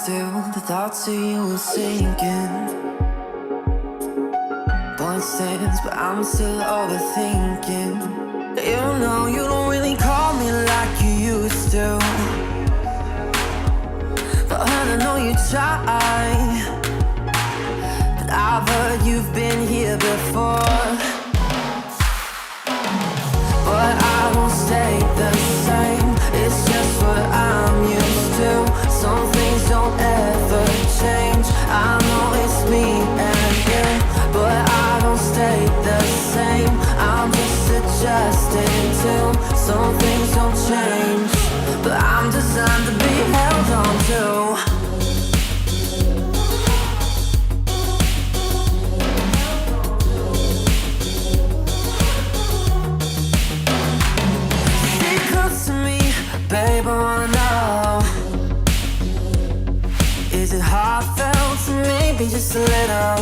still, the thoughts of you are sinking. Point stands, but I'm still overthinking. You know you don't really call me like you used to, but I know you try. But I've heard you've been here before. But I won't stay the same, it's just what I'm used to. Some things don't ever change, I know it's me and you. But I don't stay the same, I'm just adjusting to. Some things don't change, but I'm designed to be held on to. Babe, I wanna know, is it heartfelt to maybe just a little?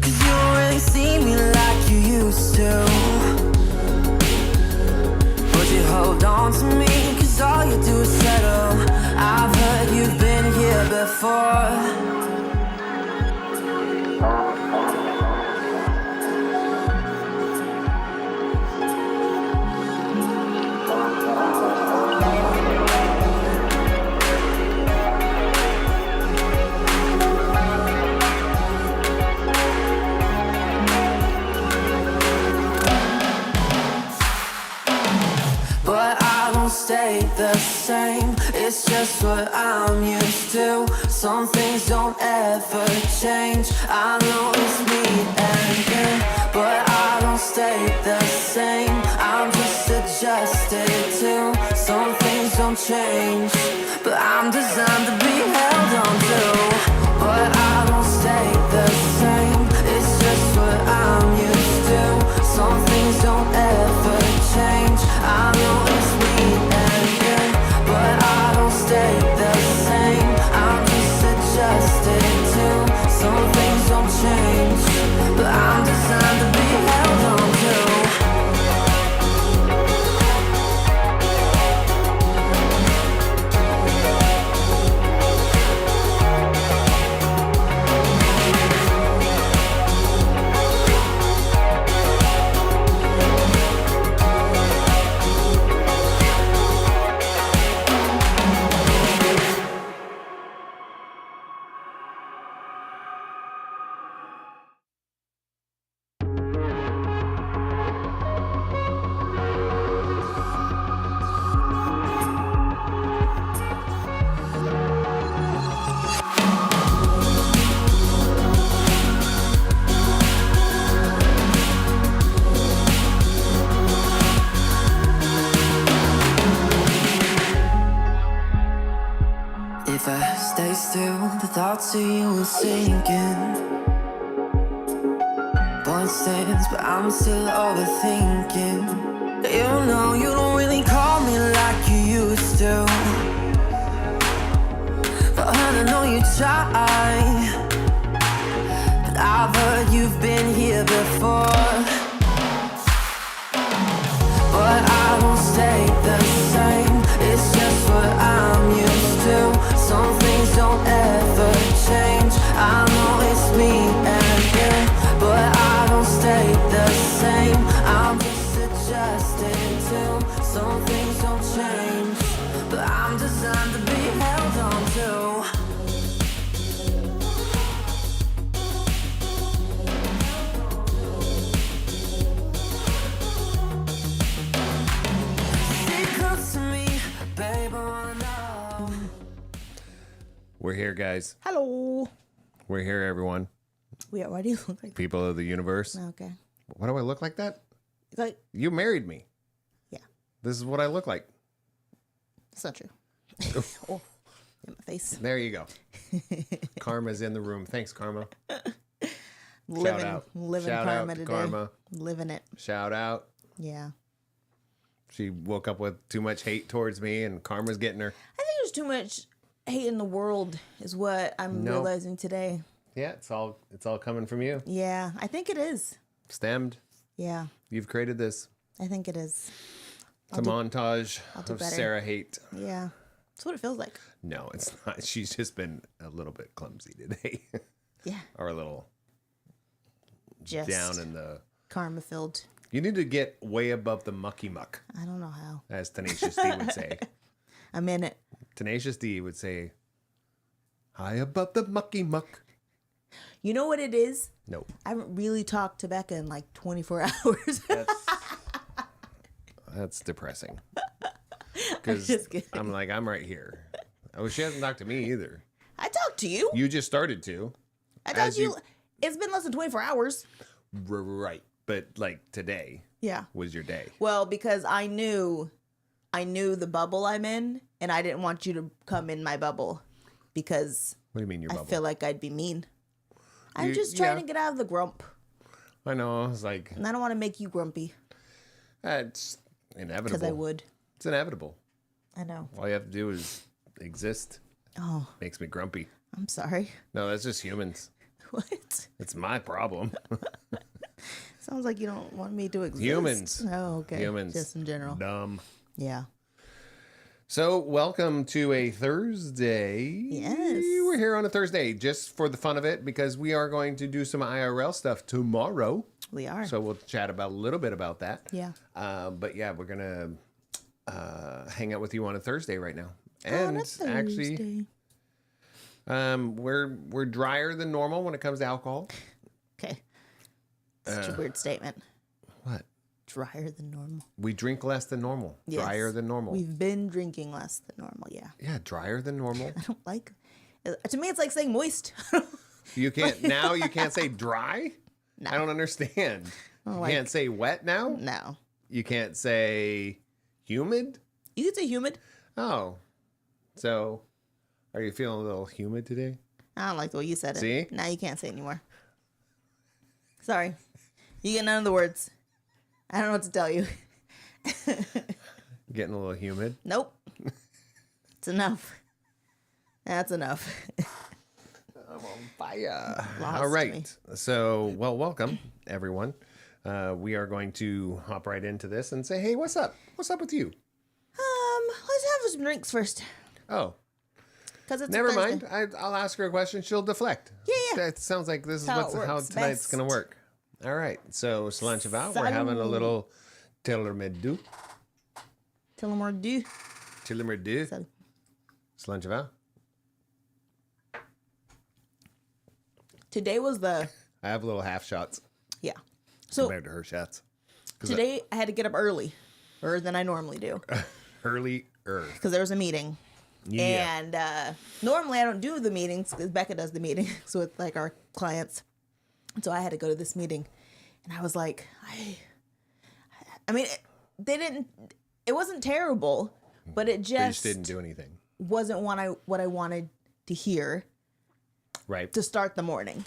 Cause you don't really see me like you used to. But you hold on to me, cause all you do is settle. I've heard you've been here before. Stay the same, it's just what I'm used to. Some things don't ever change, I know it's me and you. But I don't stay the same, I'm just adjusted to. Some things don't change, but I'm designed to be held on to. But I don't stay the same, it's just what I'm used to. Some things don't ever change, I know it's me and you. But I don't stay the same, I'm just adjusted to. Some things don't change, but I'm designed to be held on to. If I stay still, the thoughts of you are sinking. Point stands, but I'm still overthinking. You know you don't really call me like you used to, but I know you try. But I've heard you've been here before. But I won't stay the same, it's just what I'm used to. Some things don't ever change, I know it's me and you. But I don't stay the same, I'm just adjusting to. Some things don't change, but I'm designed to be held on to. We're here, guys. Hello. We're here, everyone. Why do you look like People of the universe. that? Okay. Why do I look like that? Like, You married me. yeah, This is what I look like. it's not true. Oh, in my face. There you go. Karma's in the room. Thanks, Karma. Living out. Shout out karma to today. Karma. Living it. Shout out. Yeah. She woke up with too much hate towards me, and Karma's getting her. I think there's too much hate in the world is what I'm No. realizing today. Yeah, it's all coming from you. Yeah, I think it is. Stemmed. Yeah, You've created this. I think it is. It's a montage I'll do of better. Sarah hate. Yeah. That's what it feels like. No, it's not. She's just been a little bit clumsy today. Yeah. Or a little Just down in the... karma filled. You need to get way above the mucky muck, I don't know how. as Tenacious D would say. I'm in it. Tenacious D would say, high above the mucky muck. You know what it is? Nope. I haven't really talked to Becca in like 24 hours. That's depressing. I'm just kidding. I'm like, I'm right here. Oh, she hasn't talked to me either. I talked to you. You just started to. I talked to you. It's been less than 24 hours. Right. But like today Yeah. was your day. Well, because I knew the bubble I'm in, and I didn't want you to come in my bubble because What do you mean your bubble? I feel like I'd be mean. I'm You- just trying yeah. to get out of the grump, I know. It's like, and I don't want to make you grumpy it's inevitable. because I would. It's inevitable. I know. All you have to do is exist. Oh, Makes me grumpy. I'm sorry. No, that's just humans. What? It's my problem. Sounds like you don't want me to exist. Humans. Oh, okay. Humans. Just in general. Dumb. Yeah. So, welcome to a Thursday. Yes. We're here on a Thursday just for the fun of it because we are going to do some IRL stuff tomorrow. We are. So, we'll chat about a little bit about that. Yeah. But yeah, we're going to hang out with you on a Thursday right now. On And a actually, Thursday. we're drier than normal when it comes to alcohol. Okay. Such a weird statement. What? Drier than normal. We drink less than normal. Yes. Drier than normal. We've been drinking less than normal. Yeah. Yeah, drier than normal. I don't like. To me, it's like saying moist. You can't say dry? No. I don't understand. You like- can't say wet now? No. You can't say humid? You could say humid. Oh. So, are you feeling a little humid today? I don't like the way you said it. See? Now you can't say it anymore. Sorry. You get none of the words. I don't know what to tell you. Getting a little humid? Nope. It's enough. That's enough. I'm on fire. Lost All me. right. So, well, welcome, everyone. We are going to hop right into this and say, hey, what's up? What's up with you? Let's have some drinks first. Oh, Because it's never a Thursday. mind. I'll ask her a question. She'll deflect. Yeah. That sounds like this is How what's it how works tonight's best. going to work. All right. So, Solange Val, we're having a little Tillermedu. Tillamore do. Tillermedu. So, Solange Val. today was the, I have little half shots yeah. So compared to her shots. today I had to get up earlier than I normally do Early. because there was a meeting. Yeah. And normally I don't do the meetings because Becca does the meetings with like our clients. And so I had to go to this meeting, and I was like, I mean, it wasn't terrible, but it But you just just didn't do anything. wasn't what I wanted to hear Right. to start the morning.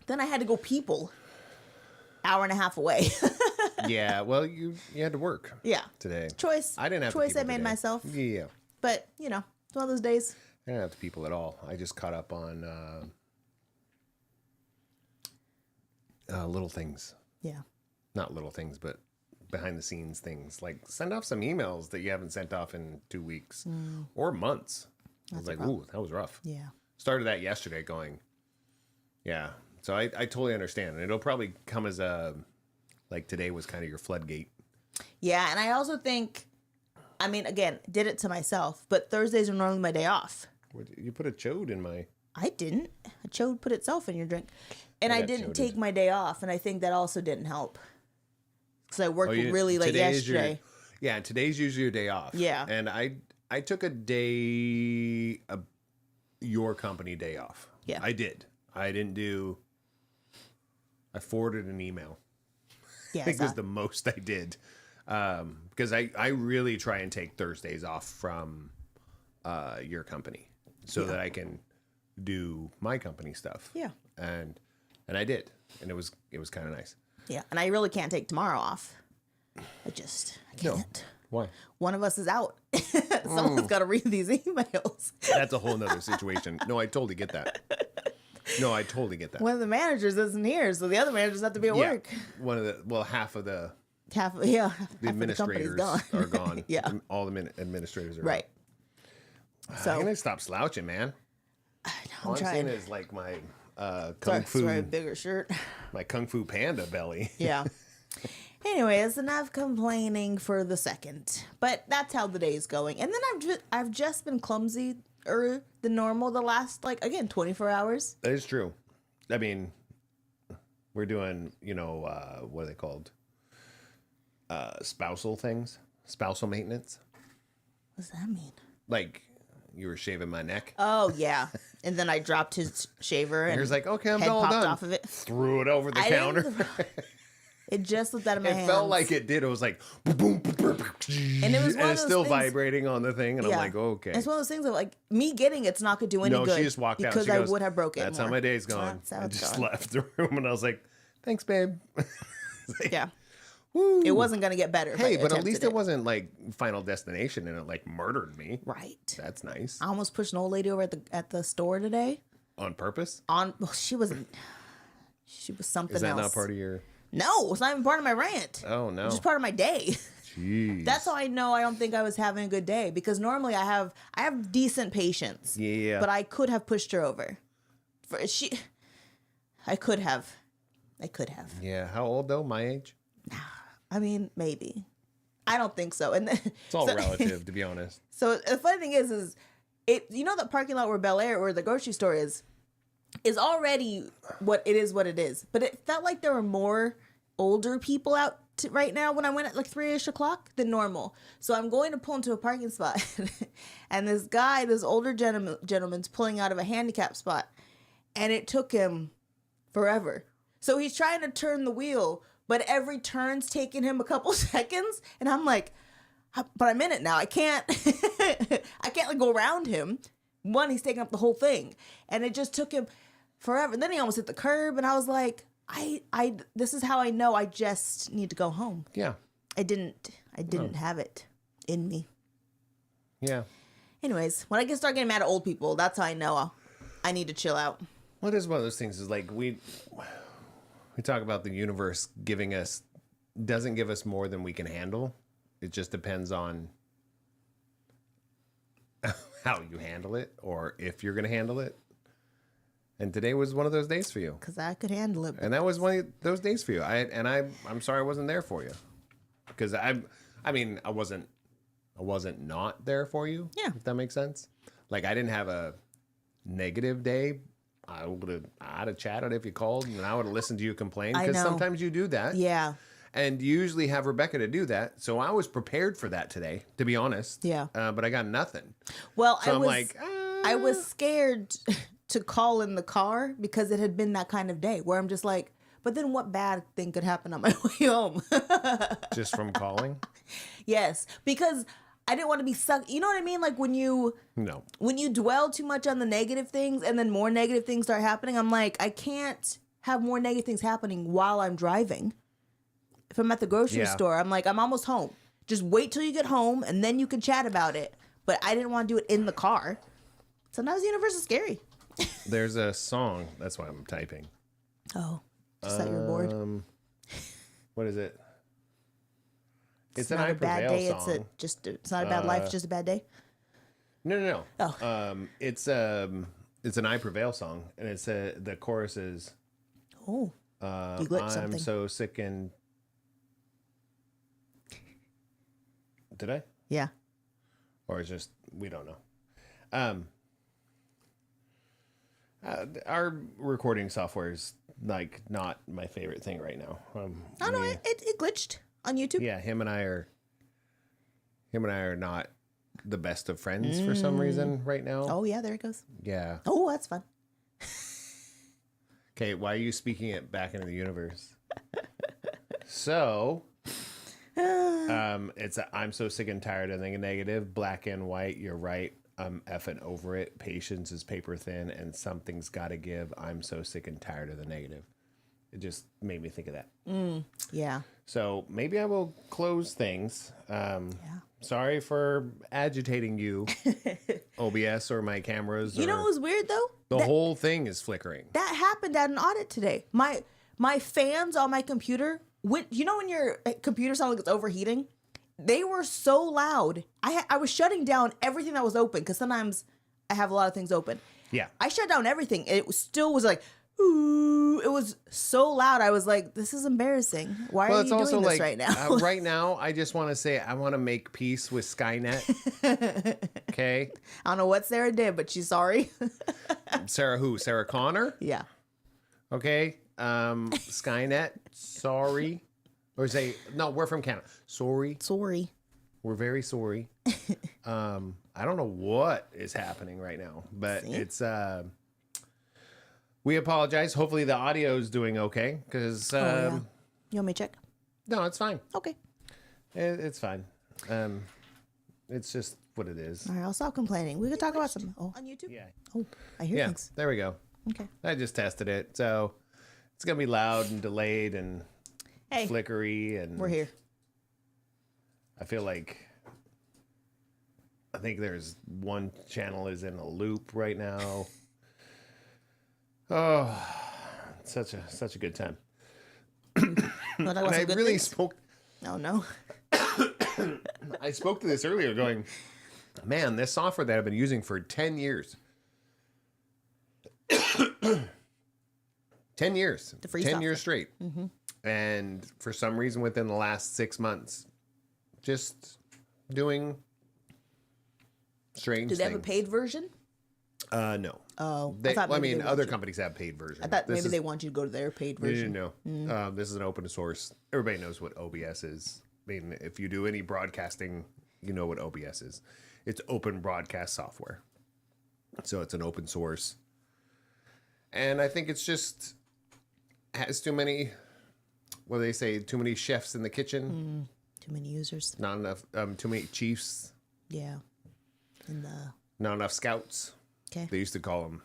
Then I had to go people hour and a half away. Yeah. Well, you had to work Yeah. today. Choice. I didn't have to choice I people made today. myself. Yeah. But, you know, it's one of those days. I didn't have to people at all. I just caught up on little things. Yeah. Not little things, but behind the scenes things. Like send off some emails that you haven't sent off in 2 weeks or months. I was like, ooh, that was rough. Yeah. Started that yesterday going, yeah. So I totally understand. And it'll probably come as a, like today was kind of your floodgate. Yeah. And I also think, I mean, again, did it to myself, but Thursdays are normally my day off. You put a chode in my... I didn't. A chode put itself in your drink. And I got didn't choded. take my day off. And I think that also didn't help. Because I worked Oh, really late today is yesterday. yeah, today's usually your day off. Yeah. And I took a day, your company day off. Yeah. I did. I didn't do... I forwarded an email. Yeah. I think was the most I did. Because I really try and take Thursdays off from your company so that I can do my company stuff. Yeah. And I did. And it was kind of nice. Yeah. And I really can't take tomorrow off. I can't. Why? One of us is out. Someone's got to read these emails. That's a whole nother situation. No, I totally get that. No, I totally get that. One of the managers isn't here, so the other managers have to be at Yeah. work. Half of the Half of the company's administrators gone. are gone. Yeah. All the administrators are Right. So I'm gonna stop slouching, man. I'm All I'm trying. saying is like my kung Sorry, fu, sorry, bigger shirt. my kung fu panda belly. Yeah. Anyways, enough complaining for the second. But that's how the day's going. And then I've just been clumsier than normal the last 24 hours. That is true. I mean, we're doing, what are they called? Spousal things, spousal maintenance. What does that mean? Like you were shaving my neck. Oh yeah. And then I dropped his shaver and He was like, okay, I'm head all popped done. off of it. Threw it over the I counter. didn't- It just slipped out of my It hands. felt like it did. It was like, boom, boom, boom, And it was one of it's those still things- vibrating on the thing. And I'm like, okay. It's one of those things of like me getting it's not gonna do any No, good. she just walked out. because She I goes, would have broke it. That's more. how my day's gone. That's how I it's just gone. left the room and I was like, thanks, babe. Yeah. Woo. It wasn't gonna get better. if I Hey, but at attempted least it wasn't like Final Destination and it like murdered me. right. That's nice. I almost pushed an old lady over at the store today. On purpose? She was something Is that else. not part of your... No, it's not even part of my rant. Oh, no. It's just part of my day. Jeez. That's how I know I don't think I was having a good day because normally I have decent patience. Yeah. But I could have pushed her over. I could have. Yeah. How old, though? My age? I mean, maybe. I don't think so. And then, It's all relative, to be honest. So the funny thing is it the parking lot where Bel Air or the grocery store is already what it is. But it felt like there were more older people out right now when I went at like 3-ish o'clock than normal. So I'm going to pull into a parking spot and this older gentleman's pulling out of a handicap spot and it took him forever. So he's trying to turn the wheel, but every turn's taking him a couple seconds. And I'm like, but I'm in it now. I can't like go around him. One, he's taking up the whole thing. And it just took him forever. And then he almost hit the curb. And I was like, this is how I know I just need to go home. Yeah. I didn't have it in me. Yeah. Anyways, when I can start getting mad at old people, that's how I know I need to chill out. Well, it is one of those things is like we talk about the universe doesn't give us more than we can handle. It just depends on how you handle it or if you're going to handle it. And today was one of those days for you. Because I could handle it. And that was one of those days for you. I'm sorry I wasn't there for you. Because I wasn't not there for you. Yeah. If that makes sense. Like I didn't have a negative day. I'd have chatted if you called and I would have listened to you complain. I Because know. sometimes you do that. Yeah. And you usually have Rebecca to do that. So I was prepared for that today, to be honest. Yeah. But I got nothing. Well, So I was scared to call in the car because it had been that kind of day where I'm just like, but then what bad thing could happen on my way home? just from calling. Yes, because I didn't want to be stuck. You know what I mean? Like when you dwell too much on the negative things and then more negative things start happening, I'm like, I can't have more negative things happening while I'm driving. If I'm at the grocery store, I'm like, I'm almost home. Just wait till you get home and then you can chat about it. But I didn't want to do it in the car. Sometimes the universe is scary. There's a song. That's why I'm typing. Oh, just that you're bored. What is it? It's an not I a bad Prevail day. song. It's not a bad life. It's just a bad day. No. Oh. It's an I Prevail song, and it's the chorus is. Oh, you glitched I'm something. so sick and. Did I? Yeah. Or it's just we don't know. Our recording software is like not my favorite thing right now. Oh no, it glitched on YouTube. Yeah, him and I are not the best of friends for some reason right now. Oh yeah, there it goes. Yeah. Oh, that's fun. Okay, why are you speaking it back into the universe? So, it's I'm so sick and tired of the negative, black and white. You're right. I'm effing over it. Patience is paper thin, and something's got to give. I'm so sick and tired of the negative. It just made me think of that. Yeah. So maybe I will close things. Sorry for agitating you, OBS or my cameras. You know what was weird though? the whole thing is flickering. That happened at an audit today. My fans on my computer, when your computer sounds like it's overheating, They were so loud. I was shutting down everything that was open because sometimes I have a lot of things open. Yeah. I shut down everything. It still was like, ooh, it was so loud. I was like, this is embarrassing. Why are you doing this right now? Right now, I just want to say I want to make peace with Skynet. Okay. I don't know what Sarah did, but she's sorry. Sarah who? Sarah Connor? Yeah. Okay. Skynet, sorry. Or say, no, we're from Canada. Sorry. Sorry. We're very sorry. I don't know what is happening right now, but it's we apologize. Hopefully the audio is doing okay because You want me to check? no, it's fine. Okay. It's fine. It's just what it is. All right, I'll stop complaining. We could talk about some on YouTube. Yeah. Oh, I hear Yeah. things. There we go. Okay. I just tested it, so it's gonna be loud and delayed and Hey, flickery, and we're here. I feel like I think there's one channel is in a loop right now. Oh, such a good time. Wanna talk about And I some good really things? spoke. Oh no. I spoke to this earlier, going, man, this software that I've been using for 10 years. 10 years. The free 10 software. years straight. And for some reason, within the last 6 months, just doing strange Do they have a things. paid version? No. Oh, They, thought I maybe mean, they want other you- companies have paid versions. I thought maybe they want you to go to their paid version. No. This is an open source. Everybody knows what OBS is. I mean, if you do any broadcasting, you know what OBS is. It's open broadcast software. So it's an open source. And I think it's just has too many, what do they say, too many chefs in the kitchen. Too many users. Not enough, too many chiefs. Yeah. And the Not enough scouts. okay. They used to call them.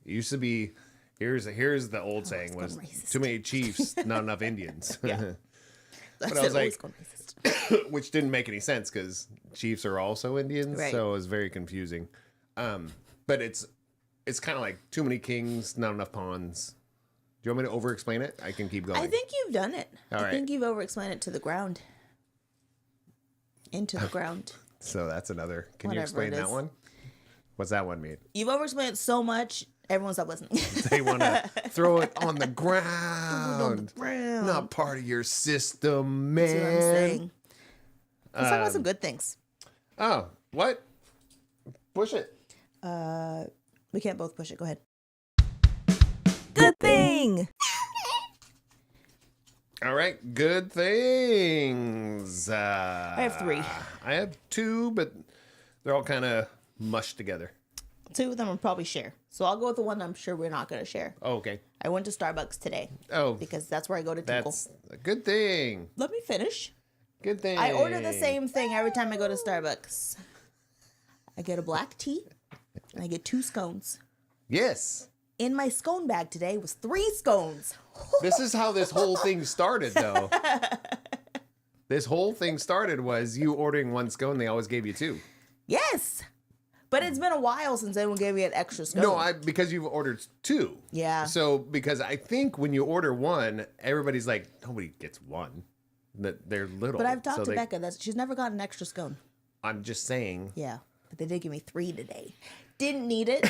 It used to be, here's the old saying was, gone racist. too many chiefs, not enough Indians. Yeah. But I was like, which didn't make any sense because chiefs are also Indians, Right. so it was very confusing. But it's kind of like too many kings, not enough pawns. Do you want me to over-explain it? I can keep going. I think you've done it. All I right. think you've over-explained it to the ground. Into the ground. So that's another. Can you Whatever explain it that is. one? What's that one mean? You've over-explained it so much, everyone stop listening. They want to throw it on the ground. Ground. Not part of your system, man. That's what I'm saying. Let's talk about some good things. Oh, what? Push it. We can't both push it. Go ahead. Good thing. All right, good things. I have 3. I have 2, but they're all kind of mushed together. 2 of them will probably share. So I'll go with the one I'm sure we're not going to share. Oh, okay. I went to Starbucks today Oh, because that's where I go to tinkle. that's a good thing. Let me finish. Good thing. I order the same thing every time I go to Starbucks. I get a black tea and I get 2 scones. Yes. In my scone bag today was 3 scones. This is how this whole thing started, though. This whole thing started was you ordering 1 scone. They always gave you 2. Yes. But it's been a while since anyone gave me an extra scone. No, because you've ordered 2. Yeah. So because I think when you order 1, everybody's like, nobody gets 1. That they're little. But I've talked so to Becca. She's never gotten an extra scone. I'm just saying. Yeah. But they did give me 3 today. Didn't need it.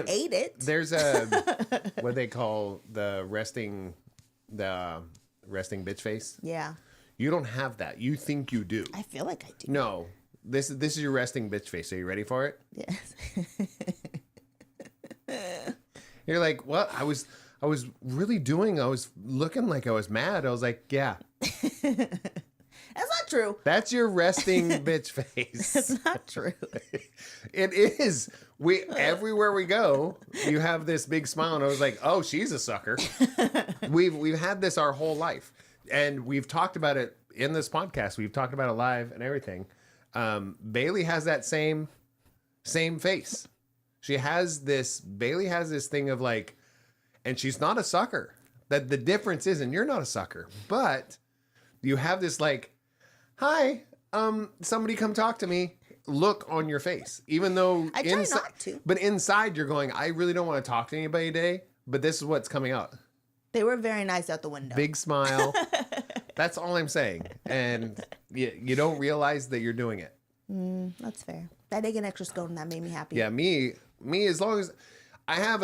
Ate it. There's a what they call the resting bitch face. Yeah. You don't have that. You think you do. I feel like I do. No. This is your resting bitch face. Are you ready for it? Yes. You're like, what? I was really I was looking like I was mad. I was like, yeah. That's not true. That's your resting bitch face. That's not true. It is. Everywhere we go, you have this big smile, and I was like, "Oh, she's a sucker." We've had this our whole life, and we've talked about it in this podcast. We've talked about it live and everything. Bailey has that same face. Bailey has this thing of like, and she's not a sucker. That the difference is, and you're not a sucker, but you have this like, "Hi, somebody come talk to me." Look on your face, even though I try not to. But inside, you're going, I really don't want to talk to anybody today. But this is what's coming out. They were very nice out the window. Big smile. That's all I'm saying. And you don't realize that you're doing it. That's fair. That egg and extra scone, that made me happy. Yeah, me, as long as I have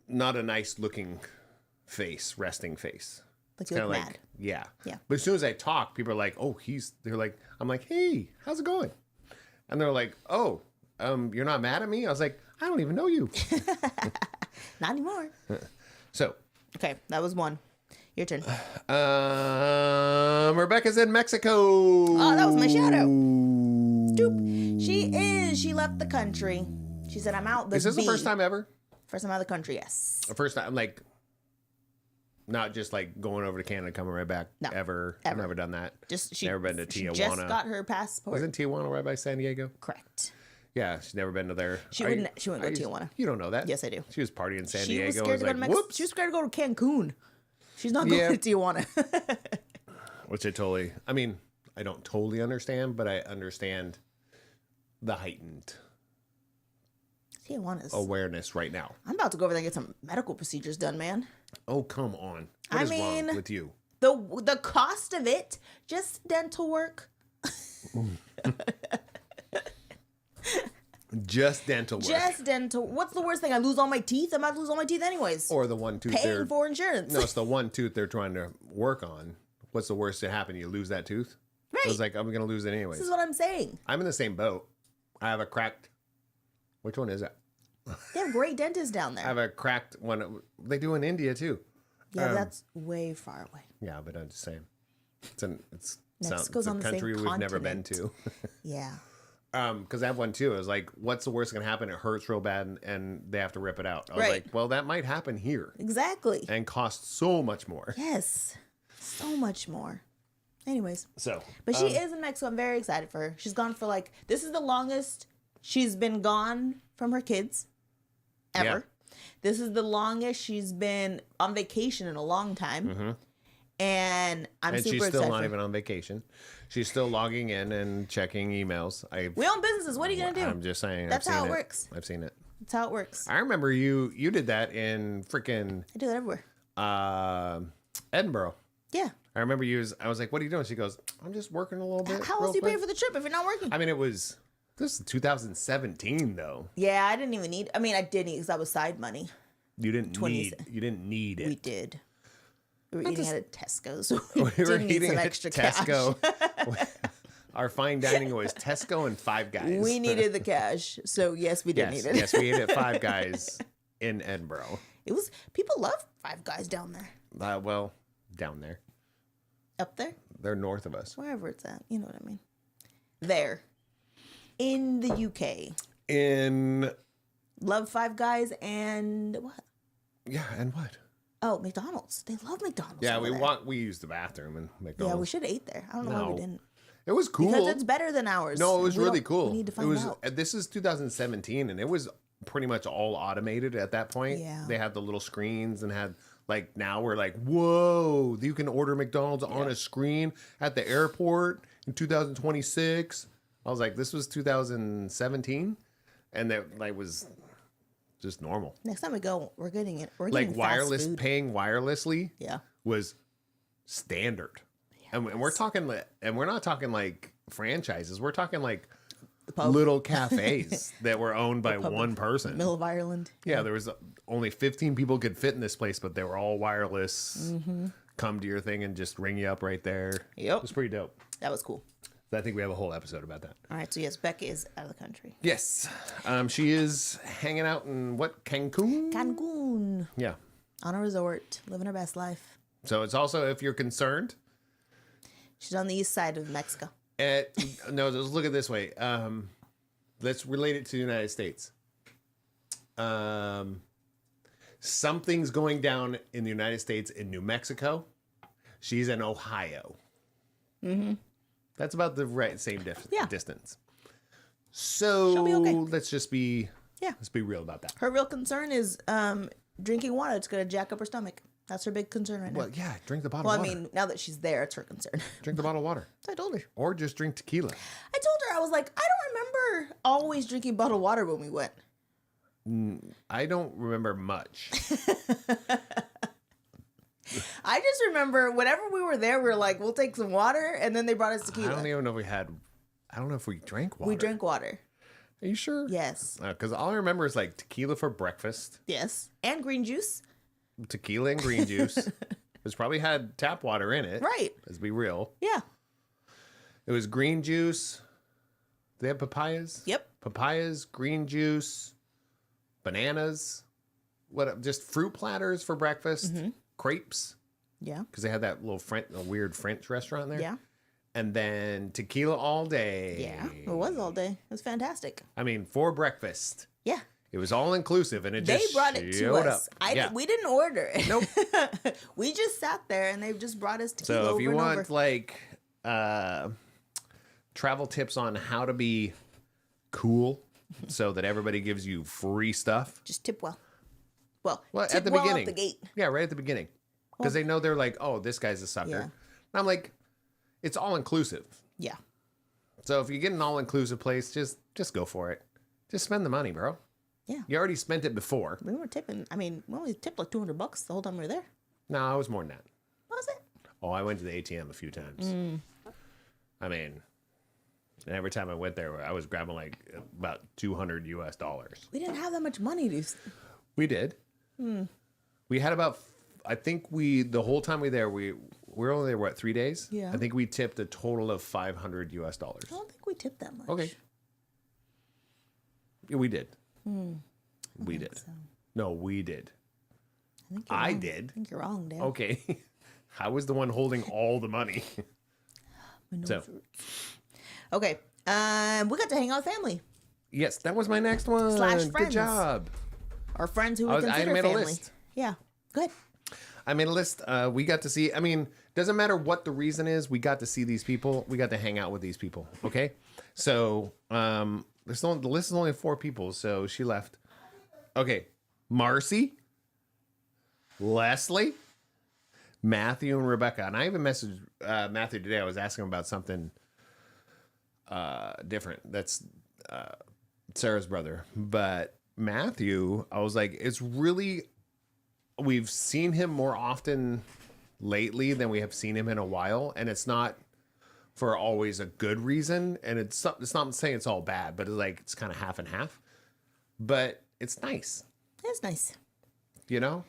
not a nice looking face, resting face. Like It's you kind look of mad. yeah. Yeah. But as soon as I talk, people are like, oh, I'm like, hey, how's it going? And they're like, oh, you're not mad at me? I was like, I don't even know you. Not anymore. So. Okay, that was one. Your turn. Rebecca's in Mexico. Oh, that was my shadow. Stoop. She left the country. She said, I'm out. Is this the first time ever? First time out of the country, yes. The first time, like, not just like going over to Canada, coming right back. No, ever. I've never done that. She never been to Tijuana. She just got her passport. Wasn't Tijuana right by San Diego? Correct. Yeah, she's never been to there. She wouldn't go to Tijuana. You don't know that? Yes, I do. She was partying in San She Diego. was scared to go to Mexico. Whoops. She was scared to go to Cancun. She's not going to Tijuana. Which I don't totally understand, but I understand the heightened Tijuana's awareness right now. I'm about to go over there and get some medical procedures done, man. Oh, come on. What is wrong with you? The cost of it, just dental work. Just dental work. Just dental. What's the worst thing? I lose all my teeth? I'm about to lose all my teeth anyways. Or the one tooth Paying for insurance. No, it's the one tooth they're trying to work on. What's the worst that happen? You lose that tooth? Right. I was like, I'm going to lose it anyways. This is what I'm saying. I'm in the same boat. I have a cracked... Which one is it? They have great dentists down I there. have a cracked one. They do in India, too. Yeah, that's way far away. Yeah, but I'm just saying. It's Mexico's a on the same country we've never been continent. to. Yeah. Because I have one, too. I was like, what's the worst going to happen? It hurts real bad, and they have to rip it out. I was Right. like, well, that might happen here. Exactly. And cost so much more. Yes. So much more. Anyways. So, But she is in Mexico. I'm very excited for her. She's gone for this is the longest she's been gone from her kids ever. Yeah. This is the longest she's been on vacation in a long time. Mm-hmm. And I'm and super she's excited. still not even on vacation. She's still logging in and checking emails. We own businesses. What are you going to do? I'm just saying. That's I've how seen it works. I've seen it. That's how it works. I remember you did that in freaking I do that everywhere. Edinburgh. Yeah. I remember I was like, what are you doing? She goes, I'm just working a little bit. How real else do you pay quick." for the trip if you're not working? I mean, this is 2017 though. Yeah, I didn't even need. I mean, I did need because that was side money. You didn't need it. We did. We were eating at a Tesco's. We were didn't need eating some at extra Tesco. cash. Our fine dining was Tesco and Five Guys. We needed the cash, so yes, we did need it. Yes, we ate at Five Guys in Edinburgh. It was people love Five Guys down there, Well, down there. up there, They're north of us. wherever it's at. You know what I mean? There, in the UK, love Five Guys and what? Yeah, and what? Oh, McDonald's. They love McDonald's. Yeah, over there. we used the bathroom and Yeah, McDonald's. we should have ate there. I don't know why we didn't. It was cool. Because it's better than ours. No, it was really cool. We need to find out. This is 2017, and it was pretty much all automated at that point. Yeah. They had the little screens and had now we're like, whoa, you can order McDonald's on a screen at the airport in 2026. I was like, this was 2017, and that was just normal. Next time we go, we're getting it. We're Like getting fast food. paying wirelessly Yeah. was standard. And we're talking, and we're not talking like franchises. We're talking like pub. little cafes that were owned by one person. Middle of Ireland. Yeah, there was only 15 people could fit in this place, but they were all wireless. Mm-hmm. Come to your thing and just ring you up right there. Yep. It was pretty dope. That was cool. I think we have a whole episode about that. All right, so yes, Becca is out of the country. Yes. She is hanging out in Cancun? Cancun. Yeah. On a resort, living her best life. So it's also, if you're concerned, She's on the east side of Mexico. no, let's look at it this way. Let's relate it to the United States. Something's going down in the United States in New Mexico. She's in Ohio. Mm-hmm. That's about the same distance. So She'll be okay. let's be real about that. Her real concern is drinking water. It's going to jack up her stomach. That's her big concern right now. Well, yeah, drink the bottle Well, of I water. mean, now that she's there, it's her concern. Drink the bottle of water. So I told her. Or just drink tequila. I told her, I was like, I don't remember always drinking bottled water when we went. I don't remember much. I just remember whenever we were there, we were like, we'll take some water, and then they brought us tequila. I don't even know if we had. I don't know if we drank water. We drank water. Are you sure? Yes. Because all I remember is like tequila for breakfast. Yes. And green juice. Tequila and green juice. It's probably had tap water in it. Right. Let's be real. Yeah. It was green juice. They have papayas? Yep. Papayas, green juice, bananas. What? Just fruit platters for breakfast. Crepes. Yeah. Because they had that little weird French restaurant there. Yeah. And then tequila all day. Yeah. It was all day. It was fantastic. I mean, for breakfast. Yeah. It was all inclusive, and it They just brought it to showed us. up. We didn't order it. Nope. We just sat there, and they just brought us tequila So over if you and want over. like travel tips on how to be cool, so that everybody gives you free stuff. Just tip well. Well, Well, tip at the well beginning, out the gate. yeah, right at the beginning, because they know they're like, oh, this guy's a sucker. Yeah. And I'm like, it's all inclusive. Yeah. So if you get an all inclusive place, just go for it. Just spend the money, bro. Yeah. You already spent it before. We were tipping. I mean, we only tipped like $200 the whole time we were there. No, it was more than that. What was it? Oh, I went to the ATM a few times. I mean, and every time I went there, I was grabbing like about $200 US. We didn't have that much money to. We did. We had about, I think the whole time we were only there, what, 3 days? Yeah. I think we tipped a total of $500 US. I don't think we tipped that much. Okay. Yeah, we did. We did. So. No, we did. I I think you're wrong. did. I think you're wrong, Dad. Okay. I was the one holding all the money. So, Okay. We got to hang out with family. yes, that was my next one. Slash Good friends. job. Our friends who we I consider made a family. list. Yeah. Good. I made a list. We got to see, I mean, doesn't matter what the reason is, we got to see these people. We got to hang out with these people. Okay. So, the list is only 4 people, so she left. Okay. Marcy, Leslie, Matthew, and Rebecca. And I even messaged Matthew today. I was asking him about something different. That's Sarah's brother. But Matthew, I was like, it's really, we've seen him more often lately than we have seen him in a while. And it's not for always a good reason. And it's not saying it's all bad, but it's kind of half and half. But it's nice. It's nice. You know,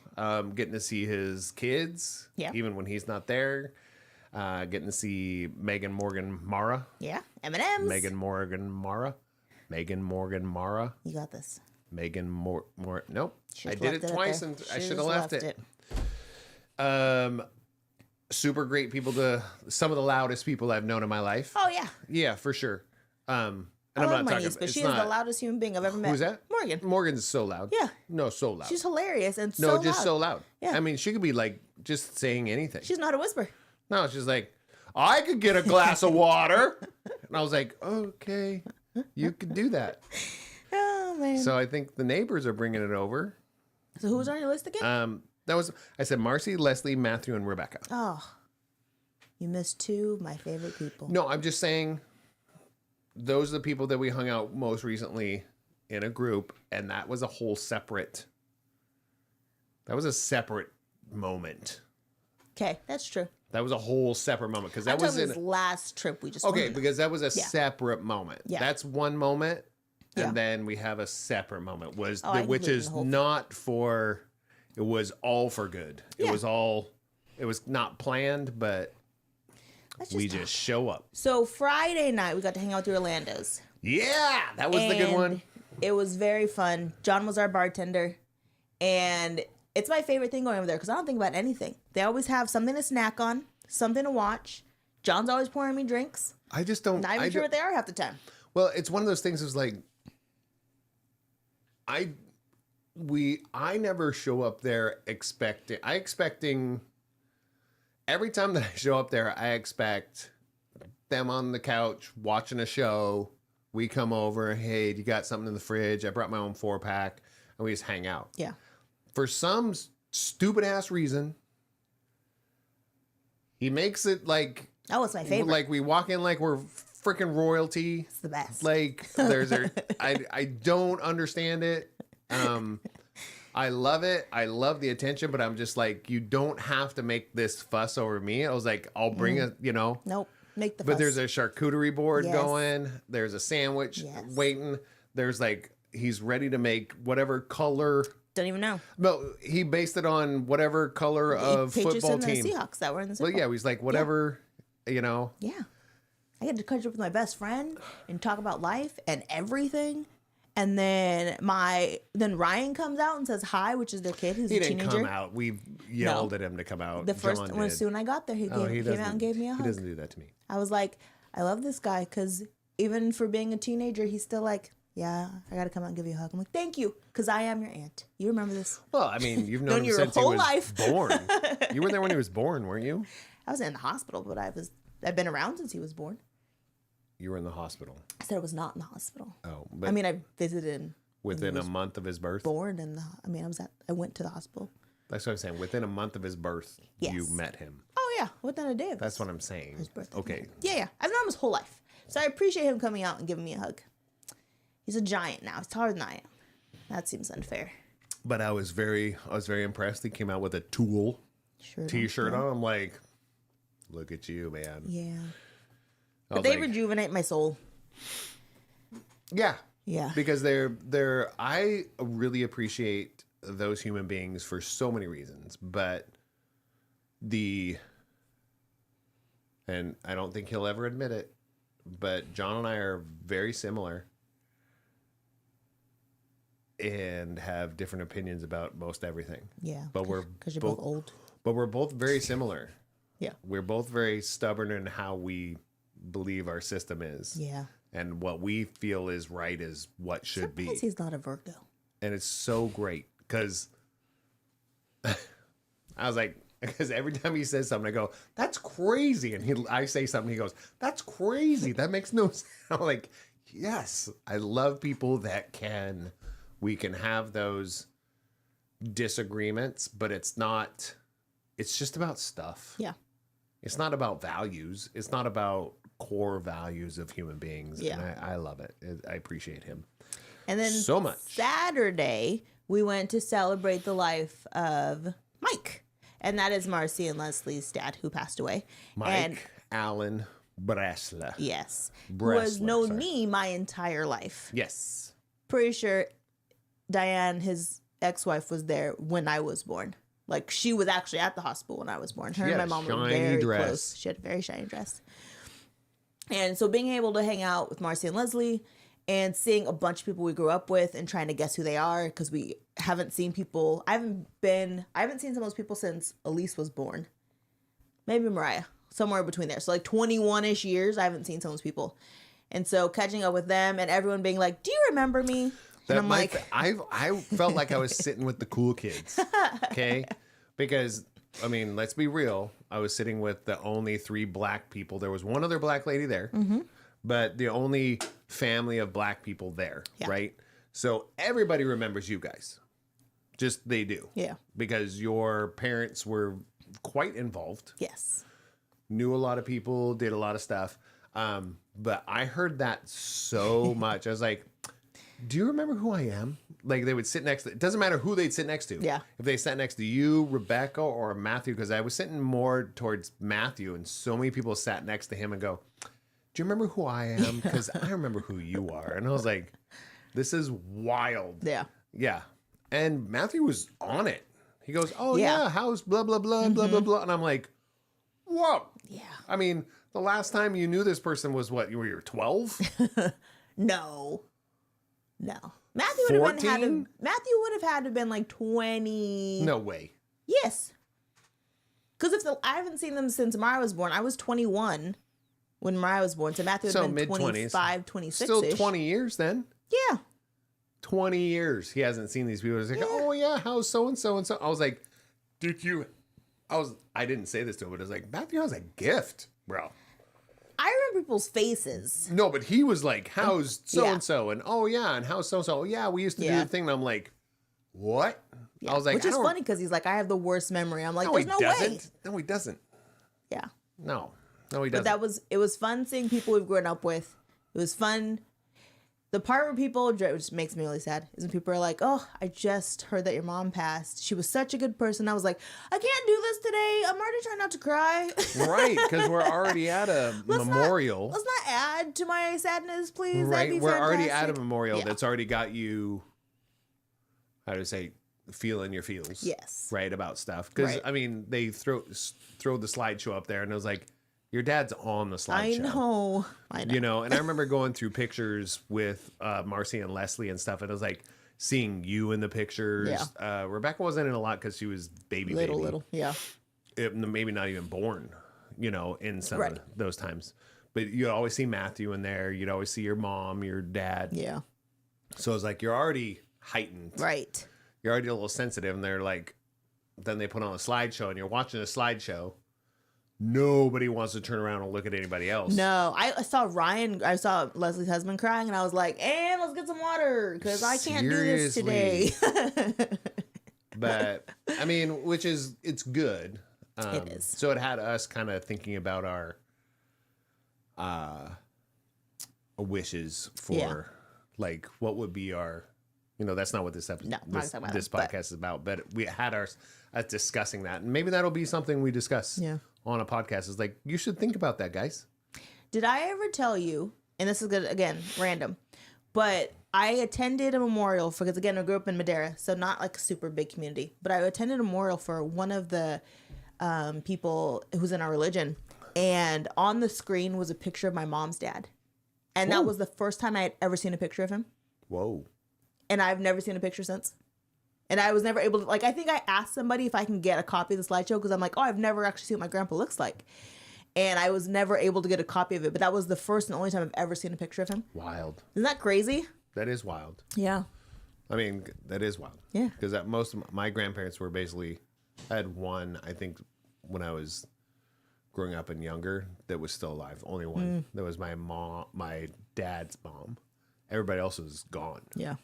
getting to see his kids, Yeah. even when he's not there. Getting to see Megan Morgan Mara. Yeah. M&M's. Megan Morgan Mara. You got this. Megan Nope. Should've I did left it up twice there. and I Should've should have left it. Super great people some of the loudest people I've known in my life. Oh, yeah. Yeah, for sure. And I love my niece, but she is the loudest human being I've ever met. Who's that? Morgan. Morgan's so loud. Yeah. No, so loud. She's hilarious and no, so just loud. so loud. Yeah. I mean, she could be like just saying anything. She's not a whisper. No, she's like, I could get a glass of water. And I was like, okay, you could do that. Oh, man. So I think the neighbors are bringing it over. So who's on your list again? I said Marcy, Leslie, Matthew, and Rebecca. Oh. You missed 2 of my favorite people. No, I'm just saying those are the people that we hung out most recently in a group. And that was a separate moment. Okay, that's true. That was a whole separate moment because that I'm was talking in this last trip we just okay went on. because that was a separate moment. Yeah. That's one moment, and Yeah. then we have a separate moment I included which is the whole thing. not for. It was all for good. It Yeah. was all. It was not planned, but Let's we talk. just show up. So Friday night we got to hang out with the Orlandos. Yeah, that was the good And one. It was very fun. John was our bartender, and it's my favorite thing going over there because I don't think about anything. They always have something to snack on, something to watch. John's always pouring me drinks. I just don't. Not even sure what they are half the time. Well, it's one of those things. Is like, I never show up there expecting. Every time that I show up there, I expect them on the couch watching a show. We come over. Hey, you got something in the fridge? I brought my own 4-pack, and we just hang out. Yeah. For some stupid ass reason, he makes it like. Oh, it's my favorite. Like we walk in like we're freaking royalty. It's the best. Like I don't understand it. I love it. I love the attention, but I'm just like, you don't have to make this fuss over me. I was like, I'll bring a, Nope. Make the But fuss. there's a charcuterie board Yes. going. There's a sandwich Yes. waiting. There's like, he's ready to make whatever color. Don't even know. No, he based it on whatever color of Patriots football and team. the Seahawks that were in the Super Well, Bowl. yeah, he's like, whatever, Yeah. I get to catch up with my best friend and talk about life and everything. And then Ryan comes out and says hi, which is their kid who's He a didn't teenager. come out. We yelled at him to come out. The first John when did. soon I got there, he came out and gave me a hug. He doesn't do that to me. I was like, I love this guy because even for being a teenager, he's still like, yeah, I got to come out and give you a hug. I'm like, thank you, because I am your aunt. You remember this? Well, I mean, you've known him your since he whole was life. born. You were there when he was born, weren't you? I was in the hospital, but I've been around since he was born. You were in the hospital. I said I was not in the hospital. Oh, but I mean, I visited him. within a month of his birth. Born in the. I mean, I went to the hospital. That's what I'm saying. Within a month of his birth, you Yes. met him. Oh yeah, within a day. Of That's what I'm saying. his birthday. Okay. Yeah. I've known him his whole life, so I appreciate him coming out and giving me a hug. He's a giant now. He's taller than I am. That seems unfair. But I was very impressed. He came out with a Tool Sure. t-shirt on. I'm like, look at you, man. Yeah. I But was they like, rejuvenate my soul. yeah. Yeah. Because I really appreciate those human beings for so many reasons, but and I don't think he'll ever admit it, but John and I are very similar and have different opinions about most everything. Yeah. But we're because you're both old. But we're both very similar. Yeah. We're both very stubborn in how we believe our system is. Yeah. And what we feel is right is what should be. Surprised he's not a Virgo. And it's so great because I was like, because every time he says something, I go, "That's crazy," and I say something, he goes, "That's crazy. That makes no sense." I'm like, yes, I love people that we can have those disagreements, but it's just about stuff. Yeah. It's not about values. It's not about core values of human beings. Yeah. And I love it. I appreciate him. And then so much. Saturday, we went to celebrate the life of Mike. And that is Marcy and Leslie's dad who passed away. Mike And Allen Brasler. yes. Bressler, Who has known sorry. me my entire life. Yes. Pretty sure Diane, his ex-wife, was there when I was born. Like, she was actually at the hospital when I was born. Her and had my a mom were shiny very dress. close. She had a very shiny dress. And so being able to hang out with Marcy and Leslie and seeing a bunch of people we grew up with and trying to guess who they are, because we haven't seen people. I haven't seen some of those people since Elise was born. Maybe Mariah. Somewhere between there. So like 21-ish years, I haven't seen some of those people. And so catching up with them and everyone being like, "Do you remember me?" And I'm like, I felt like I was sitting with the cool kids. Okay. Because, I mean, let's be real. I was sitting with the only 3 black people. There was one other black lady there, but the only family of black people there. Yeah. Right. So everybody remembers you guys. Just they do. yeah. Because your parents were quite involved. Yes. Knew a lot of people, did a lot of stuff. But I heard that so much. I was like, do you remember who I am? Like, they would sit next to, it doesn't matter who they'd sit next to. Yeah. If they sat next to you, Rebecca, or Matthew, because I was sitting more towards Matthew, and so many people sat next to him and go, do you remember who I am? Because I remember who you are. And I was like, this is wild. Yeah. Yeah. And Matthew was on it. He goes, oh, Yeah. yeah, how's blah, blah, blah, blah, blah, blah. And I'm like, whoa. Yeah. I mean, the last time you knew this person was what? You were 12? No. Matthew would have 14? Matthew would have had to been like 20. No way. Yes. Because I haven't seen them since Mariah was born. I was 21 when Mariah was born. So Matthew would So have been mid-20s. 25, 26 Still 20 years then. Yeah. 20 years. He hasn't seen these people. He's like, oh, yeah, how's so-and-so and so? I was like, I didn't say this to him, but I was like, Matthew has a gift, bro. I remember people's faces. No, but he was like, how's so-and-so? And oh, yeah, and how's so-and-so? Oh, yeah, we used to do the thing. And I'm like, what? I was like, Which is funny because he's like, I have the worst memory. I'm like, no, there's he no doesn't. way. No, he doesn't. Yeah. No, he doesn't. But it was fun seeing people we've grown up with. It was fun The part where people, which makes me really sad, is when people are like, "Oh, I just heard that your mom passed. She was such a good person." I was like, "I can't do this today. I'm already trying not to cry." Right, because we're already at a memorial. Let's not add to my sadness, please. That'd Right, be we're already at a fantastic. memorial Yeah. that's already got you, how to say, feeling your feels. Yes. Right, about stuff. Because, Right. I mean, they throw the slideshow up there, and it was like, your dad's on the I slideshow. know. You know, and I remember going through pictures with Marcy and Leslie and stuff, and it was like seeing you in the pictures. Yeah. Rebecca wasn't in a lot because she was baby. Little. Yeah. Maybe not even born, you know, in some Right. of those times. But you'd always see Matthew in there. You'd always see your mom, your dad. Yeah. So it's like you're already heightened. Right. You're already a little sensitive, and they're like, then they put on a slideshow, and you're watching a slideshow. Nobody wants to turn around and look at anybody else. No, I saw Leslie's husband crying, and I was like, "And let's get some water because I can't do this today." But I mean, it's good. It is. So it had us kind of thinking about our wishes for like what would be our, you know, that's not what this episode, No, not talking about this it, but- podcast is about. But we had us discussing that, and maybe that'll be something we discuss on a podcast. Is like, you should think about that, guys. Did I ever tell you? And this is good again, random, but I attended a memorial because again I grew up in Madera, so not like a super big community. But I attended a memorial for one of the people who's in our religion, and on the screen was a picture of my mom's dad, and that was the first time I had ever seen a picture of him. Whoa. And I've never seen a picture since. And I was never able to, like, I think I asked somebody if I can get a copy of the slideshow because I'm like, oh, I've never actually seen what my grandpa looks like. And I was never able to get a copy of it. But that was the first and only time I've ever seen a picture of him. Wild. Isn't that crazy? That is wild. Yeah. I mean, that is wild. Yeah. Because most of my grandparents were basically, I had one, I think, when I was growing up and younger, that was still alive. Only one. That was my mom, my dad's mom. Everybody else was gone. Yeah.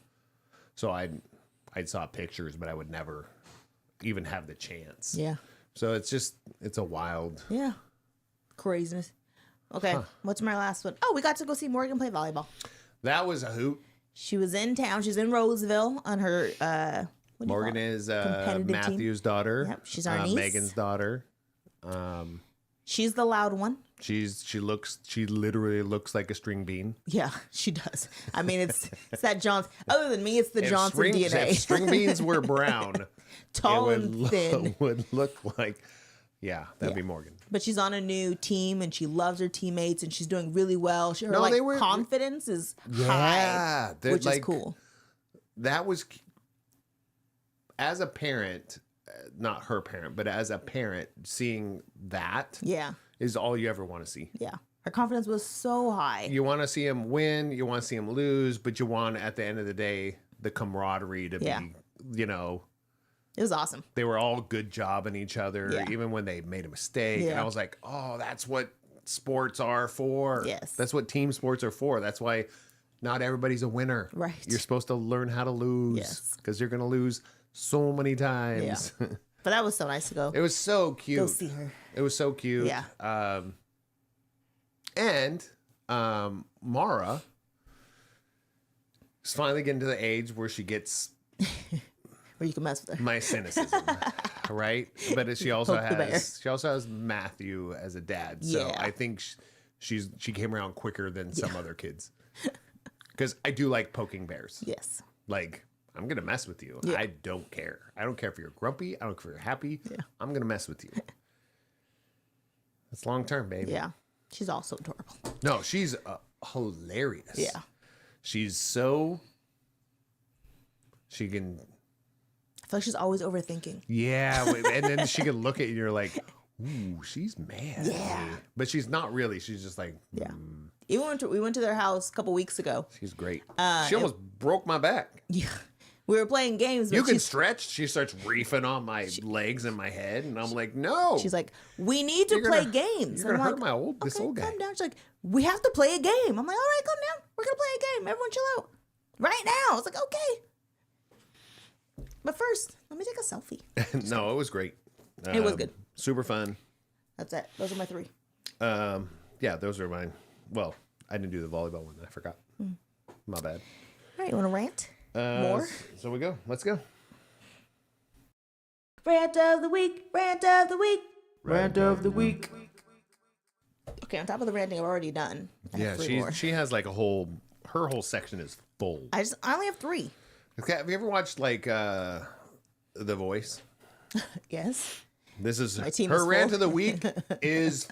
So I saw pictures, but I would never even have the chance. Yeah. So it's a wild. Yeah. Craziness. Okay. What's my last one? Oh, we got to go see Morgan play volleyball. That was a hoot. She was in town. She's in Roseville on her, what do you Morgan call it? is Competitive team. Matthew's daughter. Yep, she's our niece. Megan's daughter. She's the loud one. She literally looks like a string bean. Yeah, she does. I mean, it's that Johnson. Other than me, it's the Johnson string, DNA. If string beans were brown, Tall it and thin. would look like, that'd be Morgan. But she's on a new team and she loves her teammates and she's doing really well. Her confidence is high, which is cool. That was, as a parent, not her parent, but as a parent, seeing that is all you ever want to see. Yeah. Her confidence was so high. You want to see him win, you want to see him lose, but you want, at the end of the day, the camaraderie to be, you know. It was awesome. They were all good jobbing each other, Yeah. even when they made a mistake. Yeah. And I was like, oh, that's what sports are for. Yes. That's what team sports are for. That's why not everybody's a winner. Right. You're supposed to learn how to lose. Yes. Because you're going to lose so many times. Yeah. But that was so nice to go. It was so cute. Go see her. It was so cute. Yeah. And Mara is finally getting to the age where she gets Where you can mess with her. my cynicism, right? But she also Poke the bear. has Matthew as a dad, so Yeah. I think she came around quicker than some other kids. Because I do like poking bears. Yes. Like, I'm gonna mess with you. Yeah. I don't care. I don't care if you're grumpy. I don't care if you're happy. Yeah. I'm gonna mess with you. It's long term, baby. Yeah. She's also adorable. No, she's hilarious. Yeah. She's so. She can. I feel like she's always overthinking. Yeah, and then she can look at you and you're like, ooh, she's mad. Yeah. But she's not really. She's just like, Yeah. Even we went to their house a couple weeks ago. she's great. She almost broke my back. Yeah. We were playing games. But You can she's, stretch. She starts reefing on my legs and my head. And I'm like, no. she's like, we need to You're play gonna- games. You're I'm going to hurt like, this okay, old guy. calm down. She's like, we have to play a game. I'm like, all right, calm down. We're going to play a game. Everyone chill out. Right now. I was like, okay. But first, let me take a selfie. No, it was great. It was good. Super fun. That's it. Those are my 3. Yeah, those are mine. Well, I didn't do the volleyball one. I forgot. My bad. All right, you want to rant? More? So we go. Let's go. Rant of the week. Rant of the week. Rant of the week. Okay, on top of the ranting I've already done. I have Yeah, three more. she has like her whole section is full. I only have 3. Okay, have you ever watched like The Voice? Yes. This is My team her is rant full. of the week is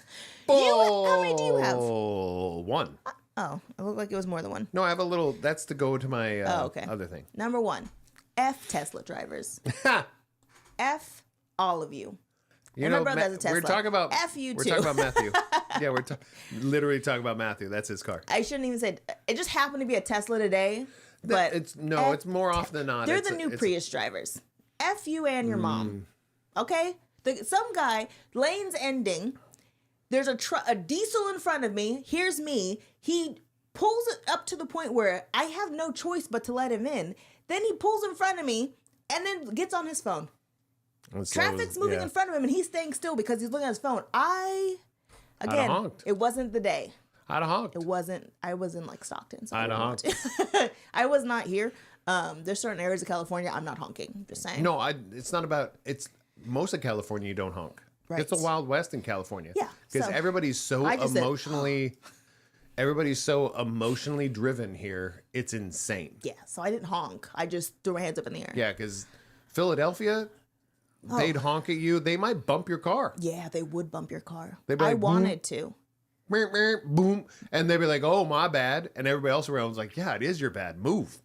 full. How many do you have? 1. Oh, it looked like it was more than 1. No, I have a little. That's to go to my Okay. other thing. Number 1, F Tesla drivers. F all of you. You my brother has a Tesla. We're talking about F you We're too. talking about Matthew. Yeah, we're literally talking about Matthew. That's his car. I shouldn't even say it. Just happened to be a Tesla today, but It's more often than not. they're the new Prius drivers. F you and your mom. Okay? Some guy, lane's ending. There's a diesel in front of me. Here's me. He pulls it up to the point where I have no choice but to let him in. Then he pulls in front of me and then gets on his phone. Traffic's moving in front of him and he's staying still because he's looking at his phone. Again, honked. it wasn't the day. I'd have honked. I was in like Stockton. So I'd have honked. I was not here. There's certain areas of California I'm not honking. Just saying. No, it's not about. It's most of California you don't honk. Right. It's the Wild West in California. Yeah, because so everybody's so I just said, emotionally. Everybody's so emotionally driven here. It's insane. Yeah, so I didn't honk. I just threw my hands up in the air. Yeah, because Philadelphia, they'd honk at you. They might bump your car. Yeah, they would bump your car. They'd be I like, wanted to. Boom, and they'd be like, "Oh, my bad," and everybody else around was like, "Yeah, it is your bad. Move."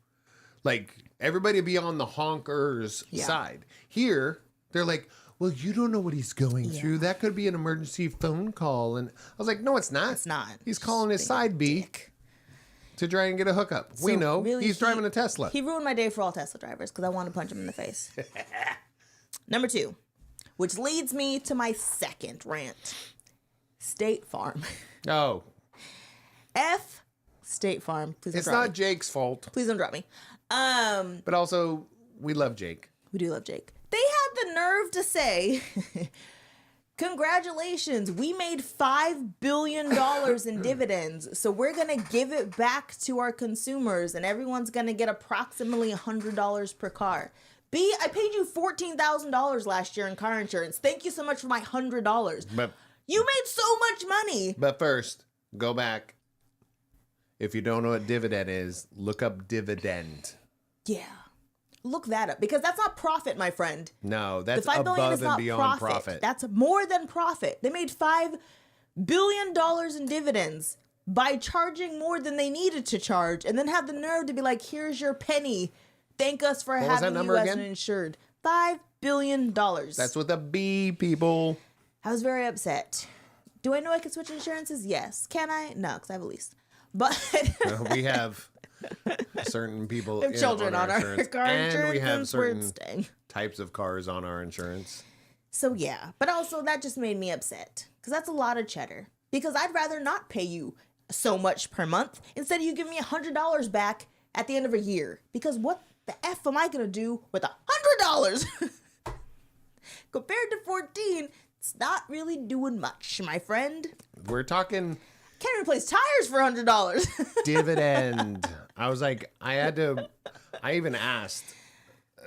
Like everybody be on the honkers side. Here, they're like, "Well, you don't know what he's going through. That could be an emergency phone call." And I was like, "No, it's not. It's not. He's calling his side B to try and get a hookup. We know really, he's driving a Tesla." He ruined my day for all Tesla drivers because I want to punch him in the face. Number 2, which leads me to my second rant. State Farm. Oh, F State Farm. Please don't it's drop not me. Jake's fault, Please don't drop me. but also we love Jake. We do love Jake. They had the nerve to say, congratulations, we made $5 billion in dividends, so we're going to give it back to our consumers, and everyone's going to get approximately $100 per car. B, I paid you $14,000 last year in car insurance. Thank you so much for my $100. But You made so much money. But first, go back. If you don't know what dividend is, look up dividend. Yeah. Look that up because that's not profit, my friend. No, that's The $5 billion above is and not beyond profit. profit. That's more than profit. They made $5 billion in dividends by charging more than they needed to charge, and then have the nerve to be like, "Here's your penny. Thank us for was that having number you as again? an insured." $5 billion. That's with a B, people. I was very upset. Do I know I can switch insurances? Yes. Can I? No, because I have a lease. But We have certain people we have children on our insurance, car and insurance, we have we're certain staying. types of cars on our insurance. So yeah, but also that just made me upset because that's a lot of cheddar. Because I'd rather not pay you so much per month. Instead, you give me $100 back at the end of a year. Because what the F am I gonna do with $100? Compared to 14, it's not really doing much, my friend. We're talking Can't replace tires for $100. dividend. I was like, I even asked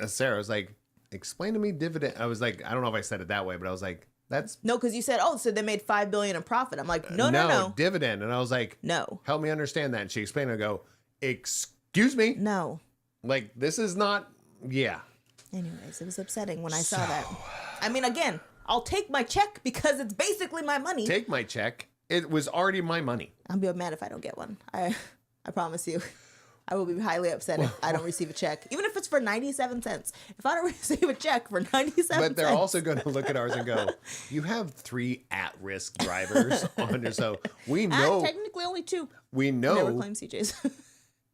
Sarah, I was like, explain to me dividend. I was like, I don't know if I said it that way, but I was like, that's No, because you said, oh, so they made $5 billion in profit. I'm like, no. dividend. And I was like, No. help me understand that. And she explained, I go, excuse me? No. Like, this is not, yeah. Anyways, it was upsetting when I saw that. I mean, again, I'll take my check because it's basically my money. Take my check. It was already my money. I'll be mad if I don't get one. I promise you. I will be highly upset if I don't receive a check. Even if it's for 97 cents. If I don't receive a check for 97 cents. But they're also going to look at ours and go, you have 3 at-risk drivers on your, so we know. Technically only 2. We We know. never claim CJ's.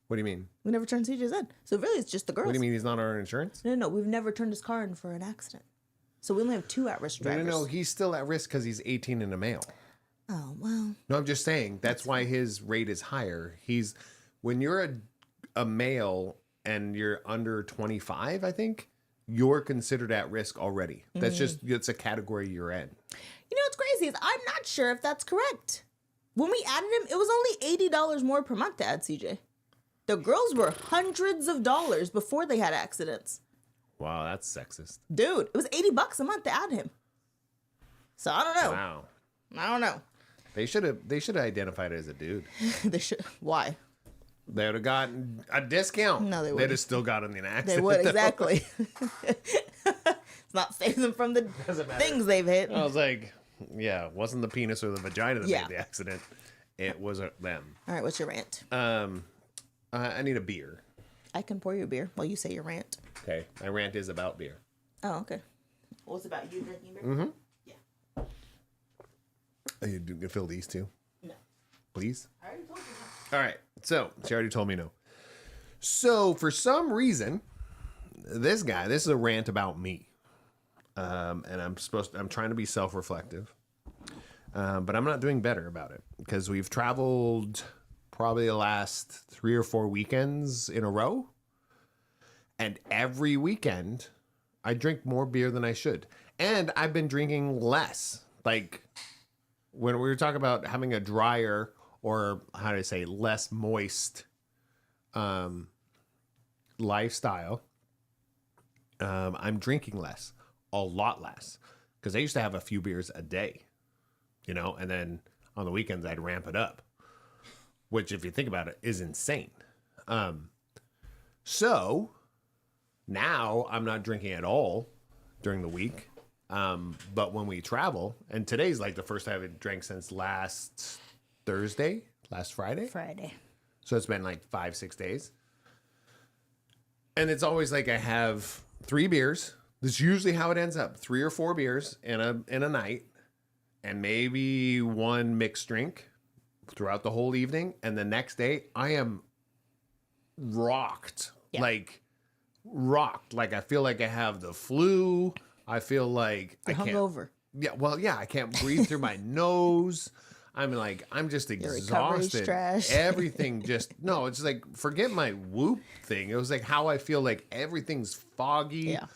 What do you mean? We never turned CJ's in. So really, it's just the girls. What do you mean he's not on our insurance? No, we've never turned his car in for an accident. So we only have 2 at-risk drivers. No, he's still at risk because he's 18 and a male. Oh, well. No, I'm just saying that's why his rate is higher. When you're a male and you're under 25, I think, you're considered at risk already. That's it's a category you're in. You know what's crazy is I'm not sure if that's correct. When we added him, it was only $80 more per month to add CJ. The girls were hundreds of dollars before they had accidents. Wow, that's sexist. Dude, it was $80 a month to add him. So I don't know. Wow. I don't know. They should have identified it as a dude. They should. Why? They would have gotten a discount. No, they They'd wouldn't. have still gotten an accident. They would, exactly. It's not saving them from the things they've hit. I was like, yeah, it wasn't the penis or the vagina that Yeah. made the accident. It was them. All right, what's your rant? I need a beer. I can pour you a beer while you say your rant. Okay, my rant is about beer. Oh, okay. What's about you drinking beer? Mm-hmm. Yeah. Are you gonna fill these two? No. Please? I already told you that. All right. So she already told me no. So for some reason, this is a rant about me. And I'm trying to be self-reflective. But I'm not doing better about it because we've traveled probably the last 3 or 4 weekends in a row. And every weekend I drink more beer than I should. And I've been drinking less. Like when we were talking about having a drier or how do I say less moist lifestyle, I'm drinking less, a lot less, because I used to have a few beers a day, and then on the weekends I'd ramp it up, which if you think about it is insane. So now I'm not drinking at all during the week. But when we travel, and today's like the first time I've drank since last Friday. So it's been like 5-6 days. And it's always like I have 3 beers. That's usually how it ends up. 3 or 4 beers in a night, and maybe 1 mixed drink throughout the whole evening. And the next day I am rocked. Yeah. Like rocked. Like I feel like I have the flu. I feel like You're hungover. Yeah, well, yeah, I can't breathe through my nose. I'm just recovery's exhausted. trash. Everything no, it's like forget my whoop thing. It was like how I feel like everything's foggy. Yeah.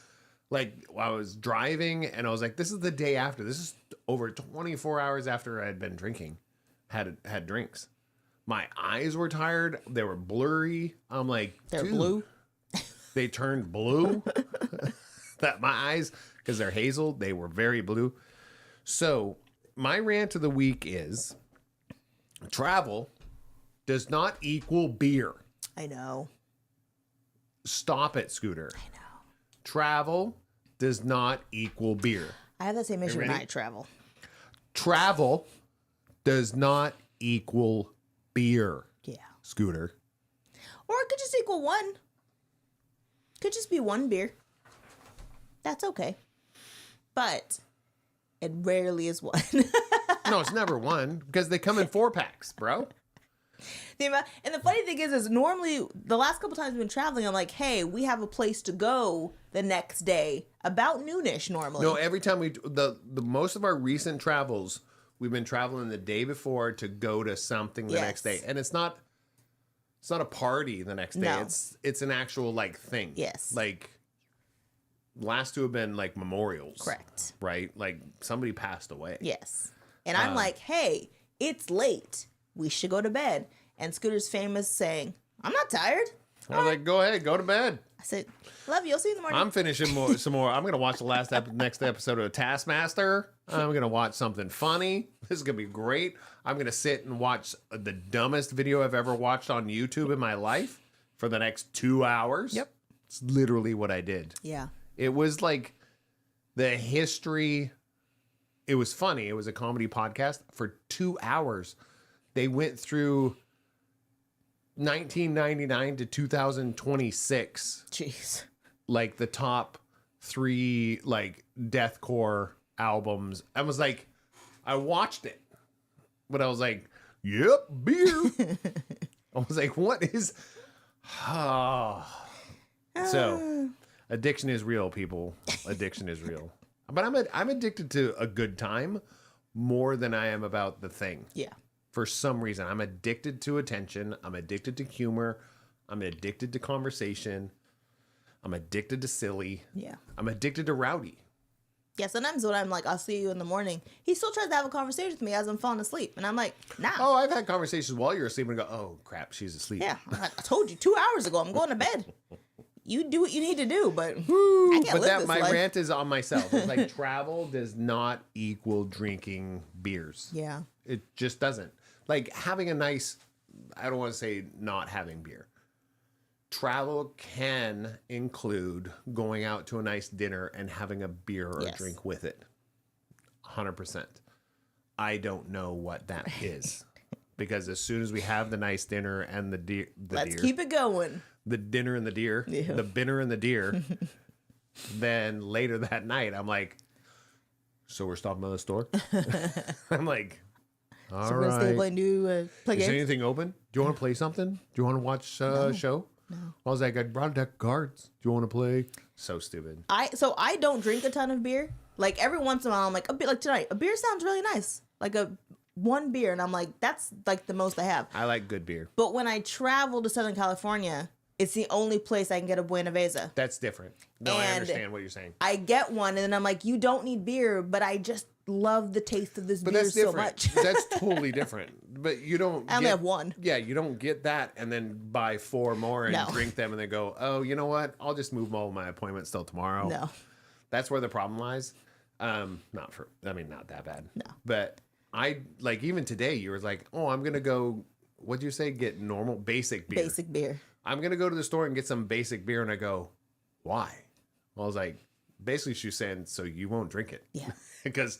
Like I was driving and I was like, this is the day after. This is over 24 hours after I had been drinking, had drinks. My eyes were tired. They were blurry. I'm like, They're dude, blue. They turned blue. That my eyes, because they're hazel, they were very blue. So my rant of the week is travel does not equal beer. I know. Stop it, Scooter. I know. Travel does not equal beer. I have that same issue when ready? I travel. Travel does not equal beer. Yeah. Scooter. Or it could just equal 1. Could just be 1 beer. That's okay. But it rarely is 1. No, it's never 1 because they come in 4-packs, bro. And the funny thing is normally the last couple times we've been traveling, I'm like, hey, we have a place to go the next day about noonish normally. No, every time the most of our recent travels, we've been traveling the day before to go to something the next day, and it's not a party the next day. No. It's an actual like thing. Yes. Like last 2 have been like memorials. Correct. Right? Like somebody passed away. Yes. And I'm like, hey, it's late. We should go to bed. And Scooter's famous saying, I'm not tired. I was like, go ahead, go to bed. I said, love you. I'll see you in the morning. I'm finishing some more. I'm gonna watch the next episode of Taskmaster. I'm gonna watch something funny. This is gonna be great. I'm gonna sit and watch the dumbest video I've ever watched on YouTube in my life for the next 2 hours. Yep. It's literally what I did. Yeah. It was like the history. It was funny. It was a comedy podcast for 2 hours. They went through 1999 to 2026. Jeez. Like the top 3 like deathcore albums. I was like, I watched it, but I was like, yep, beer. I was like, what is? So, addiction is real, people. Addiction is real. But I'm addicted to a good time more than I am about the thing. Yeah. For some reason, I'm addicted to attention. I'm addicted to humor. I'm addicted to conversation. I'm addicted to silly. Yeah. I'm addicted to rowdy. Yeah, sometimes when I'm like, I'll see you in the morning, he still tries to have a conversation with me as I'm falling asleep. And I'm like, nah. Oh, I've had conversations while you're asleep and go, oh, crap, she's asleep. Yeah, I'm like, I told you 2 hours ago, I'm going to bed. You do what you need to do, but I can't But live this my life. rant is on myself. It's like travel does not equal drinking beers. Yeah. It just doesn't. Like having a nice, I don't want to say not having beer. Travel can include going out to a nice dinner and having a beer or a Yes. drink with it. 100%. I don't know what that is. Because as soon as we have the nice dinner and Let's keep it going. the dinner and the deer, Yeah. the binner and the deer, then later that night, I'm like, so we're stopping by the store? I'm like, all So we're gonna stay right. play play Is games. anything open? Do you want to play something? Do you want to watch a show? No. I was like, I brought a deck of cards. Do you want to play? So stupid. I don't drink a ton of beer. Like every once in a while, I'm like a bit like tonight. A beer sounds really nice. Like one beer, and I'm like, that's like the most I have. I like good beer. But when I travel to Southern California, it's the only place I can get a Buena Vesa. That's different. No, I And understand what you're saying. I get one, and then I'm like, you don't need beer, but I just love the taste of this But beer that's so different. much. That's totally different. But you don't. I only have one. Yeah, you don't get that and then buy 4 more and No. drink them and then go, oh, you know what? I'll just move all my appointments till tomorrow. No. That's where the problem lies. Not that bad. No. But I like even today you were like, oh, I'm gonna go. What'd you say? Get normal basic beer. Basic beer. I'm gonna go to the store and get some basic beer, and I go, why? I was like, basically she's saying, so you won't drink it. Yeah. Because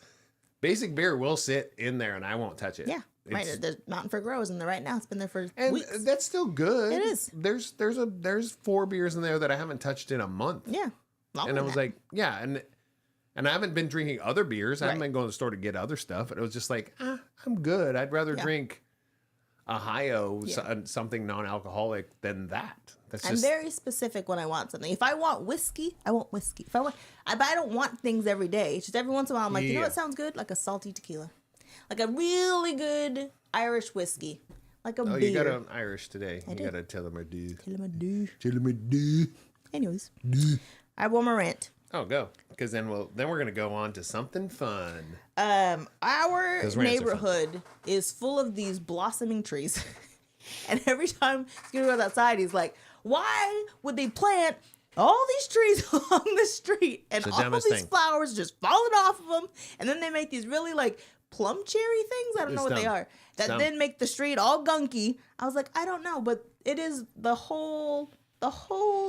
basic beer will sit in there and I won't touch it. Yeah. Right. It's- The Mountain Fur Grows in there right now. It's been there for and weeks. that's still good. It is. There's 4 beers in there that I haven't touched in a month. Yeah. Longer And I than was that. like, yeah, and I haven't been drinking other beers. I haven't Right. been going to the store to get other stuff. And it was just like, I'm good. I'd rather Yeah. drink a Hi-O, Yeah. something non-alcoholic than that. That's I'm just very specific when I want something. If I want whiskey, I want whiskey. But I don't want things every day. It's just every once in a while, I'm like, you know Yeah. what sounds good? Like a salty tequila, like a really good Irish whiskey, like a Oh, beer. you got an Irish today. You did. got to tell them I do. Tell 'em I do. Anyways, I have one more rant. Oh, go. Because then we're going to go on to something fun. Our 'Cause rants are fun. neighborhood is full of these blossoming trees. And every time Scooter goes outside, he's like, why would they plant all these trees along the street and It's the all dumbest these thing. flowers just falling off of them? And then they make these really like plum cherry things. I don't It's know what they dumb. are. That dumb. then make the street all gunky. I was like, I don't know, but it is the whole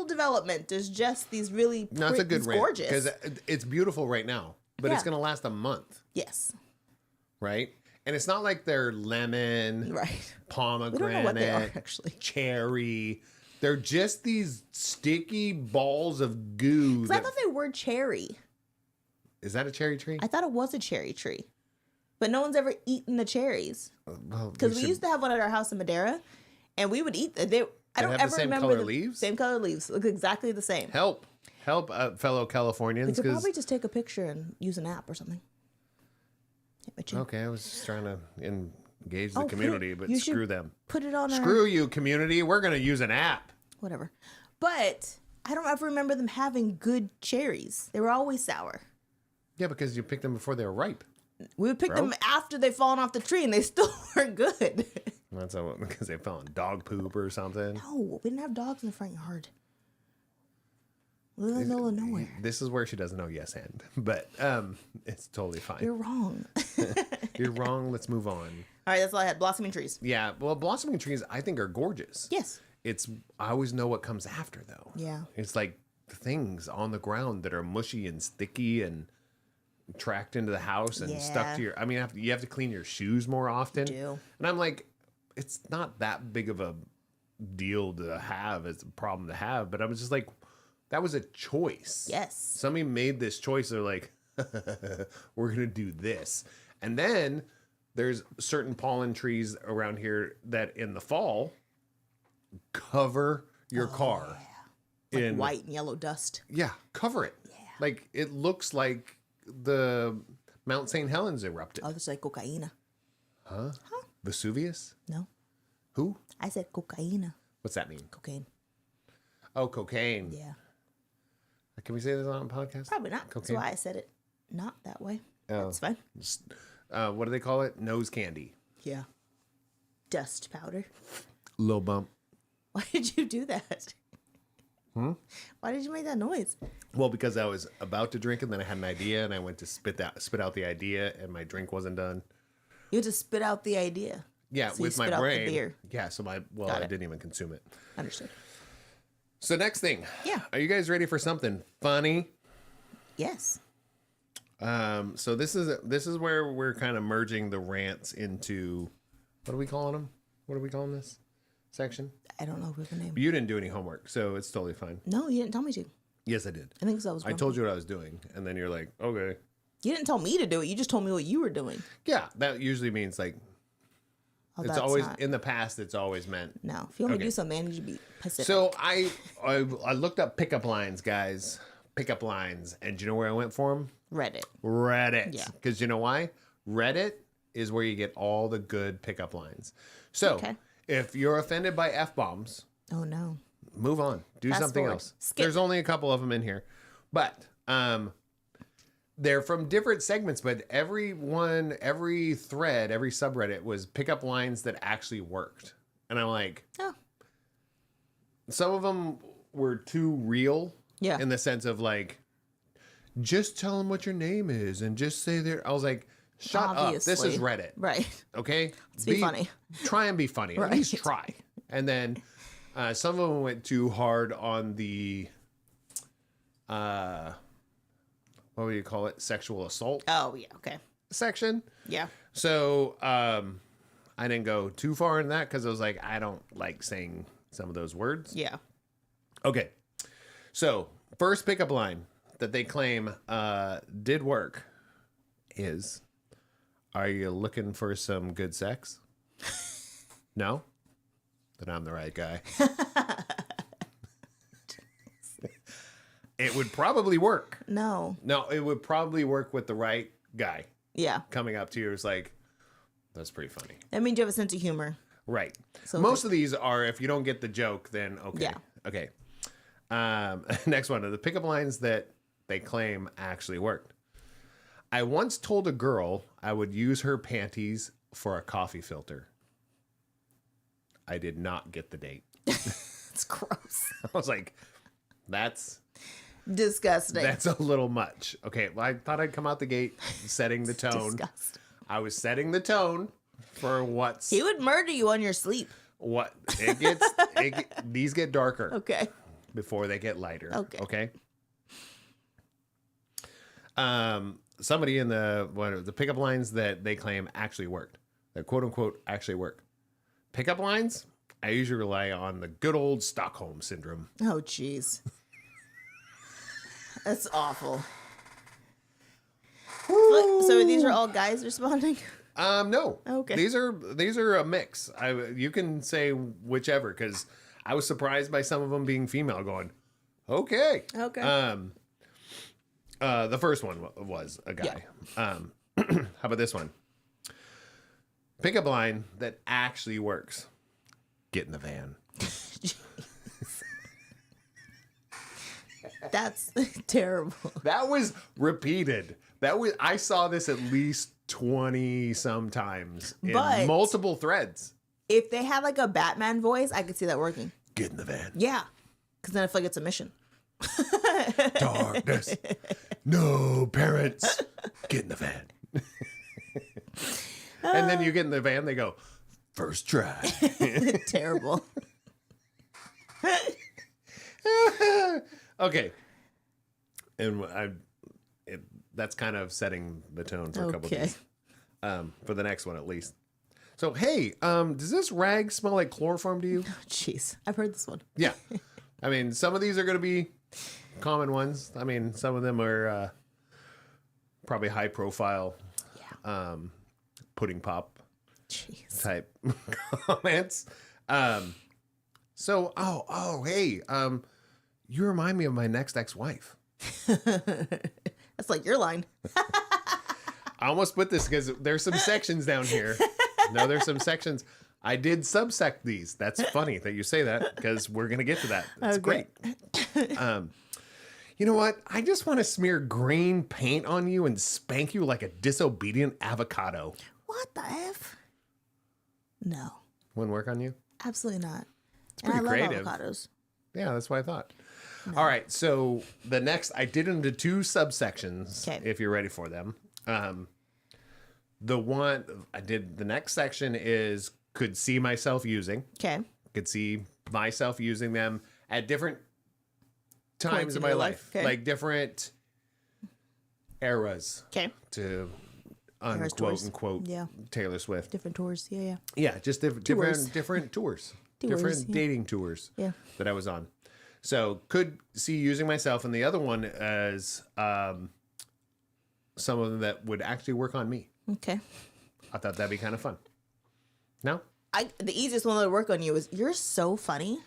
development is just these really No, it's a good it's rant. gorgeous. Because it's beautiful right now. But it's Yeah. going to last a month, Yes. right? And it's not like they're lemon, Right. pomegranate, We don't know what they are, actually. cherry. They're just these sticky balls of goo. 'Cause I thought they were cherry. Is that a cherry tree? I thought it was a cherry tree, but no one's ever eaten the cherries Well, because we used to have one at our house in Madeira, and we would eat. I don't have the ever same remember color the leaves? same color leaves. Look exactly the same. help, fellow We Californians. could 'Cause probably just take a picture and use an app or something. Yeah, but you okay, I was just trying to engage the Oh, put community, it- but you should screw them. put it on our Screw you, community. We're gonna use an app. whatever. But I don't ever remember them having good cherries. They were always sour. Yeah, because you picked them before they were ripe. We would pick Bro. them after they've fallen off the tree, and they still weren't good. That's because they fell in dog poop or something. No, we didn't have dogs in the front yard. We live in the middle of nowhere. This is where she doesn't know yes and, but it's totally fine. You're wrong. You're wrong. Let's move on. All right, that's all I had. Blossoming trees. Yeah, well, blossoming trees I think are gorgeous. Yes. I always know what comes after though. Yeah. It's like things on the ground that are mushy and sticky and tracked into the house and stuck Yeah. to you have to clean your shoes more often. do. And I'm like, it's not that big of a deal to have. It's a problem to have, but I was just like, that was a choice. Yes. Somebody made this choice. They're like, we're going to do this. And then there's certain pollen trees around here that in the fall cover your car. Like in white and yellow dust. Yeah, cover it. Yeah. Like it looks like the Mount St. Helens erupted. Oh, this is like cocaína. Vesuvius? No, Who? I said cocaína. What's that mean? Cocaine. Oh, cocaine. Yeah. Can we say this on a podcast? Probably not. That's Cocaine. why I said it. not that way. Oh. That's fine. What do they call it? Nose candy. Yeah. Dust powder. Little bump. Why did you do that? Why did you make that noise? Well, because I was about to drink and then I had an idea and I went to spit out the idea and my drink wasn't done. You had to spit out the idea. Yeah, So you with my spit out the brain. beer. Yeah, so I Got it. didn't even consume it. Understood. So next thing. Yeah. Are you guys ready for something funny? Yes. So this is where we're kind of merging the rants into, what are we calling them? What are we calling this section? I don't know what the name. You didn't do any homework, so it's totally fine. No, you didn't tell me to. Yes, I did. I think so. I told you what I was doing, and then you're like, okay. You didn't tell me to do it. You just told me what you were doing. Yeah, that usually means like, Oh, it's that's always, not. in the past, it's always meant. No. If you want me Okay. to do something, man, you should be Pacific. So I looked up pickup lines, guys. Pickup lines. And do you know where I went for them? Reddit. Reddit. Yeah. Because you know why? Reddit is where you get all the good pickup lines. So Okay. if you're offended by F-bombs, Oh, no. move on. Do Fast something forward. else. Skip. There's only a couple of them in here. But they're from different segments, but every thread, every subreddit was pickup lines that actually worked. And I'm like, Oh. some of them were too real. Yeah. In the sense of like, just tell them what your name is and just say there. I was like, shut up. This is Obviously. Reddit. Right. Okay? be funny. Try and be funny. At Right. least try. And then some of them went too hard on the, what would you call it? Sexual assault Oh, yeah. Okay. section. Yeah. So I didn't go too far in that because I was like, I don't like saying some of those words. Yeah. Okay. So first pickup line that they claim did work is, are you looking for some good sex? No? Then I'm the right guy. It would probably work. No. No, it would probably work with the right guy Yeah. coming up to you. It's like, that's pretty funny. That means you have a sense of humor. Right. So most of these are, if you don't get the joke, then okay. Yeah. Okay. Next one, the pickup lines that they claim actually worked. I once told a girl I would use her panties for a coffee filter. I did not get the date. It's gross. I was like, that's Disgusting. a little much. Okay, well, I thought I'd come out the gate setting the tone. Disgusting. I was setting the tone for He would murder you on your sleep. what it gets. These get darker. Okay. Before they get lighter. Okay. Somebody in the pickup lines that they claim actually worked, that quote unquote actually work. Pickup lines, I usually rely on the good old Stockholm syndrome. Oh, jeez. That's awful. So these are all guys responding? No. Okay. These are a mix. You can say whichever, because I was surprised by some of them being female going, okay. Okay. The first one was a guy. Yeah. How about this one? Pickup line that actually works. Get in the van. That's terrible. That was repeated. I saw this at least 20 sometimes in But- multiple threads. If they had like a Batman voice, I could see that working. Get in the van. Yeah. Because then I feel like it's a mission. Darkness. No parents. Get in the van. And then you get in the van, they go, first try. Terrible. Okay. And that's kind of setting the tone for a couple of Okay. days. For the next one, at least. So, hey, does this rag smell like chloroform to you? Jeez. I've heard this one. Yeah. I mean, some of these are going to be common ones. I mean, some of them are probably high profile pudding pop Jeez. type comments. So, hey, you remind me of my next ex-wife. That's like your line. I almost put this because there's some sections down here. No, there's some sections. I did subsect these. That's funny that you say that because we're going to get to that. That's Okay. great. You know what? I just want to smear green paint on you and spank you like a disobedient avocado. What the F? No, Wouldn't work on you? absolutely not. It's pretty creative. I love avocados. Yeah, that's what I thought. No. All right, so the next, I did into 2 subsections, if you're ready for them. The next section is could see myself using. Okay. Could see myself using them at different times in my life. Okay. Like different eras. Okay. To unquote unquote Taylor Swift. Different tours. Yeah. Yeah, just different tours. Different dating tours that I was on. So could see using myself, and the other one as some of them that would actually work on me. Okay. I thought that'd be kind of fun. No? The easiest one that would work on you is you're so funny.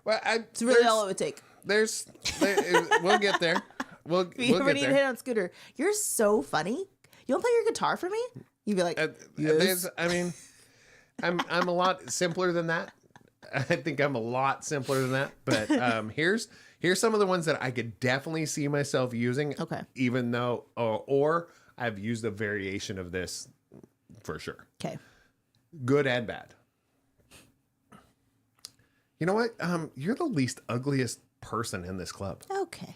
Well, it's really all it would take. We'll get there. We'll you ever get need there. to hit on Scooter? You're so funny. You want to play your guitar for me? You'd be like, yes. I mean, I'm a lot simpler than that. I think I'm a lot simpler than that. But here's some of the ones that I could definitely see myself using. Okay. Even though, or I've used a variation of this for sure. Okay. Good and bad. You know what? You're the least ugliest person in this club. Okay.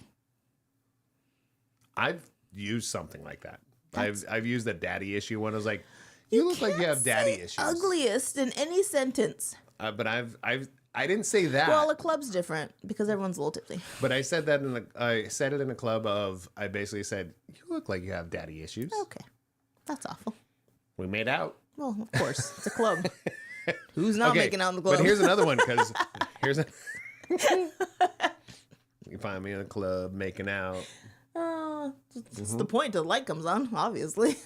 I've used something like that. I've used the daddy issue one. I was like, you look like you have daddy issues. Ugliest in any sentence. But I didn't say that. Well, a club's different because everyone's a little tipsy. But I said that I said it in a club of, I basically said, you look like you have daddy issues. Okay. That's awful. We made out. Well, of course. It's a club. Who's not making out in the club? But here's another one, because you can find me in a club making out. It's the point till the light comes on, obviously.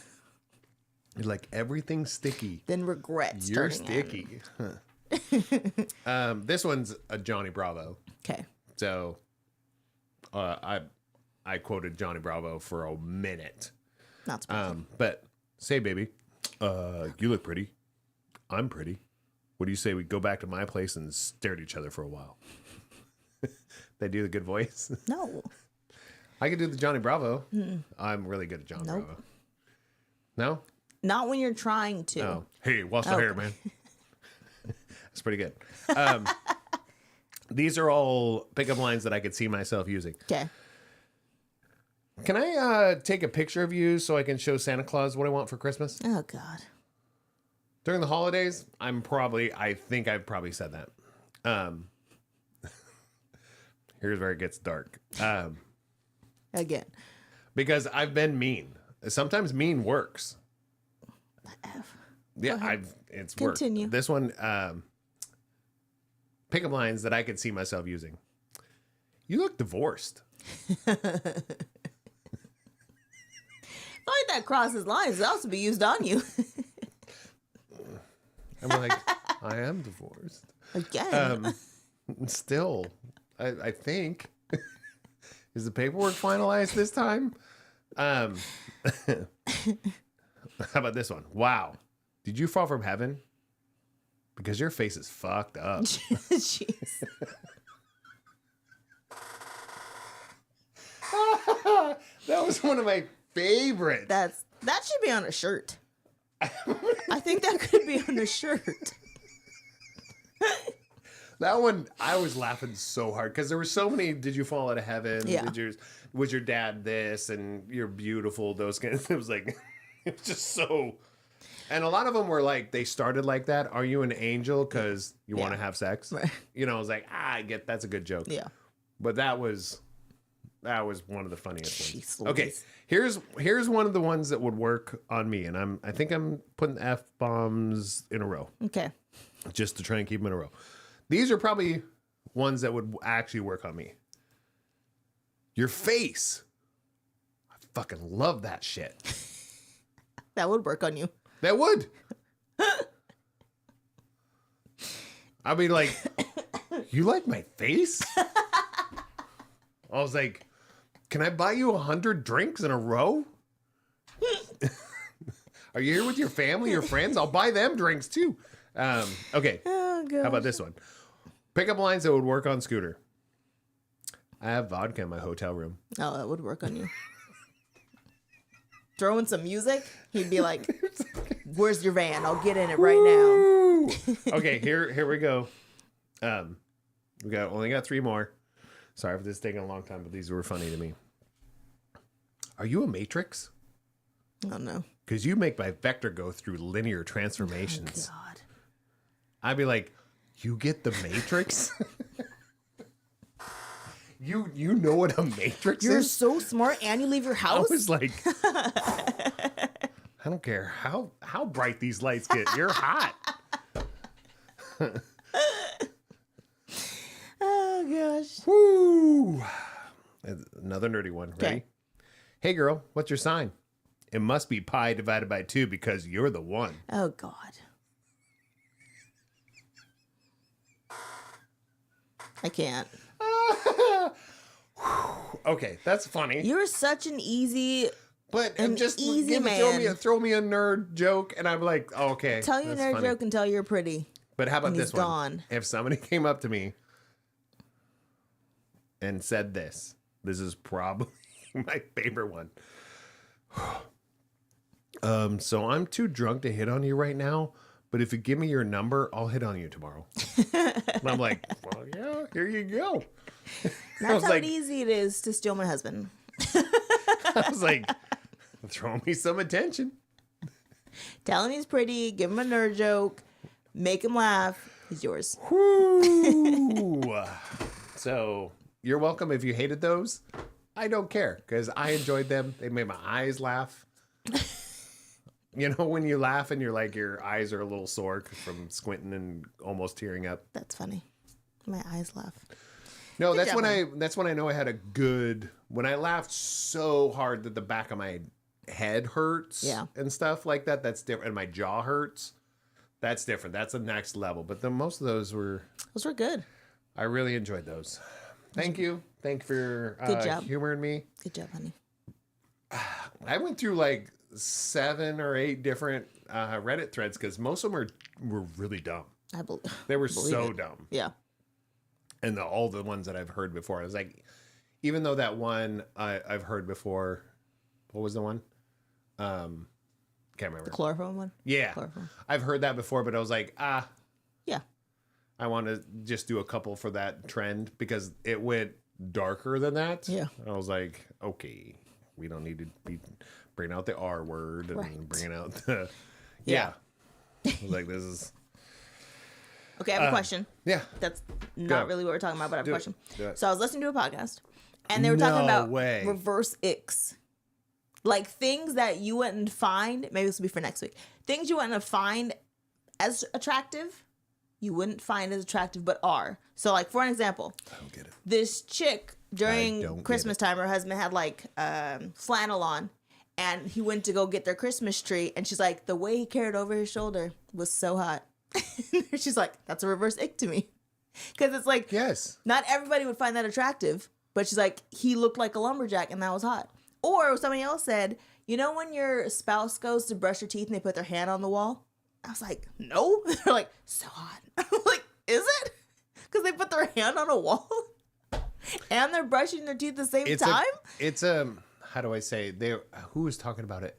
You're like, everything's sticky. Then regret. You're sticky. This one's a Johnny Bravo. Okay. So I quoted Johnny Bravo for a minute. Not surprising. But say, baby, you look pretty. I'm pretty. What do you say we go back to my place and stare at each other for a while? They do the good voice. No. I could do the Johnny Bravo. I'm really good at Johnny Bravo. No? Not when you're trying to. Oh. Hey, wash the hair, man. That's pretty good. These are all pickup lines that I could see myself using. Okay. Can I take a picture of you so I can show Santa Claus what I want for Christmas? Oh, God. During the holidays, I think I've probably said that. Here's where it gets dark. Again. Because I've been mean. Sometimes mean works. F. Yeah, it's Continue. worked. This one, pickup lines that I could see myself using. You look divorced. I like that crosses lines. It also be used on you. I'm like, I am divorced. Again. Still, I think. Is the paperwork finalized this time? How about this one? Wow. Did you fall from heaven? Because your face is fucked up. Jeez. That was one of my favorites. That should be on a shirt. I think that could be on a shirt. That one, I was laughing so hard because there were so many. Did you fall out of heaven? Yeah. Was your dad this? And you're beautiful. Those kind of. It was like, it was just so. And a lot of them were like, they started like that. Are you an angel because you want to have sex? Right. You know, I was like, I get that's a good joke. Yeah. But that was one of the funniest ones. Jeez Okay, Louise. here's one of the ones that would work on me, and I think I'm putting F-bombs in a row. Okay. Just to try and keep them in a row. These are probably ones that would actually work on me. Your face. I fucking love that shit. That would work on you. That would. I'd be like, you like my face? I was like, can I buy you 100 drinks in a row? Are you here with your family, your friends? I'll buy them drinks too. Okay. Oh, God. How about this one? Pickup lines that would work on Scooter. I have vodka in my hotel room. Oh, that would work on you. Throw in some music, he'd be like, "Where's your van? I'll get in it right now." Okay, here we go. We only got 3 more. Sorry for this taking a long time, but these were funny to me. Are you a matrix? Oh no. Because you make my vector go through linear transformations. Oh, God. I'd be like, you get the matrix? You know what a matrix You're is? so smart, and you leave your I house. was like, I don't care how bright these lights get. You're hot. Oh gosh. Woo! Another nerdy one. Ready? Okay. Hey girl, what's your sign? It must be pi divided by 2 because you're the one. Oh God. I can't. Okay, that's funny. You're such an easy. But An just easy throw me a nerd joke, and I'm like, oh, okay. Tell you a that's nerd funny. joke and tell you're pretty. But how about and this he's one? gone. If somebody came up to me and said this is probably my favorite one. So I'm too drunk to hit on you right now, but if you give me your number, I'll hit on you tomorrow. And I'm like, well, yeah, here you go. That's how easy it is to steal my husband. I was like, throw me some attention. Tell him he's pretty. Give him a nerd joke. Make him laugh. He's yours. Woo. So you're welcome if you hated those. I don't care because I enjoyed them. They made my eyes laugh. You know, when you laugh and you're like, your eyes are a little sore from squinting and almost tearing up. That's funny. My eyes laugh. No, Good that's when I know I had a good, when I laughed so hard that the back of my head hurts and stuff like that. That's different. And my jaw hurts. That's different. That's the next level. But most of those were good. I really enjoyed those. Thank you. Thank you for Good job. humoring me. Good job, honey. I went through like 7 or 8 different Reddit threads because most of them were really dumb. They were so dumb. Yeah. And all the ones that I've heard before. I was like, even though that one I've heard before. What was the one? Can't remember. The chloroform one? Yeah. Chloroform. I've heard that before, but I was like, yeah. I want to just do a couple for that trend because it went darker than that. Yeah. I was like, okay, we don't need to be bringing out the R word and bringing out the, I was like, this is. Okay, I have a question. Yeah. That's not really what we're talking about, but I have a question. Do it. So I was listening to a podcast, and they were talking about way. reverse icks. Like things that you wouldn't find, maybe this will be for next week. Things you wouldn't find as attractive, you wouldn't find as attractive, but are. So like, for an example. I don't get it. This chick, during Christmas time, her husband had like flannel on, and he went to go get their Christmas tree, and she's like, the way he carried over his shoulder was so hot. She's like, that's a reverse ick to me. Because it's like, yes, not everybody would find that attractive, but she's like, he looked like a lumberjack and that was hot. Or somebody else said, you know when your spouse goes to brush your teeth and they put their hand on the wall? I was like, no. They're like, so hot. I'm like, is it? Because they put their hand on a wall and they're brushing their teeth at the same time? It's how do I say, who was talking about it?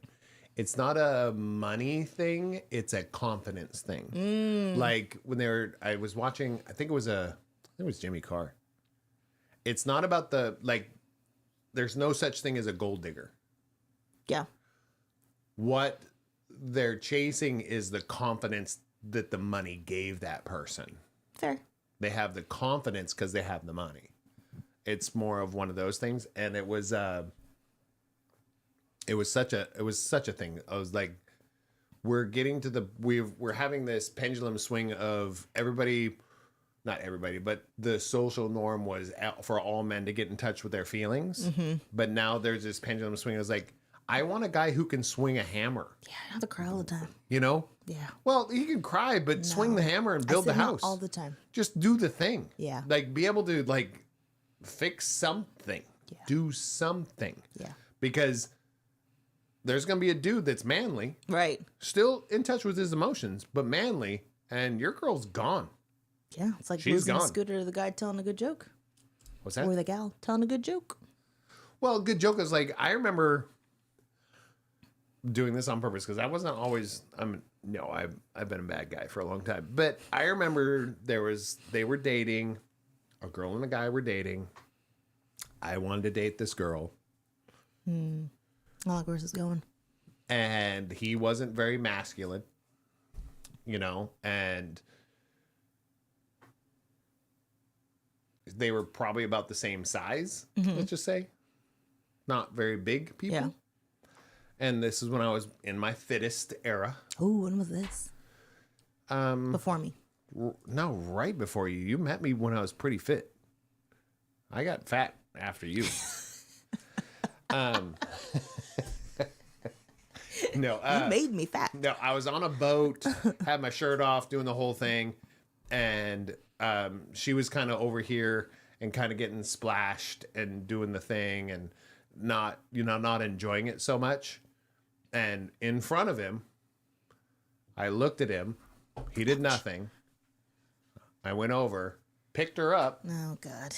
It's not a money thing. It's a confidence thing. Like when I was watching, I think it was Jimmy Carr. It's not about there's no such thing as a gold digger. Yeah. What they're chasing is the confidence that the money gave that person. Fair. They have the confidence because they have the money. It's more of one of those things. And it was such a thing. I was like, we're getting to we're having this pendulum swing of everybody, not everybody, but the social norm was for all men to get in touch with their feelings. Mm-hmm. But now there's this pendulum swing. I was like, I want a guy who can swing a hammer. Yeah, I don't have to cry all the time. You know? Yeah. Well, you can cry, but swing the hammer and build the house all the time. Just do the thing. Yeah. Like be able to fix something. Yeah. Do something. Yeah. Because there's going to be a dude that's manly. Right. Still in touch with his emotions, but manly, and your girl's gone. Yeah, it's like She's losing gone. a scooter to the guy telling a good joke. What's that? Or the gal telling a good joke. Well, good joke is like, I remember doing this on purpose because I wasn't always, I've been a bad guy for a long time. But I remember they were dating, a girl and a guy were dating. I wanted to date this girl. I like where this is going. And he wasn't very masculine, and they were probably about the same size, let's just say. Not very big people. Yeah. And this is when I was in my fittest era. Oh, when was this? Before me. No, right before you. You met me when I was pretty fit. I got fat after you. No, You made me fat. no, I was on a boat, had my shirt off, doing the whole thing, and she was kind of over here and kind of getting splashed and doing the thing and not enjoying it so much. And in front of him, I looked at him. He did nothing. I went over, picked her up, Oh, God.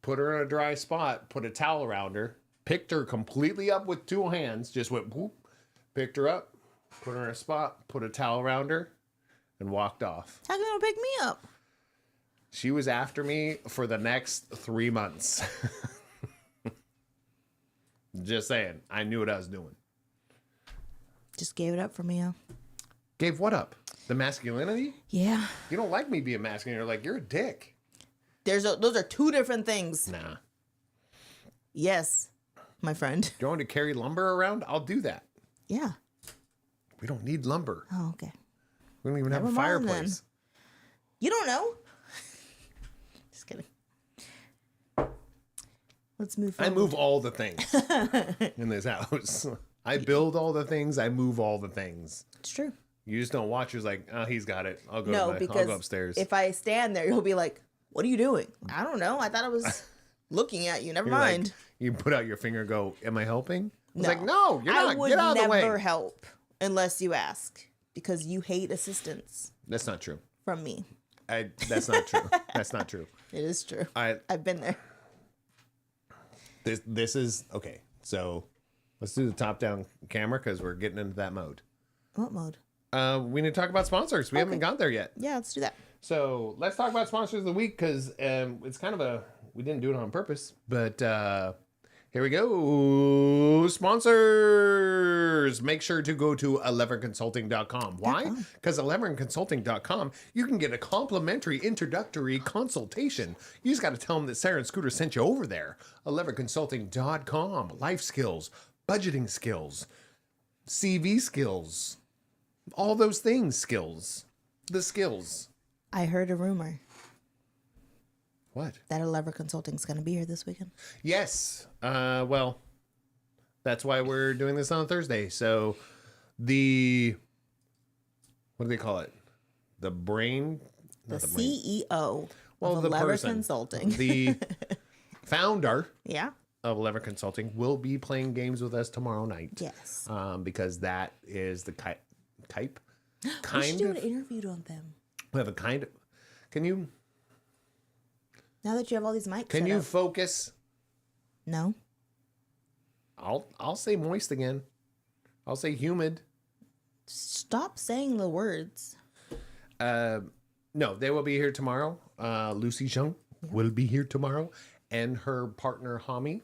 put her in a dry spot, put a towel around her, picked her completely up with two hands, just went whoop, picked her up, put her in a spot, put a towel around her, and walked off. How come you don't pick me up? She was after me for the next 3 months. Just saying. I knew what I was doing. Just gave it up for me, huh? Gave what up? The masculinity? Yeah. You don't like me being masculine. You're like, you're a dick. Those are two different things. Nah. Yes, my friend. You want to carry lumber around? I'll do that. Yeah. We don't need lumber. Oh, okay. We don't even have a Never mind, fireplace. You don't know. Just kidding. Let's move forward. I move all the things in this house. I build all the things. I move all the things. It's true. You just don't watch. You're like, oh, he's got it. I'll go. No, because I'll go upstairs. if I stand there, you'll be like, "What are you doing?" I don't know. I thought I was looking at you. Never You're mind. like, you put out your finger and go, am I helping? I was No. like, no, you're I not. would Get out of the never way. help unless you ask, because you hate assistance That's not true. from me. That's not true. That's not true. It is true. I I've been there. this is okay. So let's do the top down camera because we're getting into that mode. What mode? We need to talk about sponsors. We haven't got there yet. Yeah, let's do that. So let's talk about sponsors of the week because it's kind of we didn't do it on purpose, but here we go. Sponsors. Make sure to go to 11consulting.com. Why? Because 11consulting.com, you can get a complimentary introductory consultation. You just got to tell them that Sarah and Scooter sent you over there. 11consulting.com. Life skills, budgeting skills, CV skills, all those things, skills. The skills. I heard a rumor What? that Lever Consulting is going to be here this weekend. Yes. Well, that's why we're doing this on Thursday. So what do they call it? The brain? The Not the brain. CEO Well, of the Lever person. Consulting. The founder Yeah. of Lever Consulting will be playing games with us tomorrow night. Yes. Because that is the type. We should Kind do of. an interview on them. We have a kind of. Can you Now that you have all these mics. can set you up. focus? No. I'll say moist again. I'll say humid. Stop saying the words. No, they will be here tomorrow. Lucy Zhang will be here tomorrow, and her partner Hami.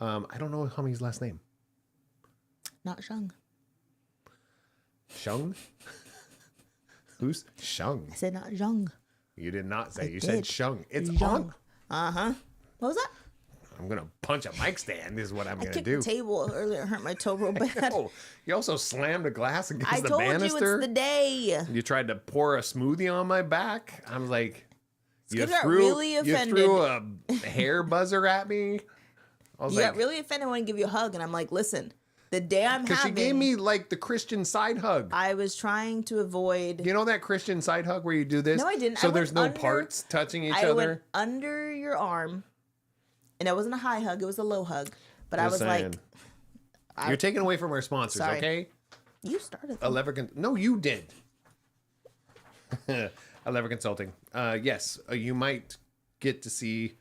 I don't know Hami's last name. Not Shung. Shung. Who's Shung? I said not Zhang. You did not say. You did. said Shung. It's Zhang. on. Uh-huh. What was that? I'm gonna punch a mic stand. Is what I'm I gonna kicked do. the table earlier. It hurt my toe real bad. Oh, you also slammed a glass against I the told banister. you it's the day. You tried to pour a smoothie on my back. I'm like, you got threw, really you offended. threw a hair buzzer at me. I was You like, got really offended when I give you a hug, and I'm like, listen, the day I'm because she having, gave me like the Christian side hug. I was trying to avoid. You know that Christian side hug where you do this? No, I didn't. So I went there's no under- parts touching each I went other. under your arm, and it wasn't a high hug; it was a low hug. But I Just was saying. like, You're taking away from our sponsors, Sorry. okay? "You started." No, you did. Lever Consulting. Yes, you might get to see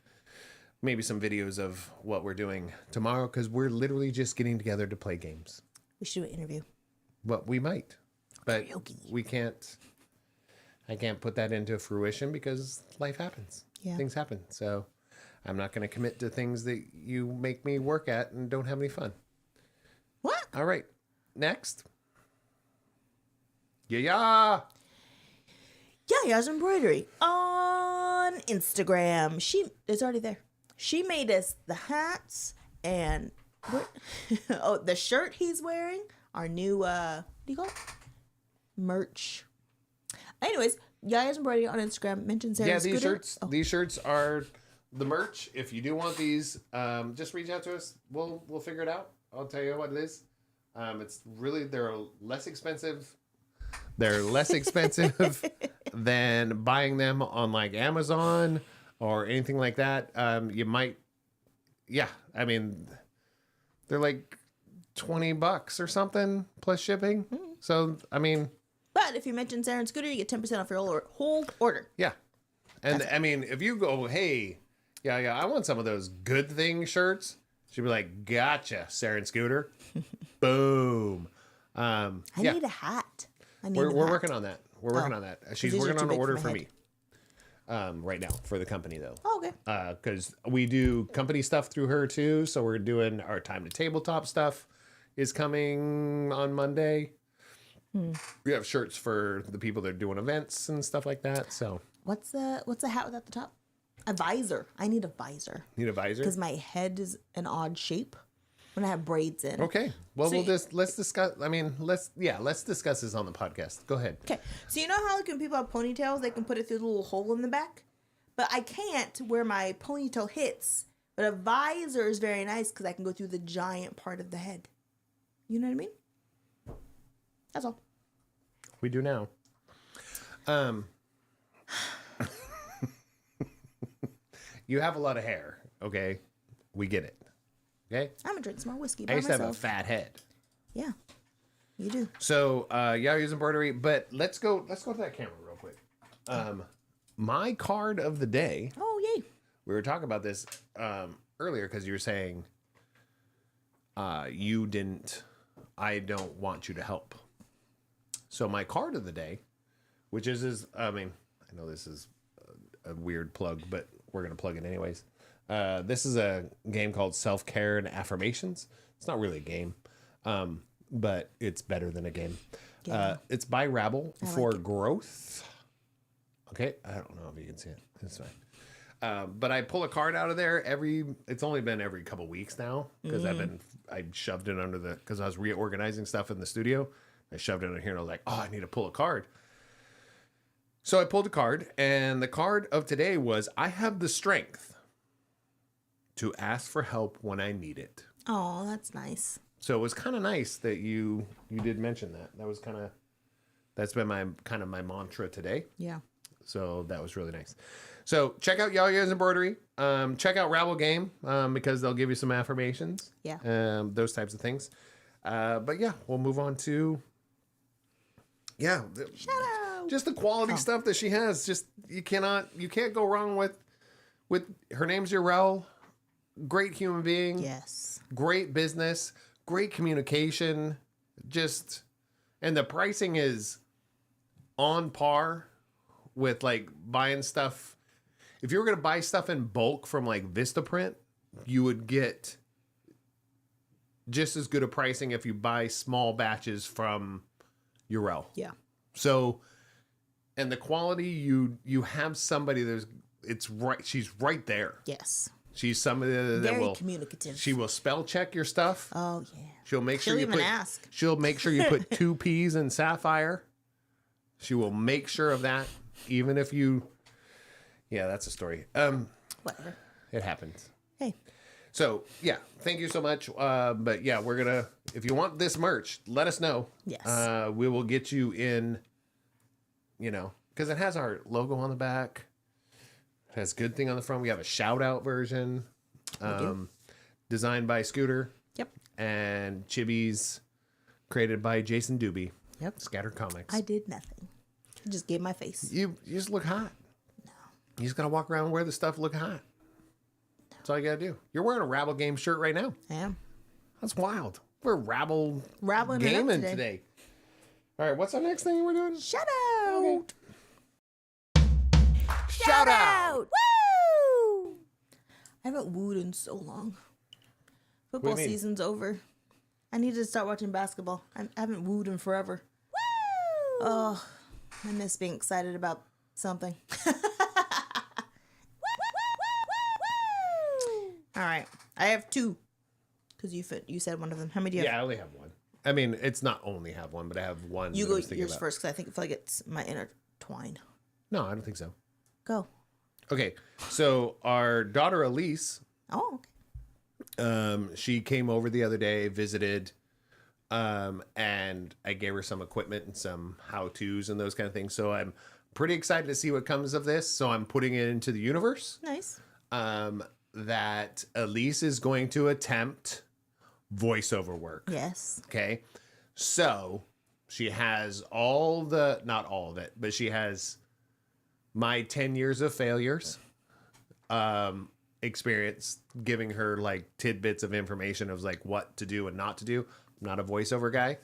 maybe some videos of what we're doing tomorrow because we're literally just getting together to play games. We should do an interview. Well, we might, but Karaoke. we can't. I can't put that into fruition because life happens. Yeah. Things happen. So I'm not going to commit to things that you make me work at and don't have any fun. What? All right. Next. Yeah. Yaya's embroidery on Instagram. It's already there. She made us the hats and the shirt he's wearing. Our new what do you call it? Merch. Anyways, Yaya's embroidery on Instagram. Mention Sarah. Yeah, Scooter. these shirts are the merch. If you do want these, just reach out to us. We'll figure it out. I'll tell you what it is. It's really they're less expensive. They're less expensive than buying them on like Amazon or anything like that. You might, yeah. I mean, they're like $20 or something plus shipping. So I mean, but if you mention Sarah and Scooter, you get 10% off your whole order. yeah. And I mean, if you go, hey, yeah, I want some of those good thing shirts. She'd be like, gotcha, Sarah and Scooter. Boom. I need a hat. We're working on that. We're working on that. She's these are working too on an big for order my for head. me right now for the company, though. Oh, okay. Because we do company stuff through her, too. So we're doing our time to tabletop stuff is coming on Monday. We have shirts for the people that are doing events and stuff like that. So What's the hat at the top? A visor. I need a visor. need a visor? Because my head is an odd shape when I have braids in. Okay. Well, So let's discuss. I mean, let's discuss this on the podcast. Go ahead. Okay. So you know how like when people have ponytails, they can put it through the little hole in the back? But I can't where my ponytail hits. But a visor is very nice because I can go through the giant part of the head. You know what I mean? That's all. We do now. You have a lot of hair, okay? We get it. Okay? I'm gonna drink some more whiskey I by used to have a myself. fat head. Yeah. You do. So, Yaya's embroidery, but let's go to that camera real quick. My card of the day. Oh yay. We were talking about this earlier because you were saying I don't want you to help. So my card of the day, which is I mean, I know this is a weird plug, but we're going to plug it anyways. This is a game called Self-Care and Affirmations. It's not really a game, but it's better than a game. It's by Rabble for growth. Okay, I don't know if you can see it. It's fine. But I pull a card out of there it's only been every couple weeks now because I shoved it under because I was reorganizing stuff in the studio. I shoved it in here and I was like, oh, I need to pull a card. So I pulled a card, and the card of today was, I have the strength to ask for help when I need it. Oh, that's nice. So it was kind of nice that you did mention that. That's been my mantra today. Yeah. So that was really nice. So check out Yaya's embroidery. Check out Rabble Game because they'll give you some affirmations. Yeah. Those types of things. But yeah, we'll move on to Shout out. just the quality stuff that she has. Just you can't go wrong with her name's Urel. Great human being. Yes. Great business. Great communication. And the pricing is on par with like buying stuff. If you were going to buy stuff in bulk from like Vistaprint, you would get just as good a pricing if you buy small batches from Urel. Yeah. So, and the quality, you have somebody she's right there. Yes. She's somebody that Very communicative. She will spell check your stuff. Oh yeah. She'll make sure She'll you even put ask. She'll make sure you put 2 P's in sapphire. She will make sure of that, even if yeah, that's a story. Whatever. It happens. Hey. So yeah, thank you so much. But yeah, we're gonna, if you want this merch, let us know. Yes. We will get you in, because it has our logo on the back. It has good thing on the front. We have a shout out version. Designed by Scooter. Yep. And Chibi's created by Jason Doobie. Yep. Scattered Comics. I did nothing. I just gave my face. You just look hot. No. You just gotta walk around and wear the stuff, look hot. No. That's all you gotta do. You're wearing a Rabble Game shirt right now. I am. That's wild. We're Rabbling gaming it up today. All right, what's our next thing we're doing? Shout out! Shout out! Woo! I haven't wooed in so long. Football What do you mean? season's over. I need to start watching basketball. I haven't wooed in forever. Woo! Oh, I miss being excited about something. All right, I have two. Because you said one of them. How many do you have? Yeah, I only have one. I mean, it's not only have one, but I have one. You that I go was thinking yours about. first because I feel like it's my intertwine. No, I don't think so. Go. Okay, so our daughter Elise, Oh, okay. she came over the other day, visited, and I gave her some equipment and some how-tos and those kind of things. So I'm pretty excited to see what comes of this. So I'm putting it into the universe. Nice. That Elise is going to attempt voiceover work. Yes. Okay. So she has not all of it, but she has my 10 years of failures experience, giving her like tidbits of information of like what to do and not to do. I'm not a voiceover guy,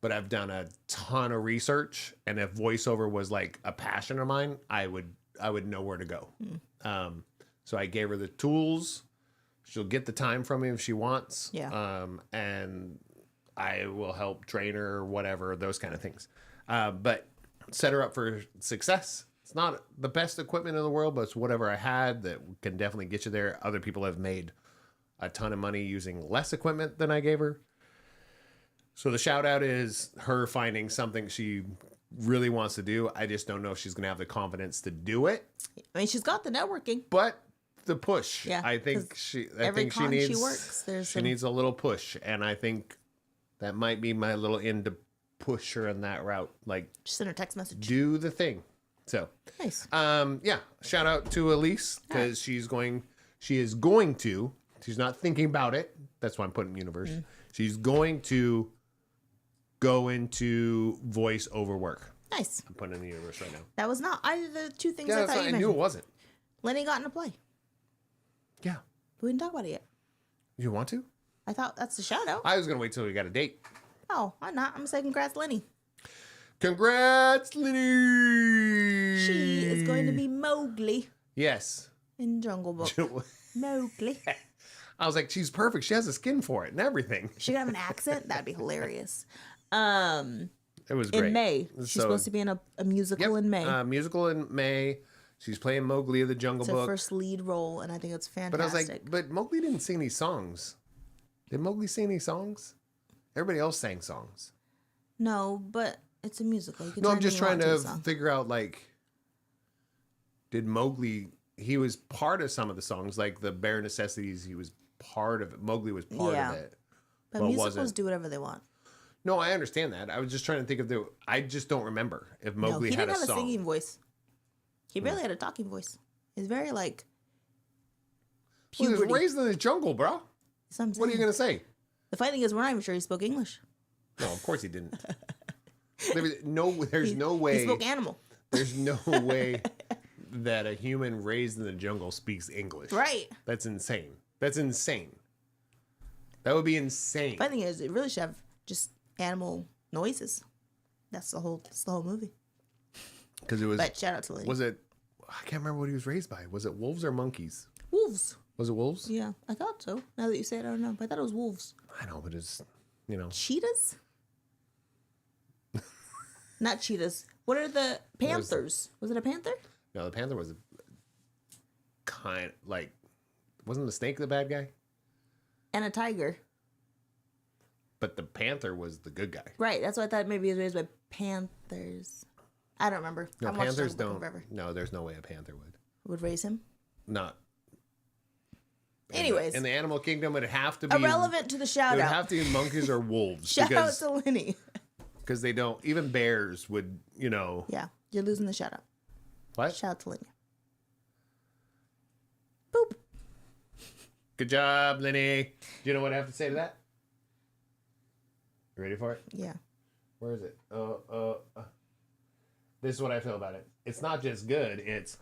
but I've done a ton of research, and if voiceover was like a passion of mine, I would know where to go. So I gave her the tools. She'll get the time from me if she wants. Yeah. And I will help train her or whatever, those kind of things. But set her up for success. It's not the best equipment in the world, but it's whatever I had that can definitely get you there. Other people have made a ton of money using less equipment than I gave her. So the shout out is her finding something she really wants to do. I just don't know if she's going to have the confidence to do it. I mean, she's got the networking. But the push, Yeah, I think 'cause she con needs. she works, she needs a little push, and I think that might be my little end to push her in that route. Like, Just send her a text message. do the thing. So, Nice. yeah. Shout out to Elise because she is going to. She's not thinking about it. That's why I'm putting universe. She's going to go into voice over work. Nice. I'm putting it in the universe right now. That was not either of the two things Yeah, I that's thought what you I mentioned. knew it wasn't. Lenny got in a play. Yeah. We didn't talk about it yet. You want to? I thought that's the shout out. I was gonna wait till we got a date. Oh, why not? I'm gonna say congrats, Lenny. Congrats, Lenny! She is going to be Mowgli Yes. in Jungle Book. Mowgli. I was like, she's perfect. She has a skin for it and everything. She could have an accent. That'd be hilarious. It was great. In May. She's supposed to be in a musical in May. Musical in May. She's playing Mowgli of the Jungle It's her Book. first lead role, and I think it's fantastic. But I was like, but Mowgli didn't sing any songs. Did Mowgli sing any songs? Everybody else sang songs. No, but it's a musical. You can No, turn I'm just anyone trying on to a song. figure out, like, did Mowgli, he was part of some of the songs, like the Bare Necessities, he was part of it. Mowgli was part Yeah. of it. But but musicals wasn't. do whatever they want. No, I understand that. I was just trying to think of I just don't remember if No, Mowgli he had didn't a have a song. singing voice. He barely had a talking voice. He's very like He was puberty. raised in the jungle, bro. That's what I'm What are you saying. going to say? The funny thing is, we're not even sure he spoke English. No, of course he didn't. There's no way. He spoke animal. There's no way that a human raised in the jungle speaks English. Right. That's insane. That's insane. That would be insane. Funny thing is, it really should have just animal noises. That's the whole movie. Because it was. But shout out to Lenny. Was it? I can't remember what he was raised by. Was it wolves or monkeys? Wolves. Was it wolves? Yeah, I thought so. Now that you say it, I don't know. But I thought it was wolves. I know, but it's Cheetahs? Not cheetahs. What are the panthers? Was it a panther? No, the panther was wasn't the snake the bad guy? And a tiger. But the panther was the good guy. Right. That's why I thought maybe he was raised by panthers. I don't remember. No, I haven't watched panthers Jungle Book don't. forever. No, there's no way a panther Would raise him. not. Anyways, in the animal kingdom, it'd have to be irrelevant to the It shout would out. have to be monkeys or wolves Shout out because to Lenny. they don't. Even bears would, Yeah, you're losing the shout out. What? Shout out to Lenny. Boop. Good job, Lenny. Do you know what I have to say to that? You ready for it? Yeah. Where is it? This is what I feel about it. It's not just good. It's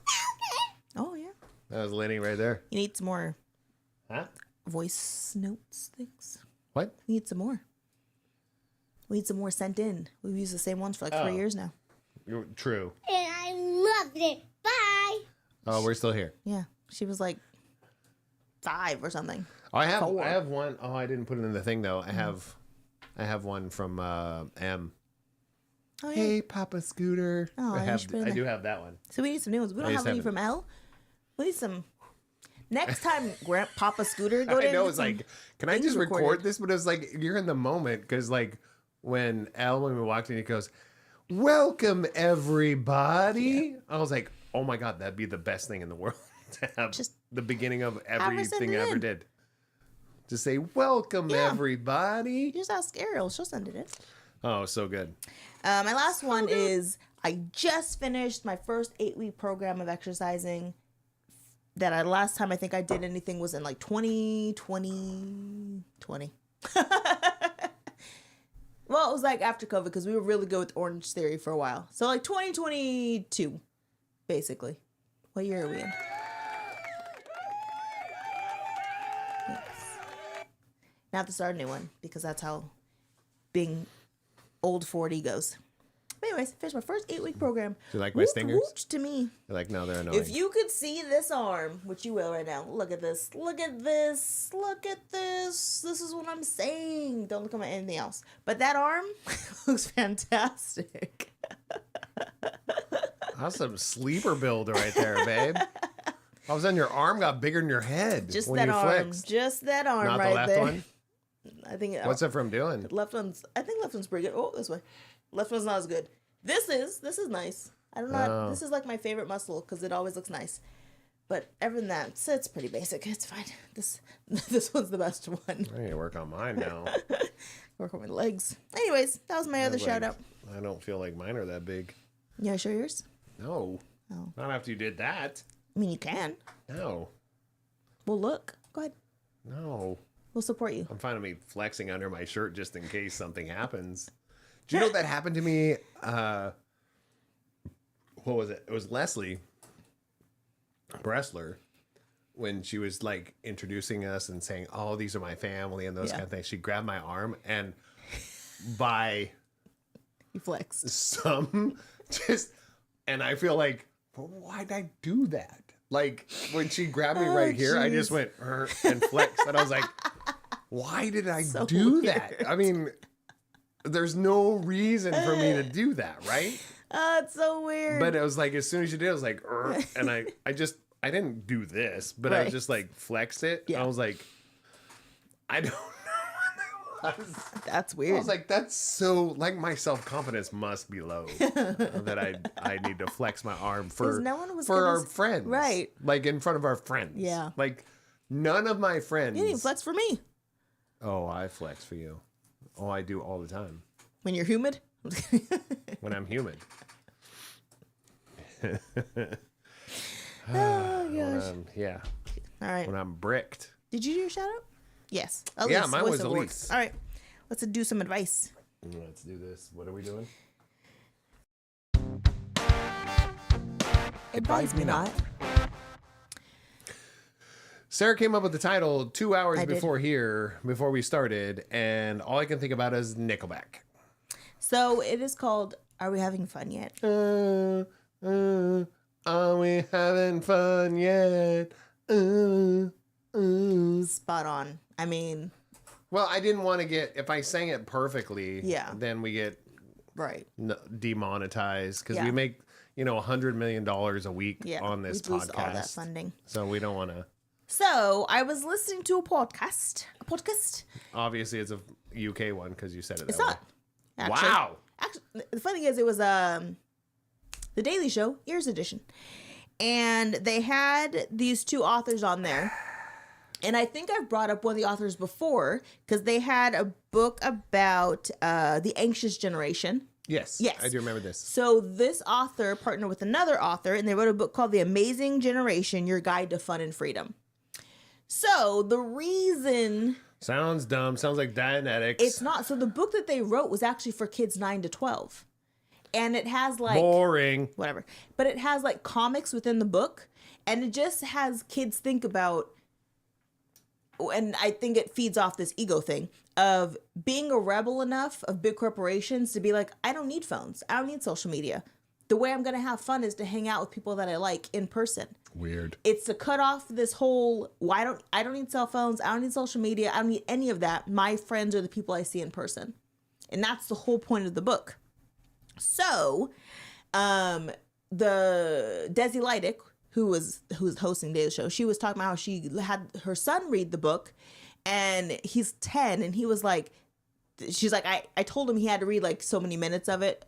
Oh yeah. That was Lenny right there. You need some more Huh? voice notes things. What? We need some more. We need some more sent in. We've used the same ones for like 3 years now. True. And I loved it. Bye. Oh, we're still here. Yeah. She was like 5 or something. Oh, I have 4. I have one. Oh, I didn't put it in the thing though. I have one from M. Oh, yeah. Hey, Papa Scooter. Oh, I you should put it in I there. do have that one. So we need some new ones. We don't I have just any haven't. from L. We need some. Next time, Papa Scooter go I in. know it's like, can I things just record recorded. this? But it's like you're in the moment because like when we walked in, he goes, "Welcome everybody." I was like, "Oh my god, that'd be the best thing in the world to have Just the beginning of her send everything it I ever in. did." Just say, "Welcome Yeah. everybody." Just ask Ariel. She'll send it in. Oh, so good. My last one is I just finished my first 8-week program of exercising. That last time I think I did anything was in like 2020. Well, it was like after COVID because we were really good with Orange Theory for a while. So like 2022, basically. What year are we in? Yes. Now I have to start a new one because that's how being old 40 goes. But anyways, finished my first 8-week program. Do you like my Woot stingers? woot to me. You're like, no, they're annoying. If you could see this arm, which you will right now, look at this. Look at this. Look at this. This is what I'm saying. Don't look at anything else. But that arm looks fantastic. That's some sleeper build right there, babe. All of a sudden, your arm got bigger than your head Just when that you arm. flexed. Just that arm Not right the left there. one. I think What's it from doing? left one's. I think left one's pretty good. Oh, this way. Left one's not as good. This is nice. I don't know. Oh. This is like my favorite muscle because it always looks nice. But everything that's it's pretty basic. It's fine. This one's the best one. I need to work on mine now. Work on my legs. Anyways, that was my other Like, shout out. I don't feel like mine are that big. You want to show yours? No. Oh. Not after you did that. I mean, you can. No. Well, look. Go ahead. No. We'll support you. I'm fine with me flexing under my shirt just in case something happens. Do you know that happened to me? What was it? It was Leslie Bressler when she was like introducing us and saying, "Oh, these are my family" and those Yeah. kind of things. She grabbed my arm and by You flexed. some and I feel like, well, why did I do that? Like when she grabbed me right here, I just jeez. went and flexed, and I was like, why did I So do weird. that? I mean, there's no reason for me to do that, right? Oh, it's so weird. But it was like as soon as you did, I was like, and I didn't do this, but I Right. just like flexed it. Yeah. I was like, I don't know what that was. That's I weird. was like, that's so like my self confidence must be low that I need to flex my arm 'Cause for no one was for gonna our s- friends, right. Like in front of our friends, Yeah. Like none of my friends. you didn't even flex for me Oh, I flex for you. Oh, I do all the time when you're humid. when I'm humid. Oh gosh. Yeah, All right. when I'm bricked. Did you do your shout out? Yes. Yeah, mine Voice was of Elise. Works. All right. Let's do some advice. Let's do this. What are we doing? Advise me not. Sarah came up with the title 2 hours I did. before we started, and all I can think about is Nickelback. So it is called Are We Having Fun Yet? Are we having fun yet? Spot on. I mean, Well, I didn't want to get, if I sang it perfectly, Yeah. then we get right. demonetized because Yeah. we make, $100 million a week Yeah. on this we lose all that podcast. funding. So we don't want to, So I was listening to a podcast. obviously it's a UK one because you said it that It's way. not. Actually. Wow. Actually, the funny thing is, it was The Daily Show, Ears Edition. And they had these two authors on there. And I think I've brought up one of the authors before because they had a book about the anxious generation. Yes. Yes. I do remember this. So this author partnered with another author, and they wrote a book called The Amazing Generation, Your Guide to Fun and Freedom. So the reason Sounds dumb. Sounds like Dianetics. it's not, so the book that they wrote was actually for kids 9 to 12. And it has like Boring. whatever. But it has like comics within the book, and it just has kids think about, and I think it feeds off this ego thing of being a rebel enough of big corporations to be like, I don't need phones. I don't need social media. The way I'm going to have fun is to hang out with people that I like in person. Weird. It's to cut off this whole, I don't need cell phones. I don't need social media. I don't need any of that. My friends are the people I see in person. And that's the whole point of the book. So, the Desi Lydic, who was hosting today's show, she was talking about how she had her son read the book, and he's 10, and he was like, she's like, I told him he had to read like so many minutes of it,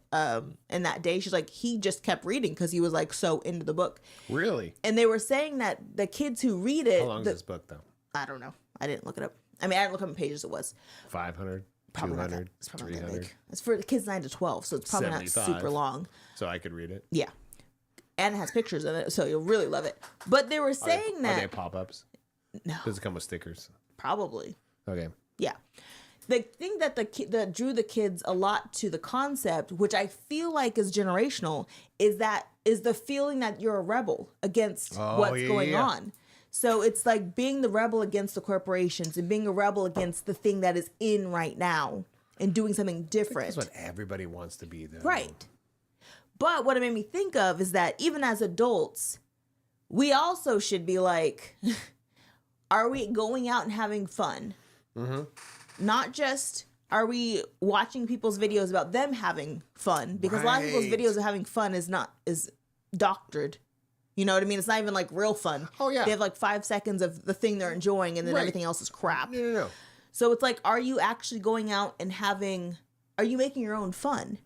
in that day. She's like, he just kept reading because he was like so into the book. Really? And they were saying that the kids who read it, How long is this book though? I don't know. I didn't look it up. I mean, I didn't look how many pages it was. 500, Probably not 200, that. It's probably not that 300. big. It's for the kids 9 to 12, so it's probably not 75. super long. So I could read it. Yeah. And it has pictures in it, so you'll really love it. But they were saying Are that they pop-ups? no, Does it come with stickers? probably. Okay. Yeah. The thing that that drew the kids a lot to the concept, which I feel like is generational, is the feeling that you're a rebel against what's going on. So it's like being the rebel against the corporations and being a rebel against the thing that is in right now and doing something different. That's what everybody wants to be, though. Right. But what it made me think of is that even as adults, we also should be like, are we going out and having fun? Mm-hmm. Not just are we watching people's videos about them having fun, because a lot of people's videos of having fun is doctored. You know what I mean? It's not even like real fun. Oh, yeah. They have like 5 seconds of the thing they're enjoying, and then Right. everything else is crap. No. So it's like, are you actually going out and are you making your own fun?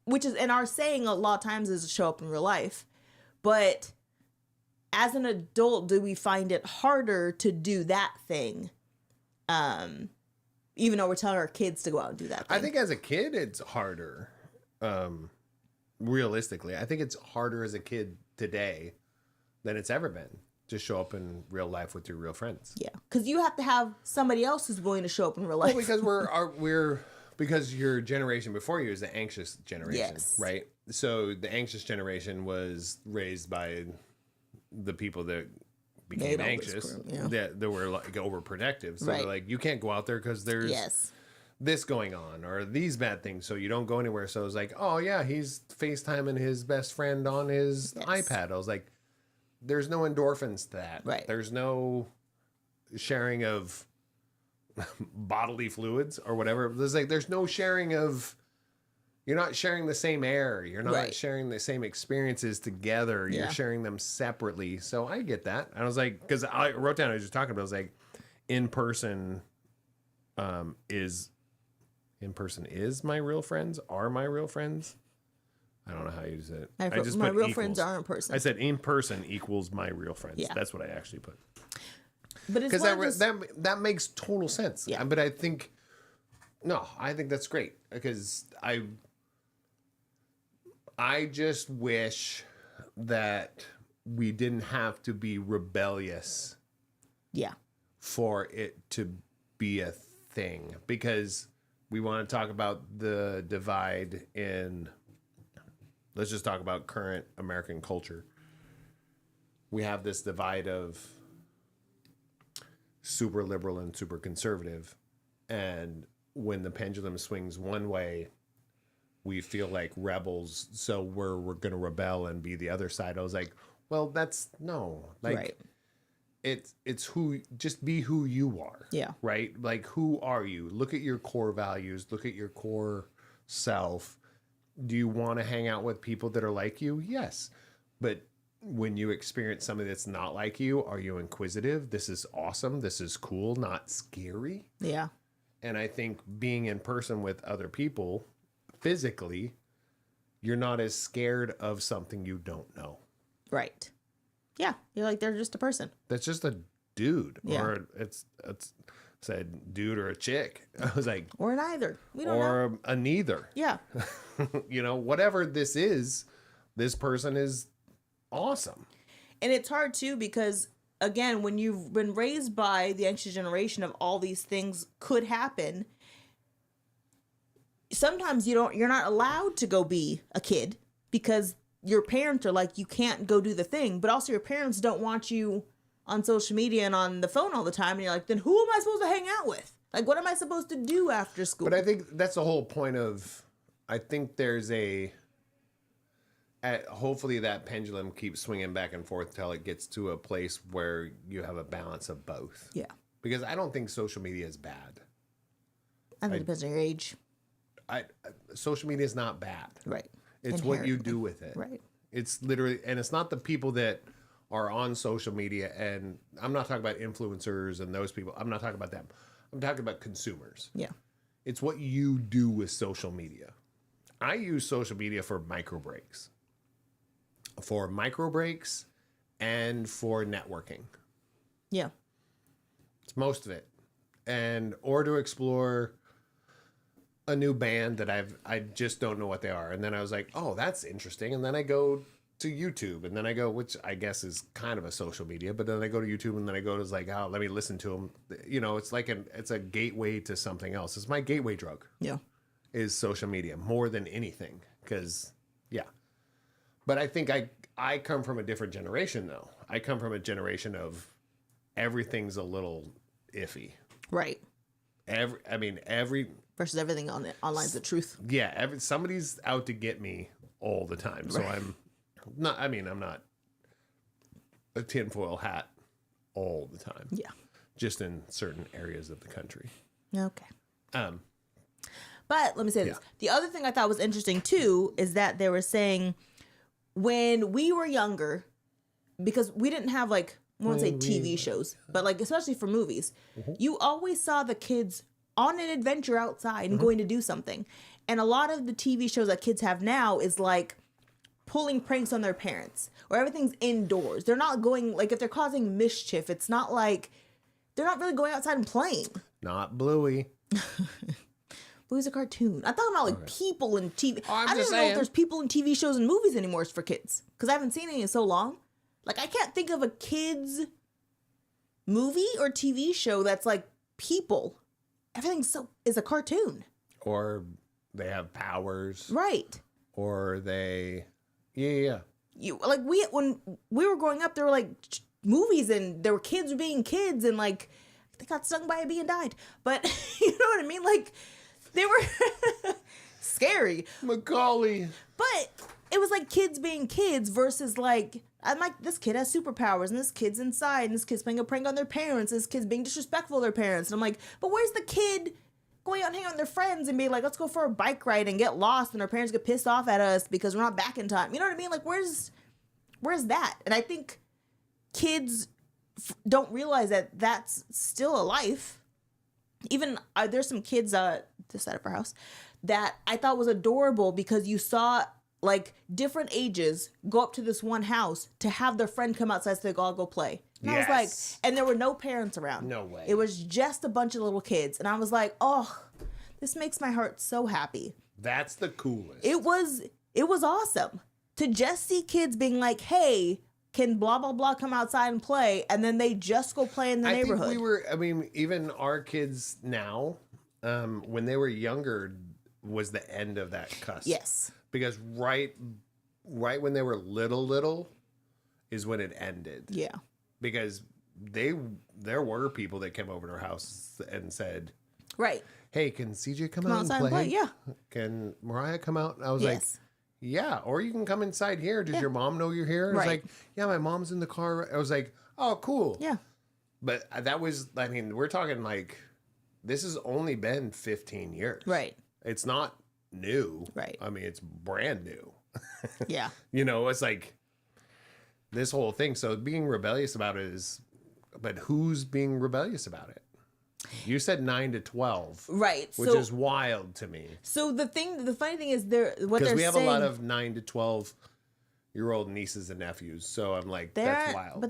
Which is, and our saying a lot of times is to show up in real life. But as an adult, do we find it harder to do that thing? Even though we're telling our kids to go out and do that thing. I think as a kid, it's harder. Realistically, I think it's harder as a kid today than it's ever been to show up in real life with your real friends. Yeah, because you have to have somebody else who's willing to show up in real life. Well, because because your generation before you is the anxious generation, Yes. right? So the anxious generation was raised by the people that became Made all this anxious, crap, yeah. that were like overprotective. So Right. they're like, you can't go out there because there's Yes. this going on or these bad things, so you don't go anywhere. So it's like, oh yeah, he's FaceTiming his best friend on his Yes. iPad. I was like, there's no endorphins to that. Right. There's no sharing of bodily fluids or whatever. There's no sharing of, you're not sharing the same air. You're not Right. sharing the same experiences together. Yeah. You're sharing them separately. So I get that. I was like, because I wrote down, I was just talking about, I was like, in person is my real friends, are my real friends. I don't know how you say it. My I just my put real equals. friends are in person. I said in person equals my real friends. Yeah. That's what I actually put. But it's Because one of those- that makes total sense. Yeah. But I think that's great, because I just wish that we didn't have to be rebellious yeah. for it to be a thing, because we want to talk about the divide in, let's just talk about current American culture. We have this divide of super liberal and super conservative, and when the pendulum swings one way, we feel like rebels, so we're going to rebel and be the other side. I was like, well, that's no, like, Right. it's just be who you are. Yeah. Right? Like, who are you? Look at your core values, look at your core self. Do you want to hang out with people that are like you? Yes. But when you experience somebody that's not like you, are you inquisitive? This is awesome. This is cool, not scary. Yeah. And I think being in person with other people physically, you're not as scared of something you don't know. Right. Yeah. You're like, they're just a person. That's just a dude. Yeah. Or it's said dude or a chick. I was like, Or neither. We don't know. or a neither. Yeah. Whatever this is, this person is awesome. And it's hard too, because again, when you've been raised by the anxious generation of all these things could happen, sometimes you're not allowed to go be a kid because your parents are like, you can't go do the thing, but also your parents don't want you on social media and on the phone all the time. And you're like, then who am I supposed to hang out with? Like, what am I supposed to do after school? But I think that's the whole point of, I think there's hopefully that pendulum keeps swinging back and forth till it gets to a place where you have a balance of both. Yeah. Because I don't think social media is bad. I think it depends on your age. Social media is not bad. Right. It's what you do with it. Right. It's literally, and it's not the people that are on social media, and I'm not talking about influencers and those people. I'm not talking about them. I'm talking about consumers. Yeah. It's what you do with social media. I use social media for micro breaks. For micro breaks and for networking. Yeah. It's most of it. Or to explore a new band that I just don't know what they are. And then I was like, oh, that's interesting. And then I go to YouTube, and then I go, which I guess is kind of a social media, but then I go to YouTube, and then I go to like, oh, let me listen to them. You know, it's like it's a gateway to something else. It's my gateway drug. Yeah. Is social media more than anything. Because, yeah. But I think I come from a different generation, though. I come from a generation of everything's a little iffy. Right. Every versus everything online's the truth. Yeah, somebody's out to get me all the time. So Right. I'm not a tinfoil hat all the time. Yeah. Just in certain areas of the country. Okay. Um, But let me say this. Yeah. The other thing I thought was interesting too is that they were saying when we were younger, because we didn't have like, I won't say TV shows, but like especially for movies, you always saw the kids on an adventure outside and going to do something. And a lot of the TV shows that kids have now is like pulling pranks on their parents, or everything's indoors. They're not going, like if they're causing mischief, it's not like, they're not really going outside and playing. not Bluey. Bluey's a cartoon. I'm talking about like people in TV. I'm I don't just even know if saying. there's people in TV shows and movies anymore for kids, because I haven't seen any in so long. Like I can't think of a kids movie or TV show that's like people. Everything is a cartoon. Or they have powers. Right. Or they... Yeah. When we were growing up, there were like movies and there were kids being kids and like they got stung by a bee and died. But you know what I mean? Like they were scary. Macaulay. But it was like kids being kids versus like, I'm like, this kid has superpowers and this kid's inside and this kid's playing a prank on their parents and this kid's being disrespectful to their parents. And I'm like, but where's the kid going out and hanging out with their friends and being like, let's go for a bike ride and get lost and our parents get pissed off at us because we're not back in time. You know what I mean? Like, where's that? And I think kids don't realize that that's still a life. Even there's some kids this side of our house that I thought was adorable because you saw like different ages go up to this one house to have their friend come outside so they all go play. And I was like, and there were no parents around. No way. It was just a bunch of little kids. And I was like, oh, this makes my heart so happy. That's the coolest. It was awesome to just see kids being like, hey, can blah, blah, blah come outside and play? And then they just go play in the neighborhood. Think even our kids now, when they were younger, was the end of that cusp. Yes. Because right when they were little is when it ended. Yeah. Because there were people that came over to our house and said, right. hey, can CJ come Come out outside and play? Yeah. Can Mariah come out? And I was like, Yes. yeah, or you can come inside here. Does your mom know you're here? I was Right. like, yeah, my mom's in the car. I was like, oh, cool. Yeah. But that was, we're talking like, this has only been 15 years. Right. It's not new. Right. It's brand new. Yeah. It's like this whole thing. So being rebellious about it but who's being rebellious about it? You said 9 to 12. Right. Which is wild to me. So the funny thing is what Because they're we have saying, a lot of 9 to 12-year-old nieces and nephews. So I'm like, that's wild.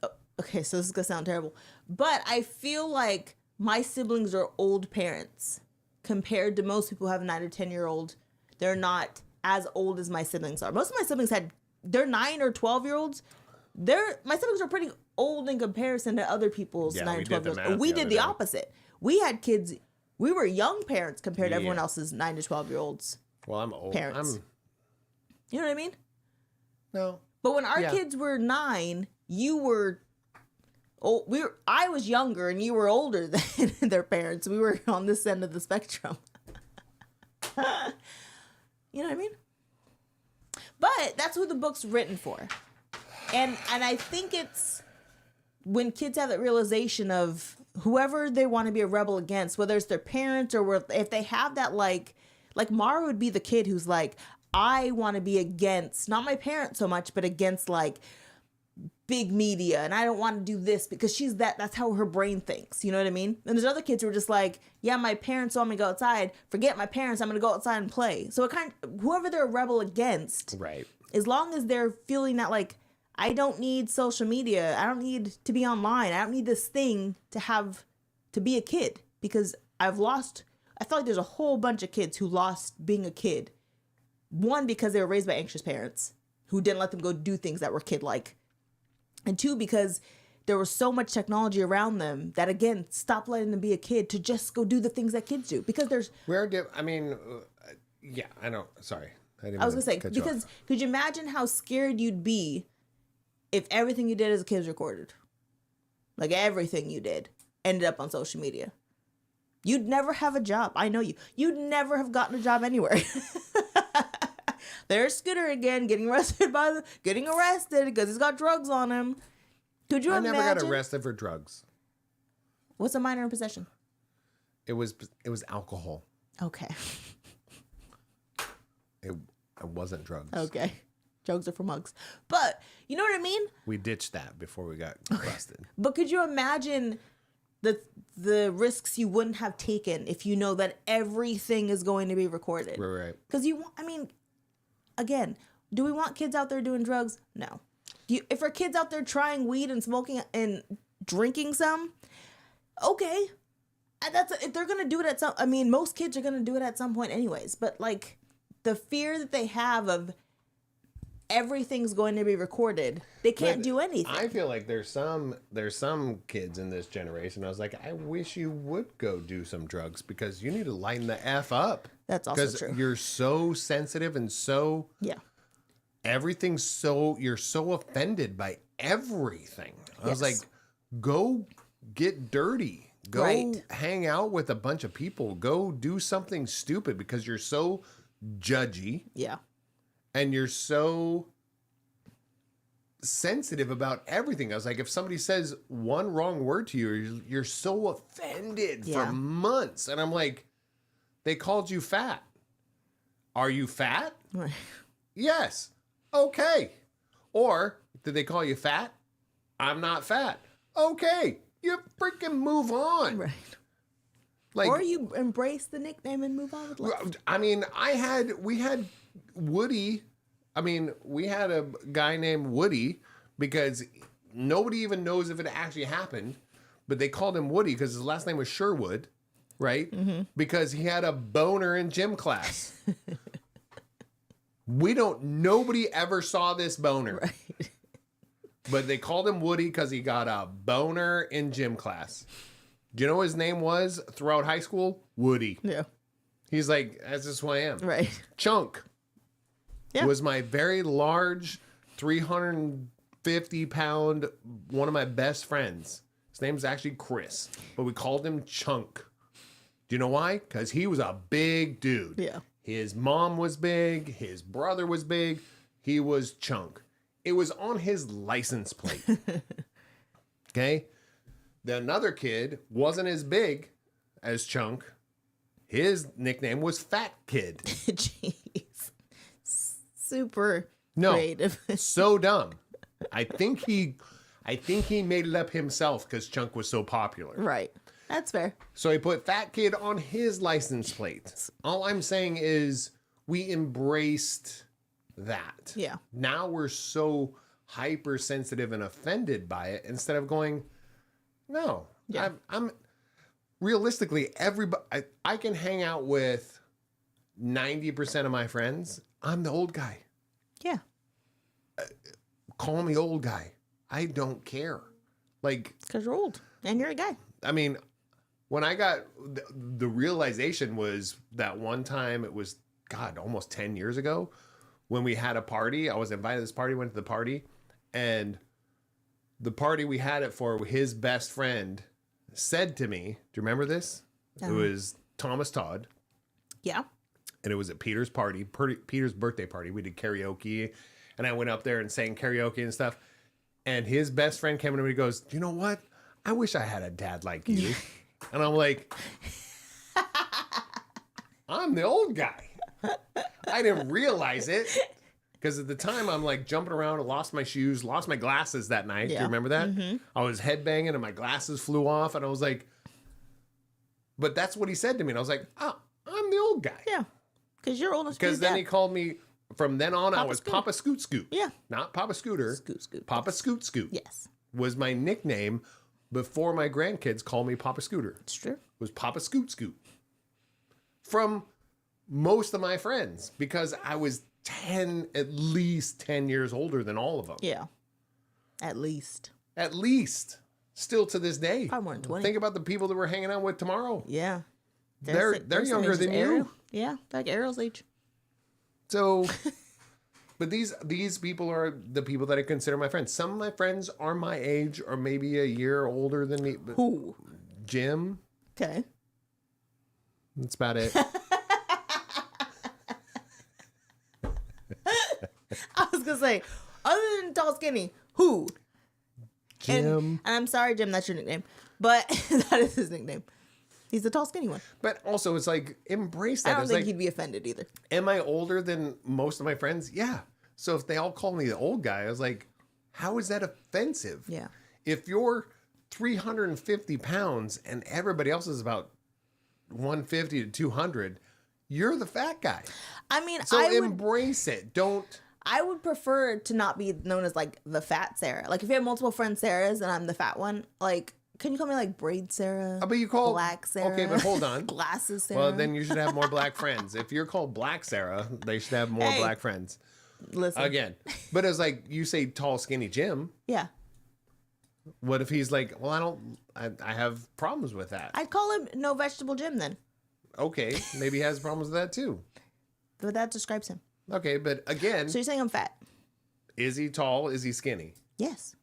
But, okay, so this is going to sound terrible. But I feel like my siblings are old parents compared to most people who have a 9 or 10-year-old. They're not as old as my siblings are. Most of my siblings they're 9 or 12-year-olds. My siblings are pretty old in comparison to other people's 9 or 12-year-olds. We did the opposite. We had kids we were young parents compared to everyone Yeah. else's 9 to 12-year-olds. Well, I'm old. Parents. You know what I mean? No. But when our Yeah. kids were 9, you were I was younger and you were older than their parents. We were on this end of the spectrum. You know what I mean? But that's what the book's written for. And I think it's when kids have that realization of whoever they want to be a rebel against, whether it's their parents or if they have that like Mara would be the kid who's like, I want to be against, not my parents so much, but against like big media, and I don't want to do this because that's how her brain thinks. You know what I mean? And there's other kids who are just like, yeah, my parents want me to go outside. Forget my parents, I'm going to go outside and play. So whoever they're a rebel against, Right. as long as they're feeling that like, I don't need social media, I don't need to be online, I don't need this thing to be a kid, because I feel like there's a whole bunch of kids who lost being a kid. One, because they were raised by anxious parents who didn't let them go do things that were kid-like. And two, because there was so much technology around them that, again, stopped letting them be a kid to just go do the things that kids do. Because there's... Yeah, I know. Sorry. I was going to say, because could you imagine how scared you'd be if everything you did as a kid was recorded? Like, everything you did ended up on social media. You'd never have a job. I know you. You'd never have gotten a job anywhere. There's Scooter again, getting arrested because he's got drugs on him. Could you imagine? I never got arrested for drugs. What's a minor in possession? It was alcohol. Okay. It wasn't drugs. Okay. Drugs are for mugs. But, you know what I mean? We ditched that before we got arrested. But could you imagine the risks you wouldn't have taken if you know that everything is going to be recorded? Right. Because again, do we want kids out there doing drugs? No. If our kids out there trying weed and smoking and drinking some, okay. If they're gonna do it at some, most kids are gonna do it at some point anyways. But like the fear that they have of everything's going to be recorded, they can't do anything. I feel like there's some kids in this generation. I was like, I wish you would go do some drugs because you need to lighten the F up. That's also true. Because you're so sensitive and so you're so offended by everything. I was like, go get dirty. Go hang out with a bunch of people. Go do something stupid because you're so judgy. Yeah. And you're so sensitive about everything. I was like, if somebody says one wrong word to you, you're so offended for months. And I'm like, they called you fat. Are you fat? Right. Yes. Okay. Or did they call you fat? I'm not fat. Okay. You freaking move on. Right. Like, or you embrace the nickname and move on with life. We had Woody. We had a guy named Woody because nobody even knows if it actually happened, but they called him Woody because his last name was Sherwood, right? Mm-hmm. Because he had a boner in gym class. Nobody ever saw this boner. Right. But they called him Woody because he got a boner in gym class. Do you know what his name was throughout high school? Woody. Yeah. He's like, that's just who I am. Right. Chunk was my very large, 350-pound, one of my best friends. His name's actually Chris, but we called him Chunk. Do you know why? Because he was a big dude. Yeah. His mom was big. His brother was big. He was Chunk. It was on his license plate. Okay? Then another kid wasn't as big as Chunk. His nickname was Fat Kid. Jeez. Super creative. So dumb. I think he made it up himself because Chunk was so popular. Right. That's fair. So he put Fat Kid on his license plate. All I'm saying is we embraced that. Yeah. Now we're so hypersensitive and offended by it instead of going, no. Yeah. I'm realistically, everybody, I can hang out with 90% of my friends. I'm the old guy. Yeah. Call me old guy. I don't care. Like, it's because you're old and you're a guy. when I got the realization was that one time, it was, God, almost 10 years ago, when we had a party. I was invited to this party, went to the party, and the party we had it for, his best friend said to me, do you remember this? It was Thomas Todd. Yeah. And it was at Peter's party, Peter's birthday party. We did karaoke, and I went up there and sang karaoke and stuff. And his best friend came to me and goes, you know what? I wish I had a dad like you. And I'm like, I'm the old guy. I didn't realize it. Because at the time, I'm like jumping around. I lost my shoes, lost my glasses that night. Do you remember that? Mm-hmm. I was headbanging and my glasses flew off. And I was like, but that's what he said to me. And I was like, oh, I'm the old guy. Yeah. Because you're old. Because then he called me, from then on, I was Scoot. Papa Scoot Scoot. Yeah. Not Papa Scooter. Scoot Scoot. Papa Scoot Scoot. Yes. Was my nickname before my grandkids called me Papa Scooter. It's true. Was Papa Scoot Scoot. From most of my friends, because I was at least 10 years older than all of them. Yeah. At least. At least. Still to this day. Probably more than 20. Think about the people that we're hanging out with tomorrow. Yeah. They're younger than you. Yeah. Like Ariel's age. So, but these people are the people that I consider my friends. Some of my friends are my age or maybe a year older than me. But Who? Jim. Okay. That's about it. I was going to say, other than tall, skinny, who? Jim. And I'm sorry, Jim, that's your nickname. But that is his nickname. He's the tall, skinny one. But also, it's like, embrace that. I don't It's think like, he'd be offended either. am I older than most of my friends? Yeah. So if they all call me the old guy, I was like, how is that offensive? Yeah. If you're 350 pounds and everybody else is about 150 to 200, you're the fat guy. I mean, So embrace it. Don't. I would prefer to not be known as like the fat Sarah. Like if you have multiple friends Sarahs and I'm the fat one, like can you call me like Braid Sarah? But you call Black Sarah. Okay, but hold on. Glasses Sarah. Well, then you should have more black friends. If you're called Black Sarah, they should have more black friends. Listen. Again. But it's like you say tall, skinny Jim. Yeah. What if he's like, well, I have problems with that. I'd call him No Vegetable Jim then. Okay, maybe he has problems with that too. But that describes him. Okay, but again, So you're saying I'm fat? is he tall? Is he skinny? Yes.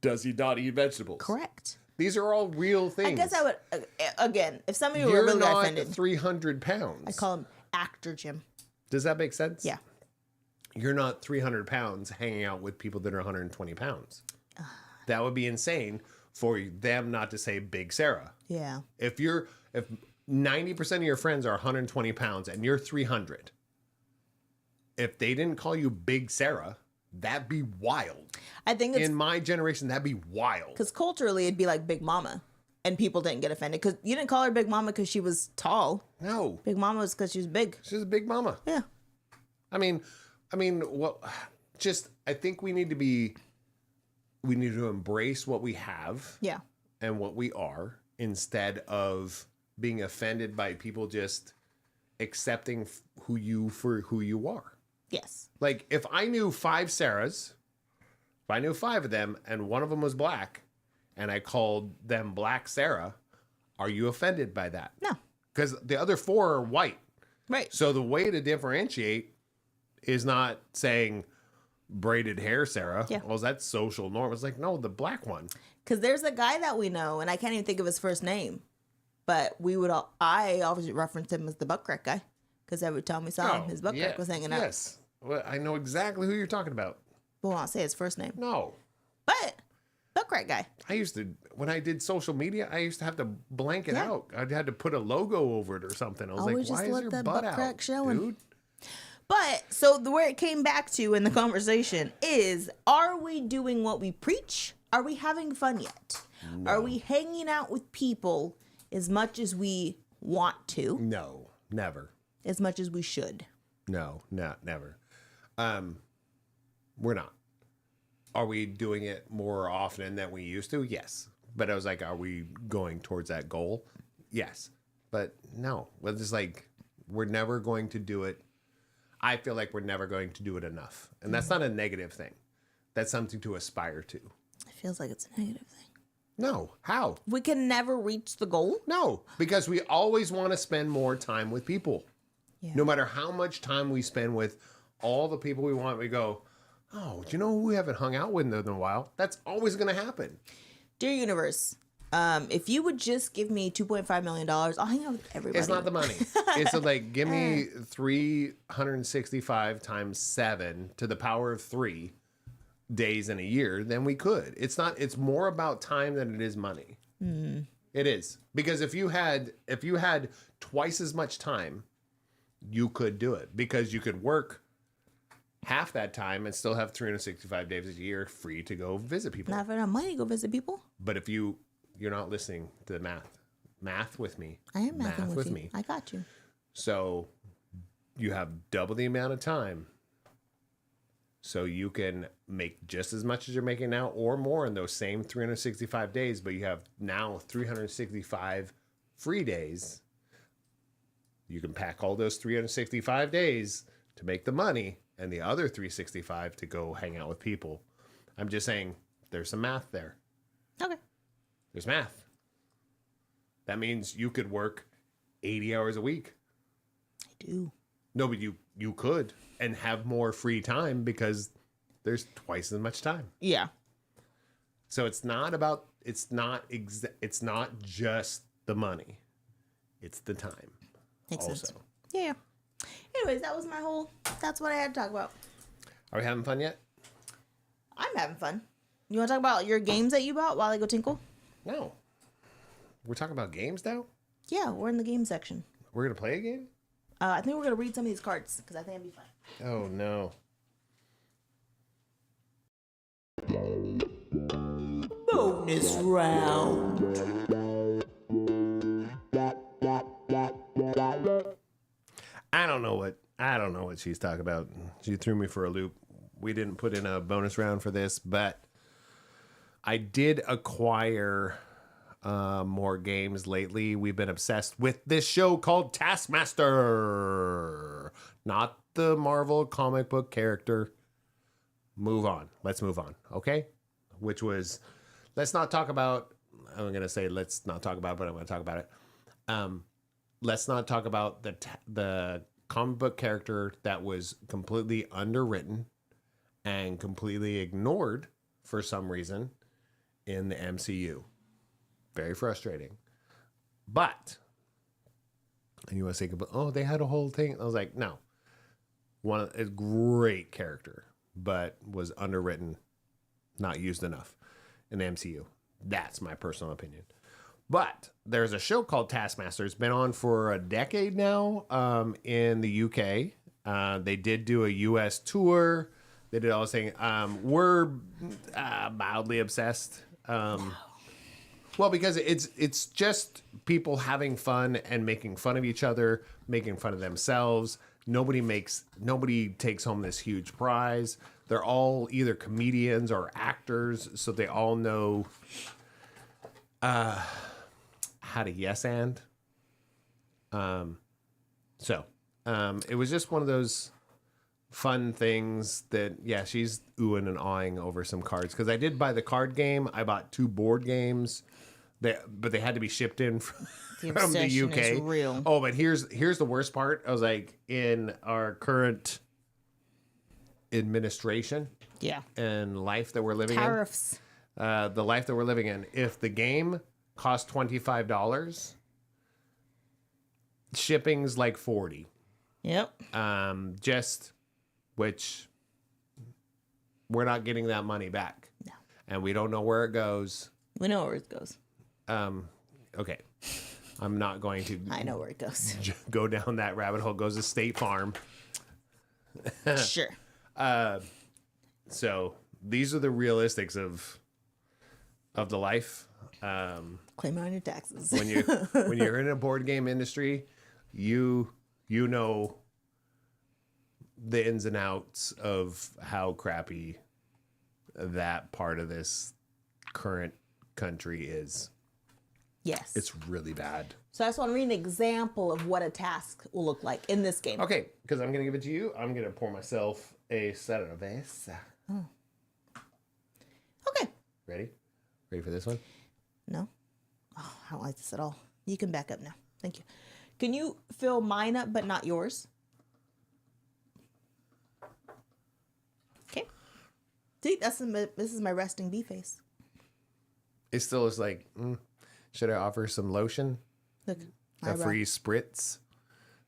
Does he not eat vegetables? Correct. These are all real things. I guess I would, again, if some of you were You're really not offended, 300 pounds. I'd call him Actor Jim. Does that make sense? Yeah. You're not 300 pounds hanging out with people that are 120 pounds. That would be insane for them not to say Big Sarah. Yeah. If 90% of your friends are 120 pounds and you're 300, if they didn't call you Big Sarah, that'd be wild. I think it's In my generation, that'd be wild. because culturally it'd be like Big Mama. And people didn't get offended because you didn't call her Big Mama because she was tall. No, Big Mama was because she was big. she's a big mama. Yeah. I mean, well, just I think we need to embrace what we have Yeah. and what we are instead of being offended by people just accepting who you are. Yes. Like if I knew 5 Sarahs, if I knew 5 of them and one of them was black and I called them Black Sarah, are you offended by that? No. Because the other 4 are white. Right. So the way to differentiate is not saying braided hair Sarah. Yeah. Well, that's social norm. It's like, no, the black one. Because there's a guy that we know, and I can't even think of his first name, but I always referenced him as the butt crack guy because every time we saw him, his butt crack was hanging out. Yes. Well, I know exactly who you're talking about. But I won't say his first name. No. But butt crack guy. I used to, when I did social media, I used to have to blank it out. I had to put a logo over it or something. I was Always like, just why let is your that butt butt crack out, showing. dude? But so where it came back to in the conversation is, are we doing what we preach? Are we having fun yet? No. Are we hanging out with people as much as we want to? No, never. As much as we should? No, never. We're not. Are we doing it more often than we used to? Yes. But I was like, are we going towards that goal? Yes. But no, it's just like, we're never going to do it. I feel like we're never going to do it enough. And that's not a negative thing. That's something to aspire to. It feels like it's a negative thing. No. How? We can never reach the goal. No, because we always want to spend more time with people. Yeah. No matter how much time we spend with all the people we want, we go, oh, do you know who we haven't hung out with in a while? That's always going to happen. Dear universe, if you would just give me $2.5 million, I'll hang out with everybody. It's not the money. It's like, give me 365 times 7 to the power of 3 days in a year, then we could. It's more about time than it is money. It is. Because if you had twice as much time, you could do it, because you could work half that time and still have 365 days a year free to go visit people. Not if I don't have money to go visit people. But if you're not listening to the math with me. I am mathing with you. me. I got you. So you have double the amount of time. So you can make just as much as you're making now or more in those same 365 days, but you have now 365 free days. You can pack all those 365 days to make the money and the other 365 to go hang out with people. I'm just saying there's some math there. Okay. There's math. That means you could work 80 hours a week. I do. No, but you could and have more free time because there's twice as much time. Yeah. So it's not just the money. It's the time. Makes also. sense. Yeah. Anyways, that's what I had to talk about. Are we having fun yet? I'm having fun. You want to talk about your games that you bought while I go tinkle? No. We're talking about games now? Yeah, we're in the game section. We're going to play a game? I think we're going to read some of these cards because I think it'd be fun. Oh, no. Bonus round. I don't know what she's talking about. She threw me for a loop. We didn't put in a bonus round for this, but I did acquire more games lately. We've been obsessed with this show called Taskmaster, not the Marvel comic book character. Let's move on. Okay. Which was, let's not talk about, I'm going to say, let's not talk about, but I'm going to talk about it. Let's not talk about the comic book character that was completely underwritten and completely ignored for some reason in the MCU. Very frustrating. But, and you want to say, oh, they had a whole thing. I was like, no. A great character, but was underwritten, not used enough in the MCU. That's my personal opinion. But there's a show called Taskmaster. It's been on for a decade now in the UK. They did do a US tour. They did all this thing. We're mildly obsessed. Well, because it's just people having fun and making fun of each other, making fun of themselves. Nobody takes home this huge prize. They're all either comedians or actors, so they all know how to yes and. It was just one of those fun things that, yeah, she's oohing and awing over some cards. Because I did buy the card game. I bought 2 board games, but they had to be shipped in from the UK. Is real. Oh, but here's the worst part. I was like, in our current administration and life that we're living Tariffs. in, the life that we're living in, if the game costs $25, shipping's like $40. Yep. Which we're not getting that money back. No. And we don't know where it goes. We know where it goes. Okay. I'm not going to I know where it goes. go down that rabbit hole. It goes to State Farm. Sure. So these are the realistics of the life. Claim it on your taxes. When you're in a board game industry, you know the ins and outs of how crappy that part of this current country is. Yes. It's really bad. So I just want to read an example of what a task will look like in this game. Okay, because I'm going to give it to you. I'm going to pour myself a cerveza. Okay. Ready? Ready for this one? No? Oh, I don't like this at all. You can back up now. Thank you. Can you fill mine up but not yours? Okay. See, this is my resting bee face. It still is like, should I offer some lotion? Look. A eyebrow. free spritz?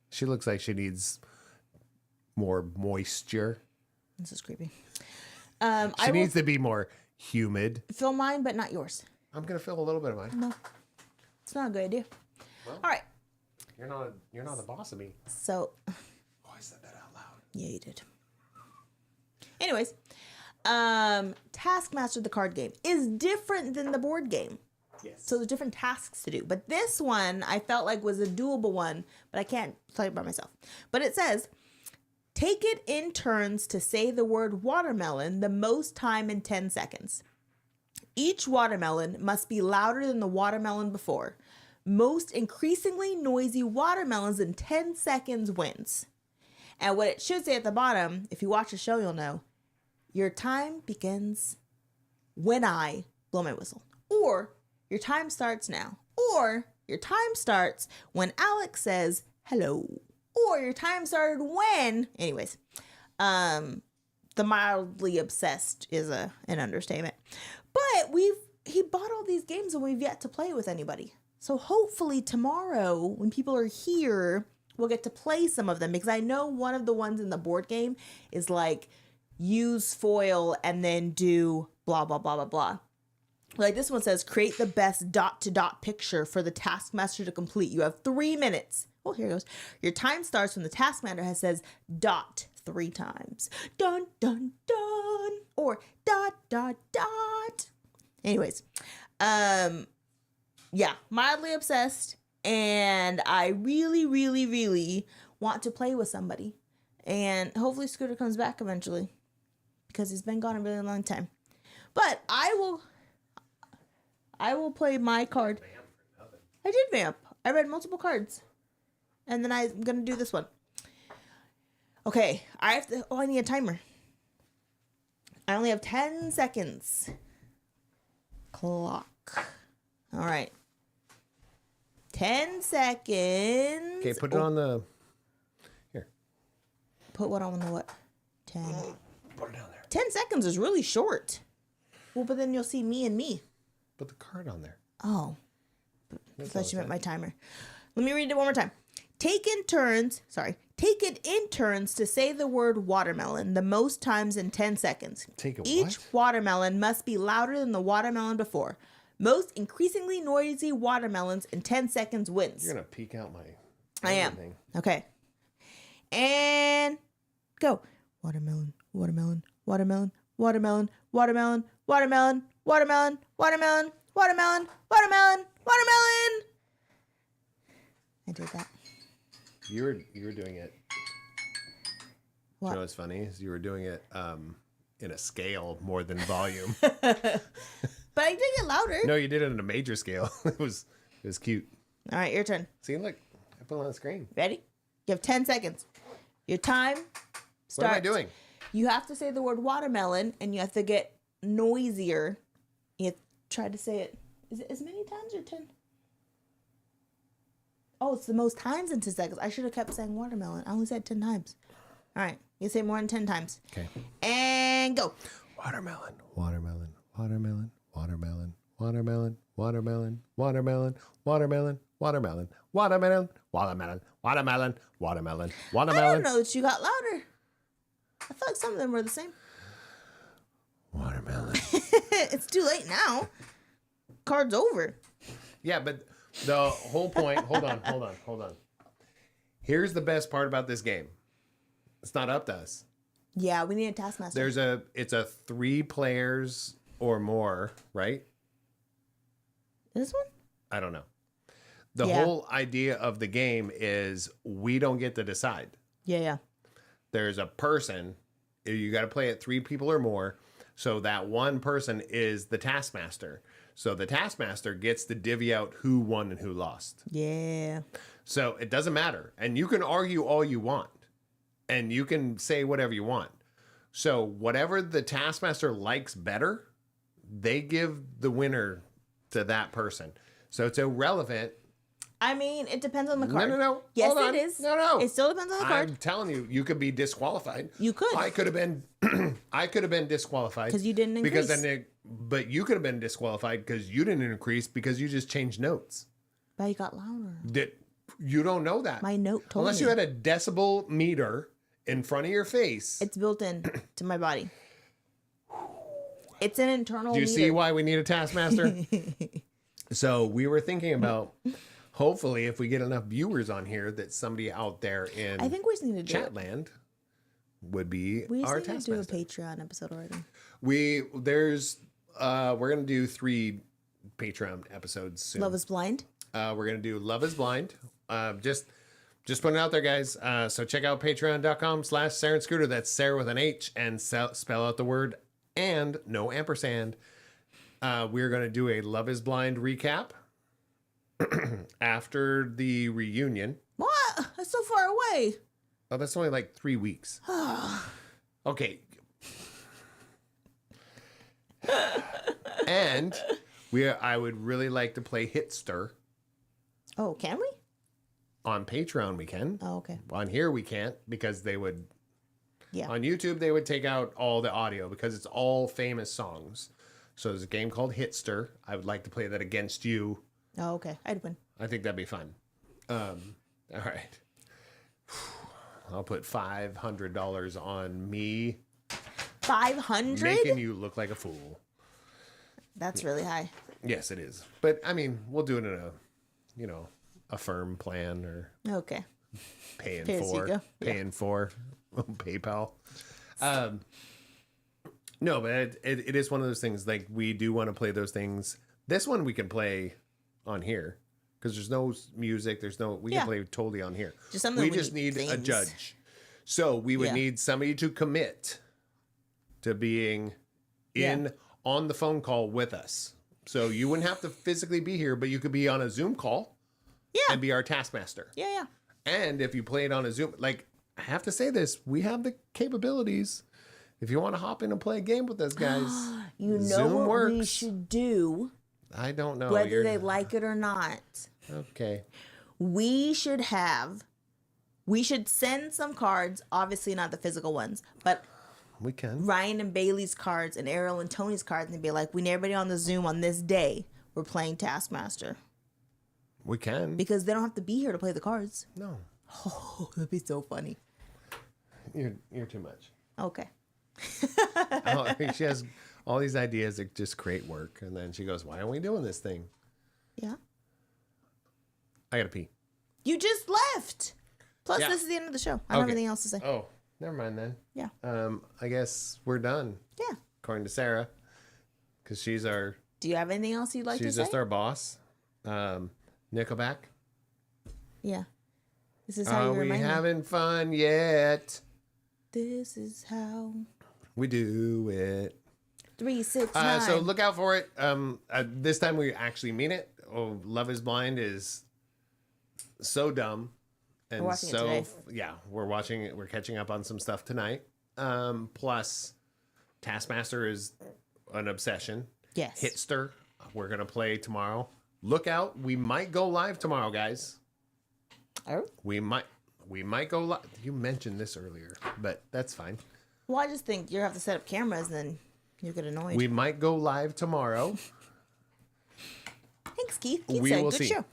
She looks like she needs more moisture. This is creepy. She needs to be more humid. Fill mine but not yours. I'm going to fill a little bit of mine. No. It's not a good idea. Well, All right. You're not the boss of me. So, Oh, I said that out loud. yeah, you did. Anyways, Taskmaster, the card game, is different than the board game. Yes. So there's different tasks to do. But this one I felt like was a doable one, but I can't play it by myself. But it says, take it in turns to say the word watermelon the most time in 10 seconds. Each watermelon must be louder than the watermelon before. Most increasingly noisy watermelons in 10 seconds wins. And what it should say at the bottom, if you watch the show, you'll know, your time begins when I blow my whistle. Or your time starts now. Or your time starts when Alex says hello. Or your time started when, anyways, the mildly obsessed is an understatement. But he bought all these games and we've yet to play with anybody. So hopefully tomorrow when people are here, we'll get to play some of them, because I know one of the ones in the board game is like use foil and then do blah, blah, blah, blah, blah. Like this one says, create the best dot-to-dot picture for the Taskmaster to complete. You have 3 minutes. Well, here it goes. Your time starts when the Taskmaster says dot 3 times. Dun, dun, dun. Or dot, dot, dot. Anyways, yeah, mildly obsessed. And I really, really, really want to play with somebody. And hopefully Scooter comes back eventually, because he's been gone a really long time. But I will play my card. I did vamp. I read multiple cards. And then I'm going to do this one. Okay. I need a timer. I only have 10 seconds. Clock. All right. 10 seconds. Okay, put it on the... Here. Put what on the what? 10. Put it down there. 10 seconds is really short. Well, but then you'll see me and me. Put the card on there. Oh. I That's thought you all meant it my timer. Let me read it one more time. Take it in turns to say the word watermelon the most times in 10 seconds. Take a Each what? watermelon must be louder than the watermelon before. Most increasingly noisy watermelons in 10 seconds wins. You're going to peek out my... I am. everything. Okay. And go. Watermelon, watermelon, watermelon, watermelon, watermelon, watermelon, watermelon, watermelon, watermelon, watermelon, watermelon. I did that. You were doing it... What? You know what's funny? Is you were doing it in a scale more than volume. But I did get louder. No, you did it in a major scale. It was cute. All right, your turn. See, look, I put it on the screen. Ready? You have 10 seconds. Your time starts. What am I doing? You have to say the word watermelon, and you have to get noisier. You have to try to say it. Is it as many times or 10? Oh, it's the most times in 10 seconds. I should have kept saying watermelon. I only said 10 times. All right. You say more than 10 times. Okay. And go. Watermelon, watermelon, watermelon, watermelon, watermelon, watermelon, watermelon, watermelon, watermelon, watermelon, watermelon, watermelon, watermelon, I watermelon. don't know that you got louder. I feel like some of them were the same. Watermelon. It's too late now. Card's over. Yeah, but the whole point. Hold on. Here's the best part about this game. It's not up to us. Yeah, we need a Taskmaster. It's a 3 players or more, right? This one? I don't know. The Yeah. whole idea of the game is we don't get to decide. Yeah. There's a person, you got to play it 3 people or more. So that one person is the Taskmaster. So the Taskmaster gets to divvy out who won and who lost. Yeah. So it doesn't matter. And you can argue all you want. And you can say whatever you want. So whatever the Taskmaster likes better, they give the winner to that person. So it's irrelevant. I mean, it depends on the card. No. Yes, Hold on. it is. No. It still depends on the card. I'm telling you, you could be disqualified. You could. I could have been. I could have been disqualified Because you didn't increase. But you could have been disqualified because you didn't increase because you just changed notes. But you got louder. You don't know that. My note told Unless me. you had a decibel meter in front of your face. It's built in to my body. It's an internal Do you meter. see why we need a taskmaster? So we were thinking about, hopefully, if we get enough viewers on here, that somebody out there in I think we just need to do it. Chatland would be We our just need to do a taskmaster. Patreon episode already. We're gonna do 3 Patreon episodes soon. Love is Blind. We're gonna do Love is Blind. Just putting it out there, guys. So check out patreon.com/Sarah and Scooter. That's Sarah with an H and spell out the word and no ampersand. We're gonna do a Love is Blind recap after the reunion. What? That's so far away. Oh, that's only like 3 weeks. Okay. And I would really like to play Hitster. Oh, can we? On Patreon we can. Oh, okay. On here we can't because they would. Yeah. On YouTube they would take out all the audio because it's all famous songs. So there's a game called Hitster. I would like to play that against you. Oh, okay. I'd win. I think that'd be fun. All right. I'll put $500 on me 500? making you look like a fool. That's really high. Yes, it is. But I mean, we'll do it in a firm plan or Okay. paying Pay as you for, go. paying for PayPal. No, but it is one of those things. Like we do want to play those things. This one we can play on here because there's no music. We Yeah. can play totally on here. Just something we we just need need a things. judge. So we would Yeah. need somebody to commit to being in on the phone call with us. So you wouldn't have to physically be here, but you could be on a Zoom call Yeah. and be our taskmaster. Yeah. And if you played on a Zoom, like I have to say this, we have the capabilities. If you want to hop in and play a game with us, guys, You know Zoom what we works. should do, I don't know. whether they like it or not. Okay. We should send some cards, obviously not the physical ones, but We can. Ryan and Bailey's cards and Ariel and Tony's cards and be like, we need everybody on the Zoom on this day. We're playing Taskmaster. We can. Because they don't have to be here to play the cards. No. Oh, that'd be so funny. You're too much. Okay. She has all these ideas that just create work. And then she goes, why aren't we doing this thing? Yeah. I got to pee. You just left. Plus, Yeah. this is the end of the show. I don't have Okay. anything else to say. Oh, never mind then. Yeah. I guess we're done, Yeah. according to Sarah. Because she's Do you have anything else you'd like to say? just our boss. Nickelback. Yeah. This is how Are you we remind me. having fun yet? This is how. We do it. 3, 6, 9. So look out for it. This time we actually mean it. Oh, Love is Blind is so dumb. And We're watching it so, today. yeah, we're watching it. We're catching up on some stuff tonight. Plus, Taskmaster is an obsession. Yes. Hitster, we're going to play tomorrow. Look out. We might go live tomorrow, guys. Oh. We might go live. You mentioned this earlier, but that's fine. Well, I just think you have to set up cameras, and then you get annoyed. We might go live tomorrow. Thanks, Keith. Keith We said, will good see. show.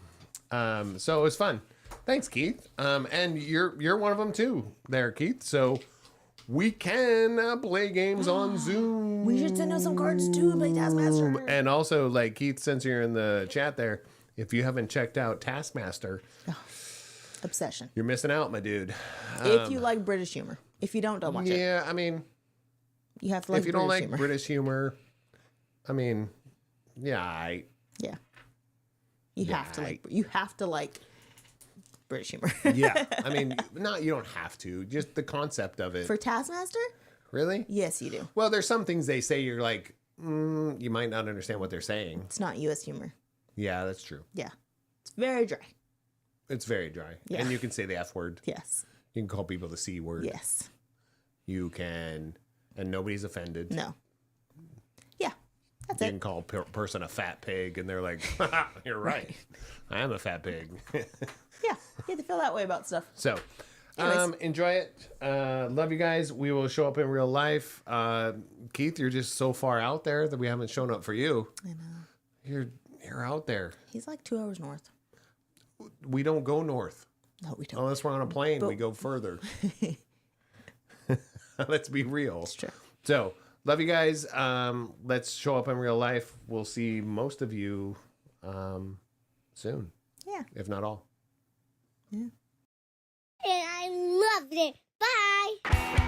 So it was fun. Thanks, Keith. And you're one of them too, there, Keith. So we can play games on Zoom. We should send out some cards too, play Taskmaster. And also, like Keith, since you're in the chat there, if you haven't checked out Taskmaster, Obsession. you're missing out, my dude. If you like British humor. If you don't watch it. Yeah, I mean, You have to like if you don't like humor. British humor, I mean, yeah, Yeah. You Yeah, have to like British humor. yeah. I mean, you don't have to. Just the concept of it. For Taskmaster? Really? Yes, you do. Well, there's some things they say you're like, you might not understand what they're saying. It's not US humor. Yeah, that's true. Yeah. It's very dry. It's very dry. Yeah. And you can say the F word. Yes. You can call people the C word. Yes. You can, and nobody's offended. No. Yeah. That's you it. can call a person a fat pig, and they're like, "You're right. I am a fat pig." Yeah, you have to feel that way about stuff. So, Anyways. enjoy it. Love you guys. We will show up in real life. Keith, you're just so far out there that we haven't shown up for you. I know. You're out there. He's like 2 hours north. We don't go north No, we don't. unless we're on a plane. But- we go further. Let's be real. It's true. So, love you guys. Let's show up in real life. We'll see most of you soon, Yeah. if not all. Yeah. And I loved it. Bye.